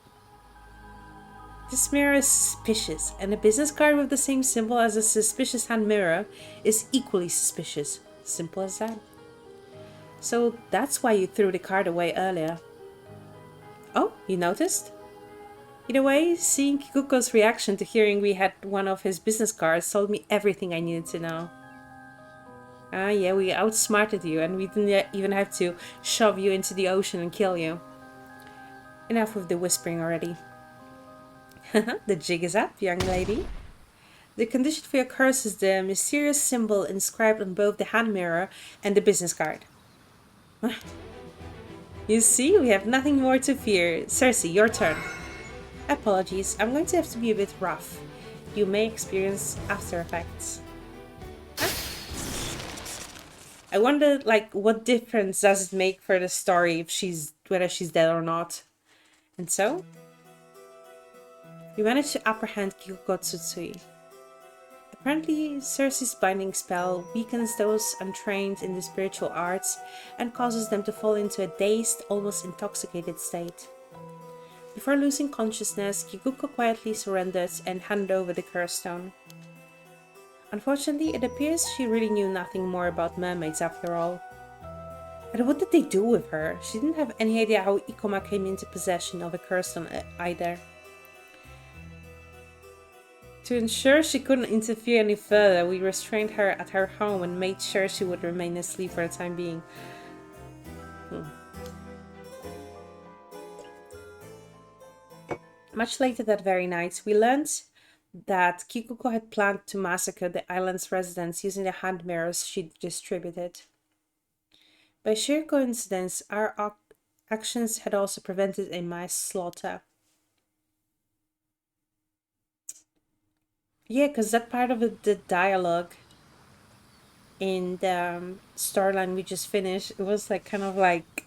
This mirror is suspicious, and a business card with the same symbol as a suspicious hand mirror is equally suspicious. Simple as that. So that's why you threw the card away earlier. Oh, you noticed? Either way, seeing Kikuko's reaction to hearing we had one of his business cards told me everything I needed to know. Ah, yeah, we outsmarted you, and we didn't even have to shove you into the ocean and kill you. Enough with the whispering already. The jig is up, young lady. The condition for your curse is the mysterious symbol inscribed on both the hand mirror and the business card. You see, we have nothing more to fear. Cersei, your turn. Apologies, I'm going to have to be a bit rough. you may experience after effects. Huh? I wonder, like, what difference does it make for the story if whether she's dead or not? And so, you manage to apprehend Kikuko Tsutsui. Apparently, Cersei's binding spell weakens those untrained in the spiritual arts and causes them to fall into a dazed, almost intoxicated state. Before losing consciousness, Kikuko quietly surrendered and handed over the curse stone. Unfortunately, it appears she really knew nothing more about mermaids after all. And what did they do with her? She didn't have any idea how Ikoma came into possession of a curse stone either. To ensure she couldn't interfere any further, we restrained her at her home and made sure she would remain asleep for the time being. Much later that very night, we learned that Kikuko had planned to massacre the island's residents using the hand mirrors she distributed. By sheer coincidence, our actions had also prevented a mass slaughter. Yeah, because that part of the dialogue in the storyline we just finished, it was like kind of like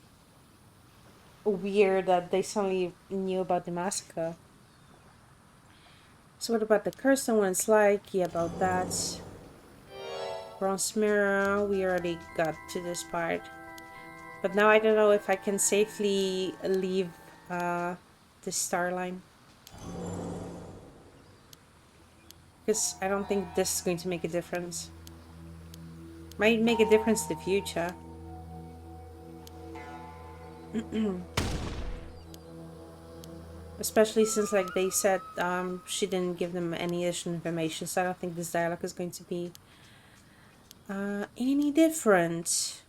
weird that they suddenly knew about the massacre. So what about the curse and what it's like? Yeah, about that. Bronze mirror, we already got to this part. But now I don't know if I can safely leave this star line. Because I don't think this is going to make a difference. Might make a difference in the future. Especially since, like they said, she didn't give them any additional information. So I don't think this dialogue is going to be any different.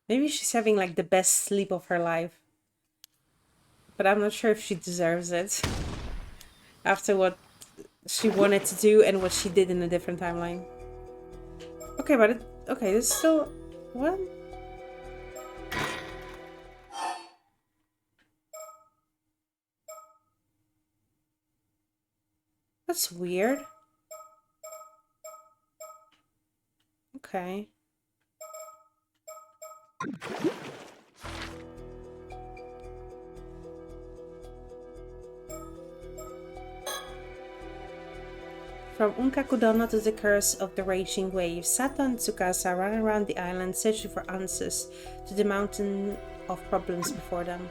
Maybe she's having like the best sleep of her life. But I'm not sure if she deserves it. After what she wanted to do and what she did in a different timeline. Okay, but okay, this is still... What? That's weird. Okay. From Unkakudama to the curse of the raging waves, Sato and Tsukasa ran around the island searching for answers to the mountain of problems before them.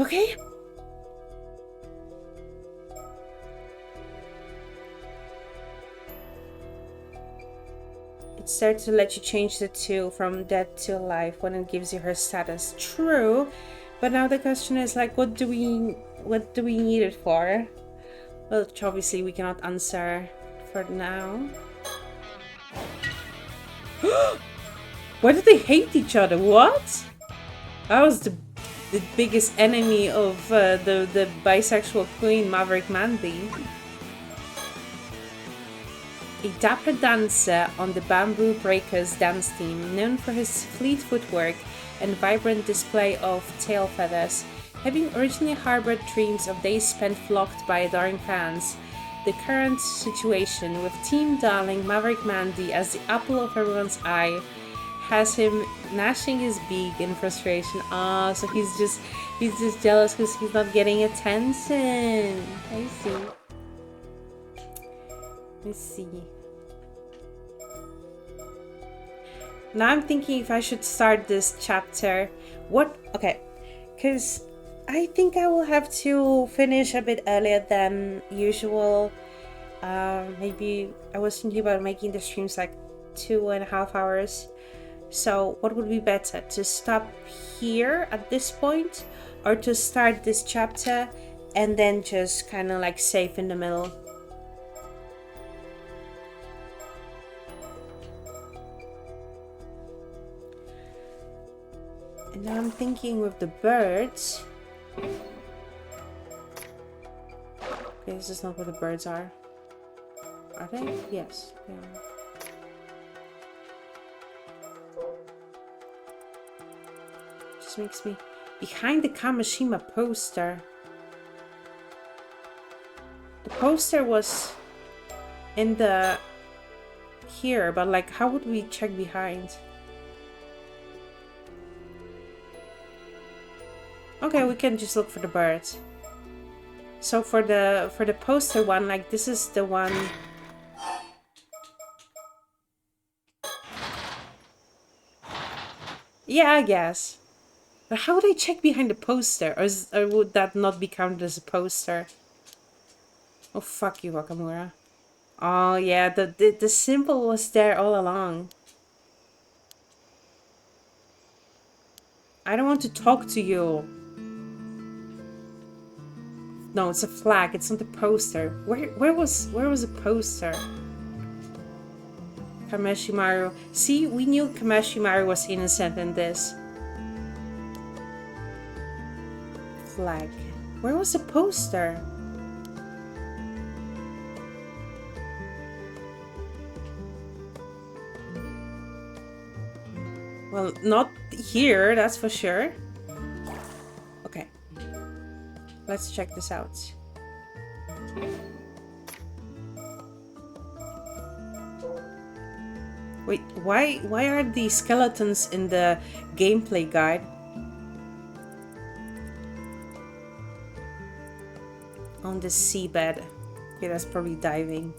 Okay. It starts to let you change the two from dead to alive when it gives you her status. True, but now the question is like, what do we need it for? Well, which obviously we cannot answer for now. Why do they hate each other? What? That was the biggest enemy of the bisexual queen, Maverick Mandy. A dapper dancer on the Bamboo Breakers dance team, known for his fleet footwork and vibrant display of tail feathers. Having originally harbored dreams of days spent flocked by adoring fans, the current situation with team darling Maverick Mandy as the apple of everyone's eye has him gnashing his beak in frustration. Ah, so he's just jealous because he's not getting attention. I see. Let's see. Now I'm thinking if I should start this chapter. What? Okay, because I think I will have to finish a bit earlier than usual. Maybe I was thinking about making the streams like 2.5 hours. So what would be better, to stop here at this point or to start this chapter and then just kind of like save in the middle? And now I'm thinking with the birds. Okay, this is not where the birds are. Are they? Yes, they are. Just makes me Behind the Kamishima poster. The poster was in the... here, but like, how would we check behind? Okay, we can just look for the birds. So for the poster one, like, this is the one... Yeah, I guess. But how would I check behind the poster? Or would that not be counted as a poster? Oh, fuck you, Wakamura. Oh, yeah, the symbol was there all along. I don't want to talk to you. No, it's a flag. It's not a poster. Where was a poster? Kameshimaru. See, we knew Kameshimaru was innocent in this. Flag. Where was the poster? Well, not here, that's for sure. Okay. Let's check this out. Wait, why are the skeletons in the gameplay guide? On the seabed. Okay, that's probably diving.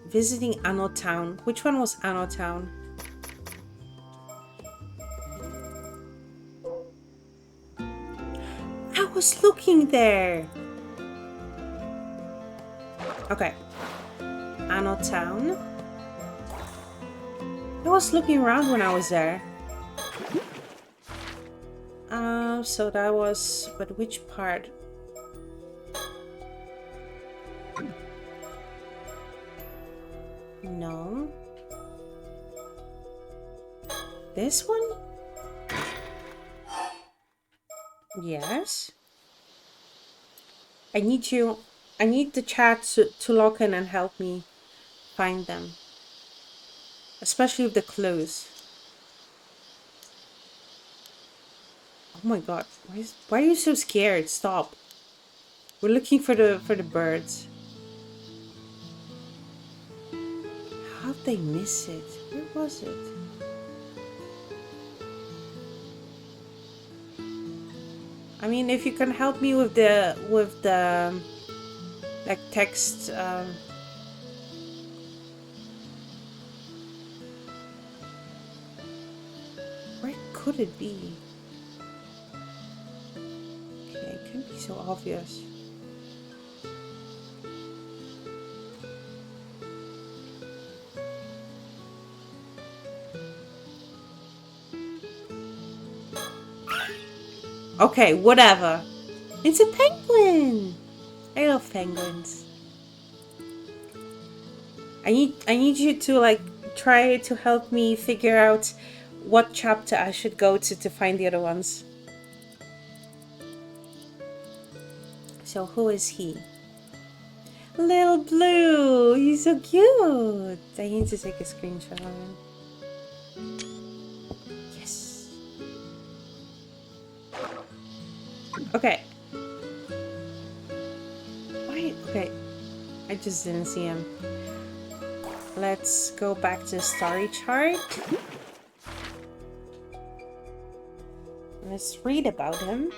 Visiting Anno Town. Which one was Anno Town? I was looking there. Okay. Anno Town. I was looking around when I was there. So that was... but which part? No. This one? Yes. I need the chat to log in and help me find them. Especially with the clues. Oh my god, why are you so scared? Stop. We're looking for the birds. How'd they miss it? Where was it? I mean, if you can help me with the like text where could it be? Okay, it can't be so obvious. Okay, whatever. It's a penguin. I love penguins. I need you to like try to help me figure out what chapter I should go to find the other ones. So who is he? Little Blue. He's so cute. I need to take a screenshot of him. Okay. Wait, okay. I just didn't see him. Let's go back to the story chart. Let's read about him.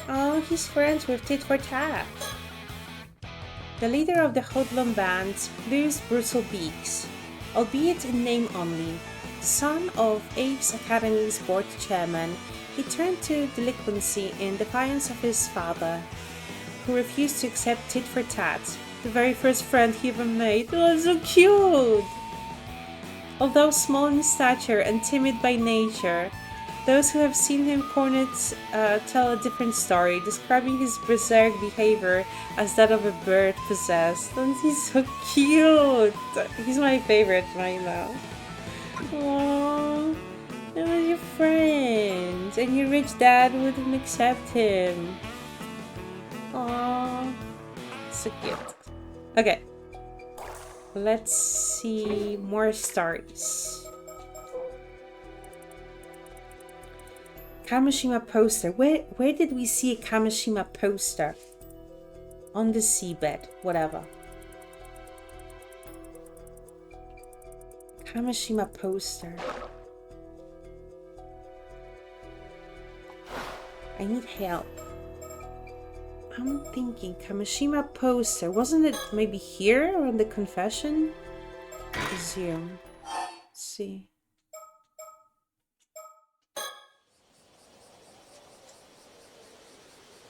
Oh, he's friends with Tit for Tat. The leader of the hoodlum band, Blue's Brutal Beaks, albeit in name only, the son of Abe's Academy's board chairman, he turned to delinquency in defiance of his father, who refused to accept Tit for Tat, the very first friend he ever made. Oh, so cute! Although small in stature and timid by nature, those who have seen him cornered tell a different story, describing his berserk behavior as that of a bird possessed. And he's so cute! He's my favorite right now. Aww. That was your friend, and your rich dad wouldn't accept him. Aww, so cute. Okay, let's see more stories. Kamishima poster. Where did we see a Kamishima poster? On the seabed, whatever. Kamishima poster. I need help. I'm thinking Kamishima poster. Wasn't it maybe here or in the confession? Zoom. Let's see.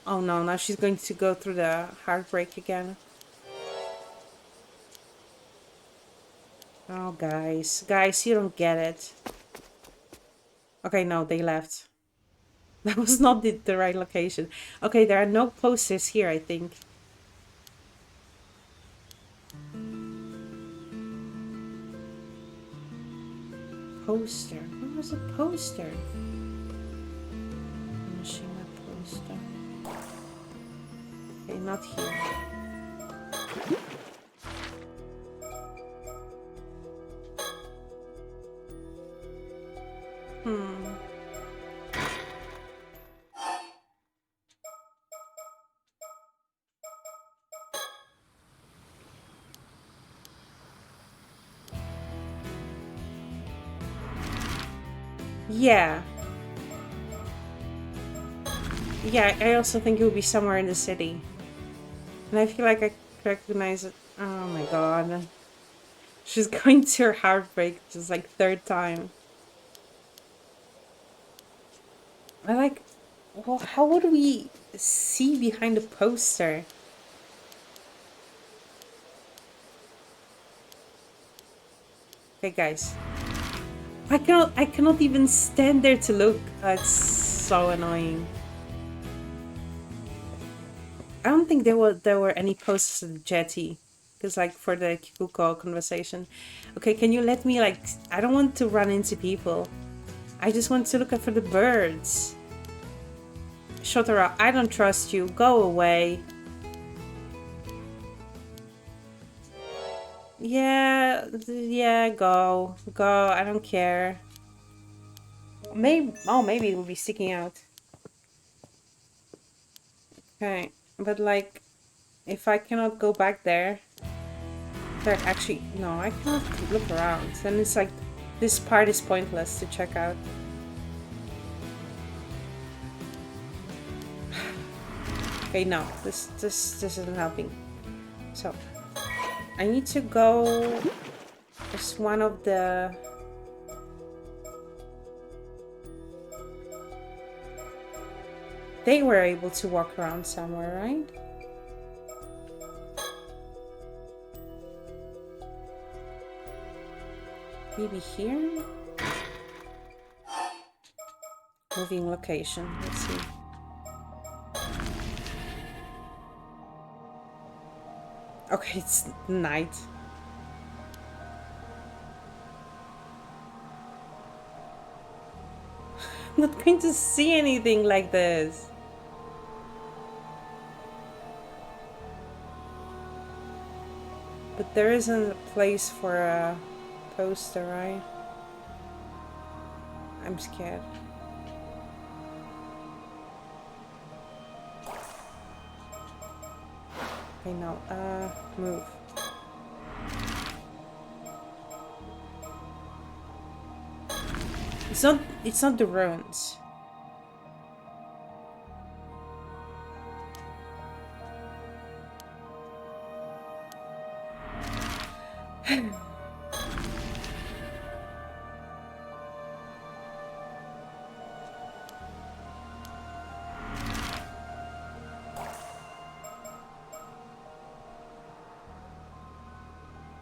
Oh no, now she's going to go through the heartbreak again. Oh, guys. Guys, you don't get it. Okay, no, they left. That was not the right location. Okay, there are no posters here, I think. Poster. Where was a poster? Machine poster. Okay, not here. Yeah. Yeah, I also think it would be somewhere in the city. And I feel like I recognize it. Oh my god. She's going to her heartbreak just like third time. I like... Well, how would we see behind the poster? Okay, guys. I cannot even stand there to look. It's so annoying. I don't think there were any posters at the jetty. Because like for the Kikuko conversation. Okay, can you let me like... I don't want to run into people. I just want to look for the birds. Shotara, I don't trust you. Go away. Yeah, go. Go, I don't care. Maybe it will be sticking out. Okay, but like, if I cannot go back there... Actually, no, I cannot look around. Then it's like, this part is pointless to check out. Okay, no, this isn't helping. So, I need to go as one of the... They were able to walk around somewhere, right? Maybe here? Moving location, let's see. Okay, it's night. I'm not going to see anything like this. But there isn't a place for a poster, right? I'm scared. Okay, now, move. It's not the ruins.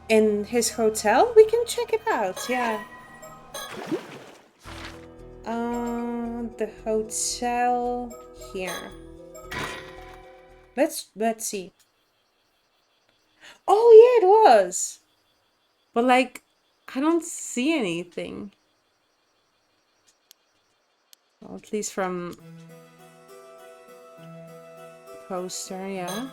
In his hotel? We can check it out, yeah. The hotel here. Let's see. Oh yeah, it was. But like, I don't see anything. Well, at least from poster, yeah.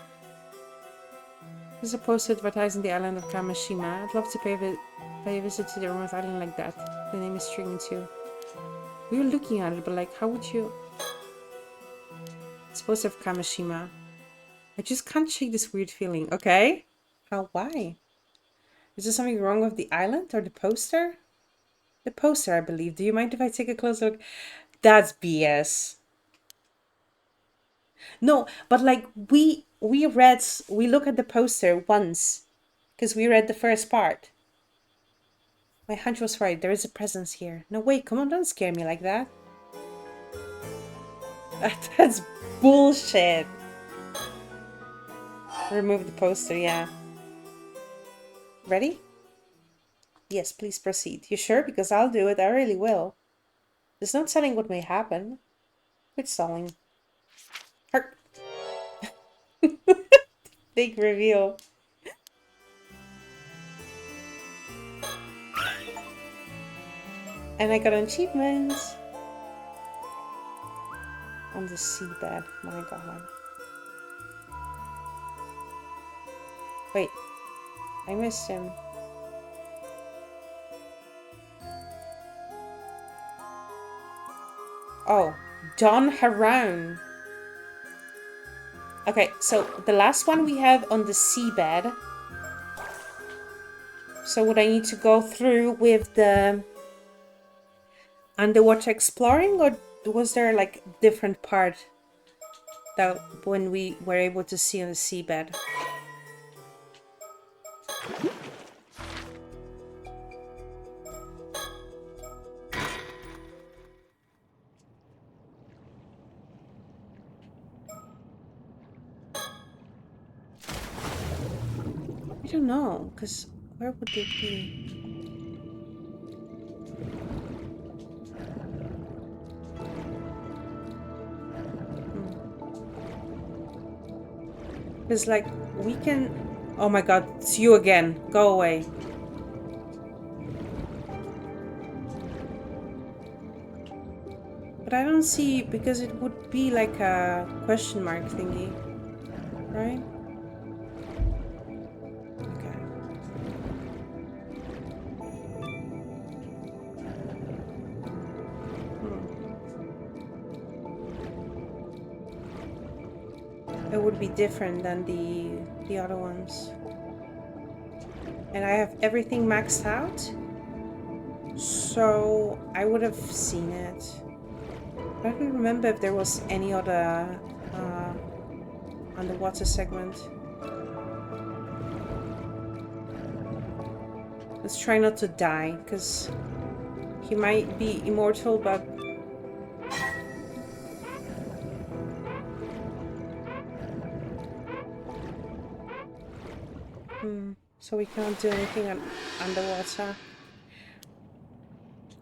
There's a poster advertising the island of Kamishima. I'd love to pay a visit to the remote island like that. The name is intriguing too. We were looking at it, but like, how would you... It's supposed to have Kamishima. I just can't shake this weird feeling. Okay. How? Why? Is there something wrong with the island or the poster? The poster, I believe. Do you mind if I take a close look? That's BS. No, but like we look at the poster once because we read the first part. My hunch was right. There is a presence here. No, wait, come on, don't scare me like that. That's bullshit. Remove the poster, yeah. Ready? Yes, please proceed. You sure? Because I'll do it. I really will. There's no telling what may happen. Quit stalling. Hark. Big reveal. And I got an achievement. On the seabed. My god. Wait. I missed him. Oh. Don Haroun. Okay, so the last one we have on the seabed. So would I need to go through with the underwater exploring, or was there like different part that when we were able to see on the seabed? I don't know, because where would it be? Because like we can... Oh my god, it's you again. Go away. But I don't see, because it would be like a question mark thingy, right? Okay. It would be different than the other ones. And I have everything maxed out, so I would have seen it. I don't remember if there was any other underwater segment. Let's try not to die, because he might be immortal, but... So we can't do anything underwater.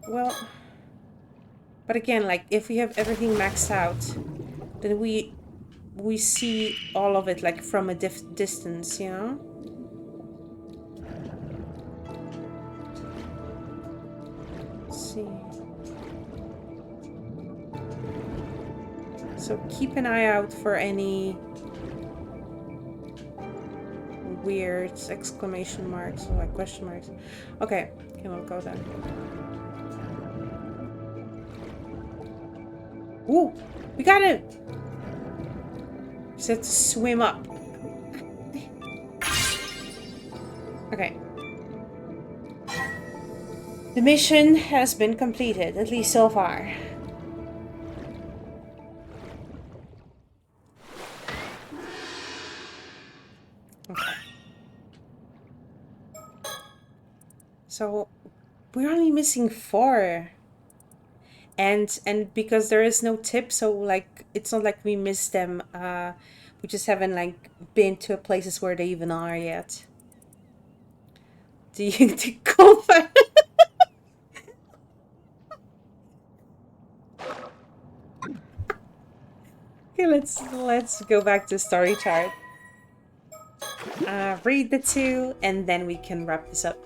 Well... But again, like, if we have everything maxed out, then we see all of it, like, from a distance, you know? Let's see. So keep an eye out for any weird exclamation marks or, like, question marks. Okay, we'll go then. Ooh, we got it! Just have to swim up. Okay. The mission has been completed, at least so far. Okay. So, we're only missing 4. And because there is no tip, so like it's not like we missed them. We just haven't like been to places where they even are yet. Do you go for? Okay, let's go back to story chart. Read the 2, and then we can wrap this up.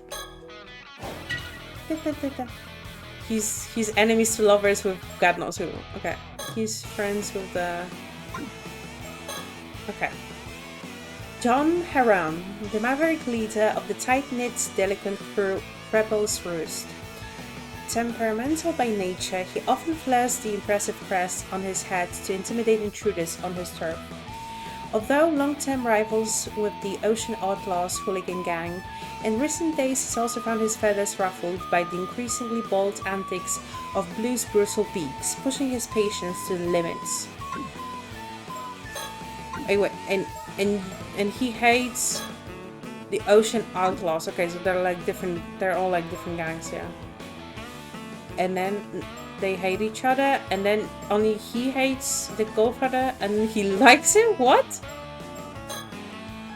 He's enemies to lovers with God knows who. Okay. He's friends with the... Okay. John Haram, the maverick leader of the tight-knit, delinquent crew Rebels Roost. Temperamental by nature, he often flares the impressive crest on his head to intimidate intruders on his turf. Although long-term rivals with the Ocean Outlaws hooligan gang, in recent days he's also found his feathers ruffled by the increasingly bold antics of Blue's brutal beaks, pushing his patience to the limits. Anyway, and he hates the Ocean Outlaws. Okay, so they're all like different gangs, yeah. And then they hate each other, and then only he hates the Goldfeather and he likes him? What?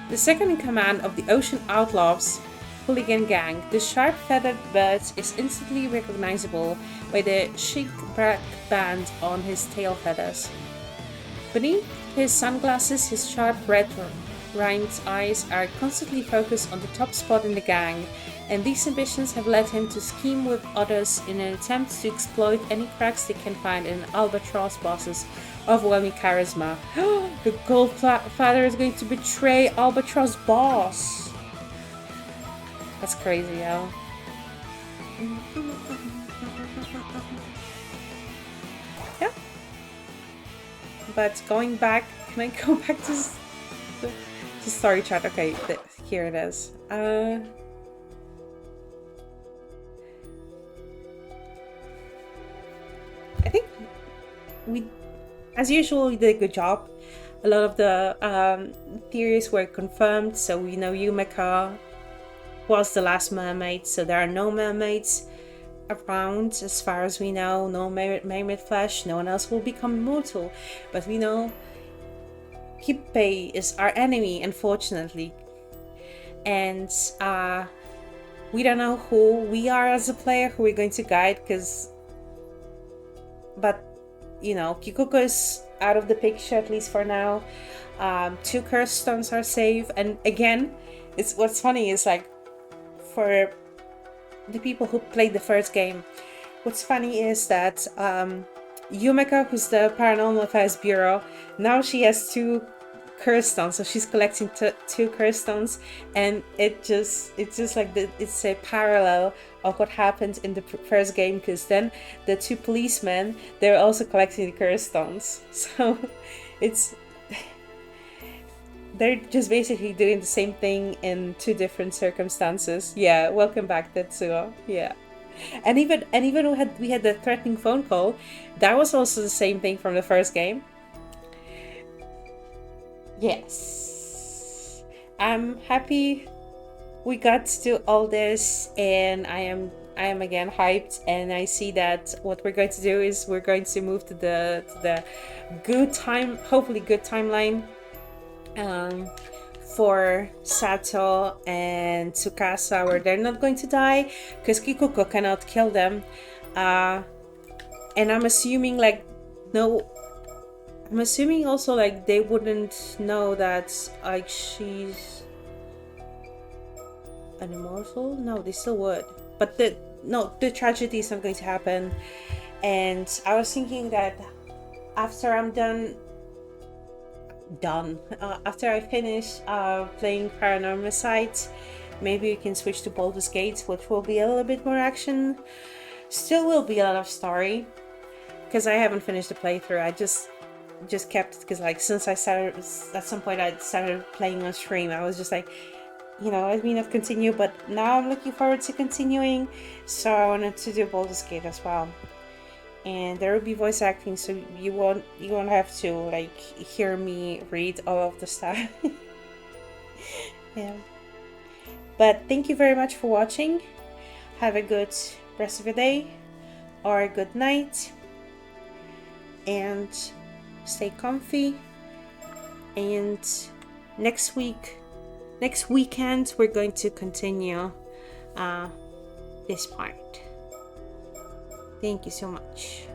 The second in command of the Ocean Outlaws hooligan gang, the sharp-feathered bird is instantly recognizable by the chic black band on his tail feathers. Beneath his sunglasses, his sharp red-rimmed eyes are constantly focused on the top spot in the gang, and these ambitions have led him to scheme with others in an attempt to exploit any cracks they can find in Albatross boss's overwhelming charisma. The Goldfeather is going to betray Albatross boss. That's crazy, yo. Yeah. But going back, can I go back to story chat? Okay, here it is. I think as usual, we did a good job. A lot of the theories were confirmed. So we know Yumeka was the last mermaid. So there are no mermaids around as far as we know. No mermaid flesh. No one else will become immortal. But we know Kippei is our enemy, unfortunately. And we don't know who we are as a player, who we're going to guide, but you know, Kikuko is out of the picture, at least for now. 2 curse stones are safe, and again, what's funny is, like, for the people who played the first game, what's funny is that Yumeka, who's the Paranormal Affairs Bureau, now she has 2 curse stones, so she's collecting 2 curse stones, and it's just like it's a parallel of what happened in the first game, because then the 2 policemen, they're also collecting the curse stones, so they're just basically doing the same thing in 2 different circumstances. Yeah, welcome back, Tetsuo. Yeah. And even we had the threatening phone call, that was also the same thing from the first game. Yes, I'm happy we got to do all this, and I am again hyped, and I see that what we're going to do is we're going to move to the hopefully good timeline for Sato and Tsukasa, where they're not going to die because Kikuko cannot kill them, and I'm assuming also like they wouldn't know that like she's an immortal. No, they still would, but the tragedy is not going to happen. And I was thinking that after I'm after I finish playing Paranormasight, maybe we can switch to Baldur's Gate, which will be a little bit more action. Still will be a lot of story because I haven't finished the playthrough. I just kept it because, like, since I started at some point I started playing on stream, I was just like, you know, I mean, I've continued, but now I'm looking forward to continuing, so I wanted to do Baldur's Gate as well. And there will be voice acting, so you won't have to like hear me read all of the stuff. Yeah, but thank you very much for watching. Have a good rest of your day or a good night, and stay comfy. And next weekend we're going to continue this part. Thank you so much.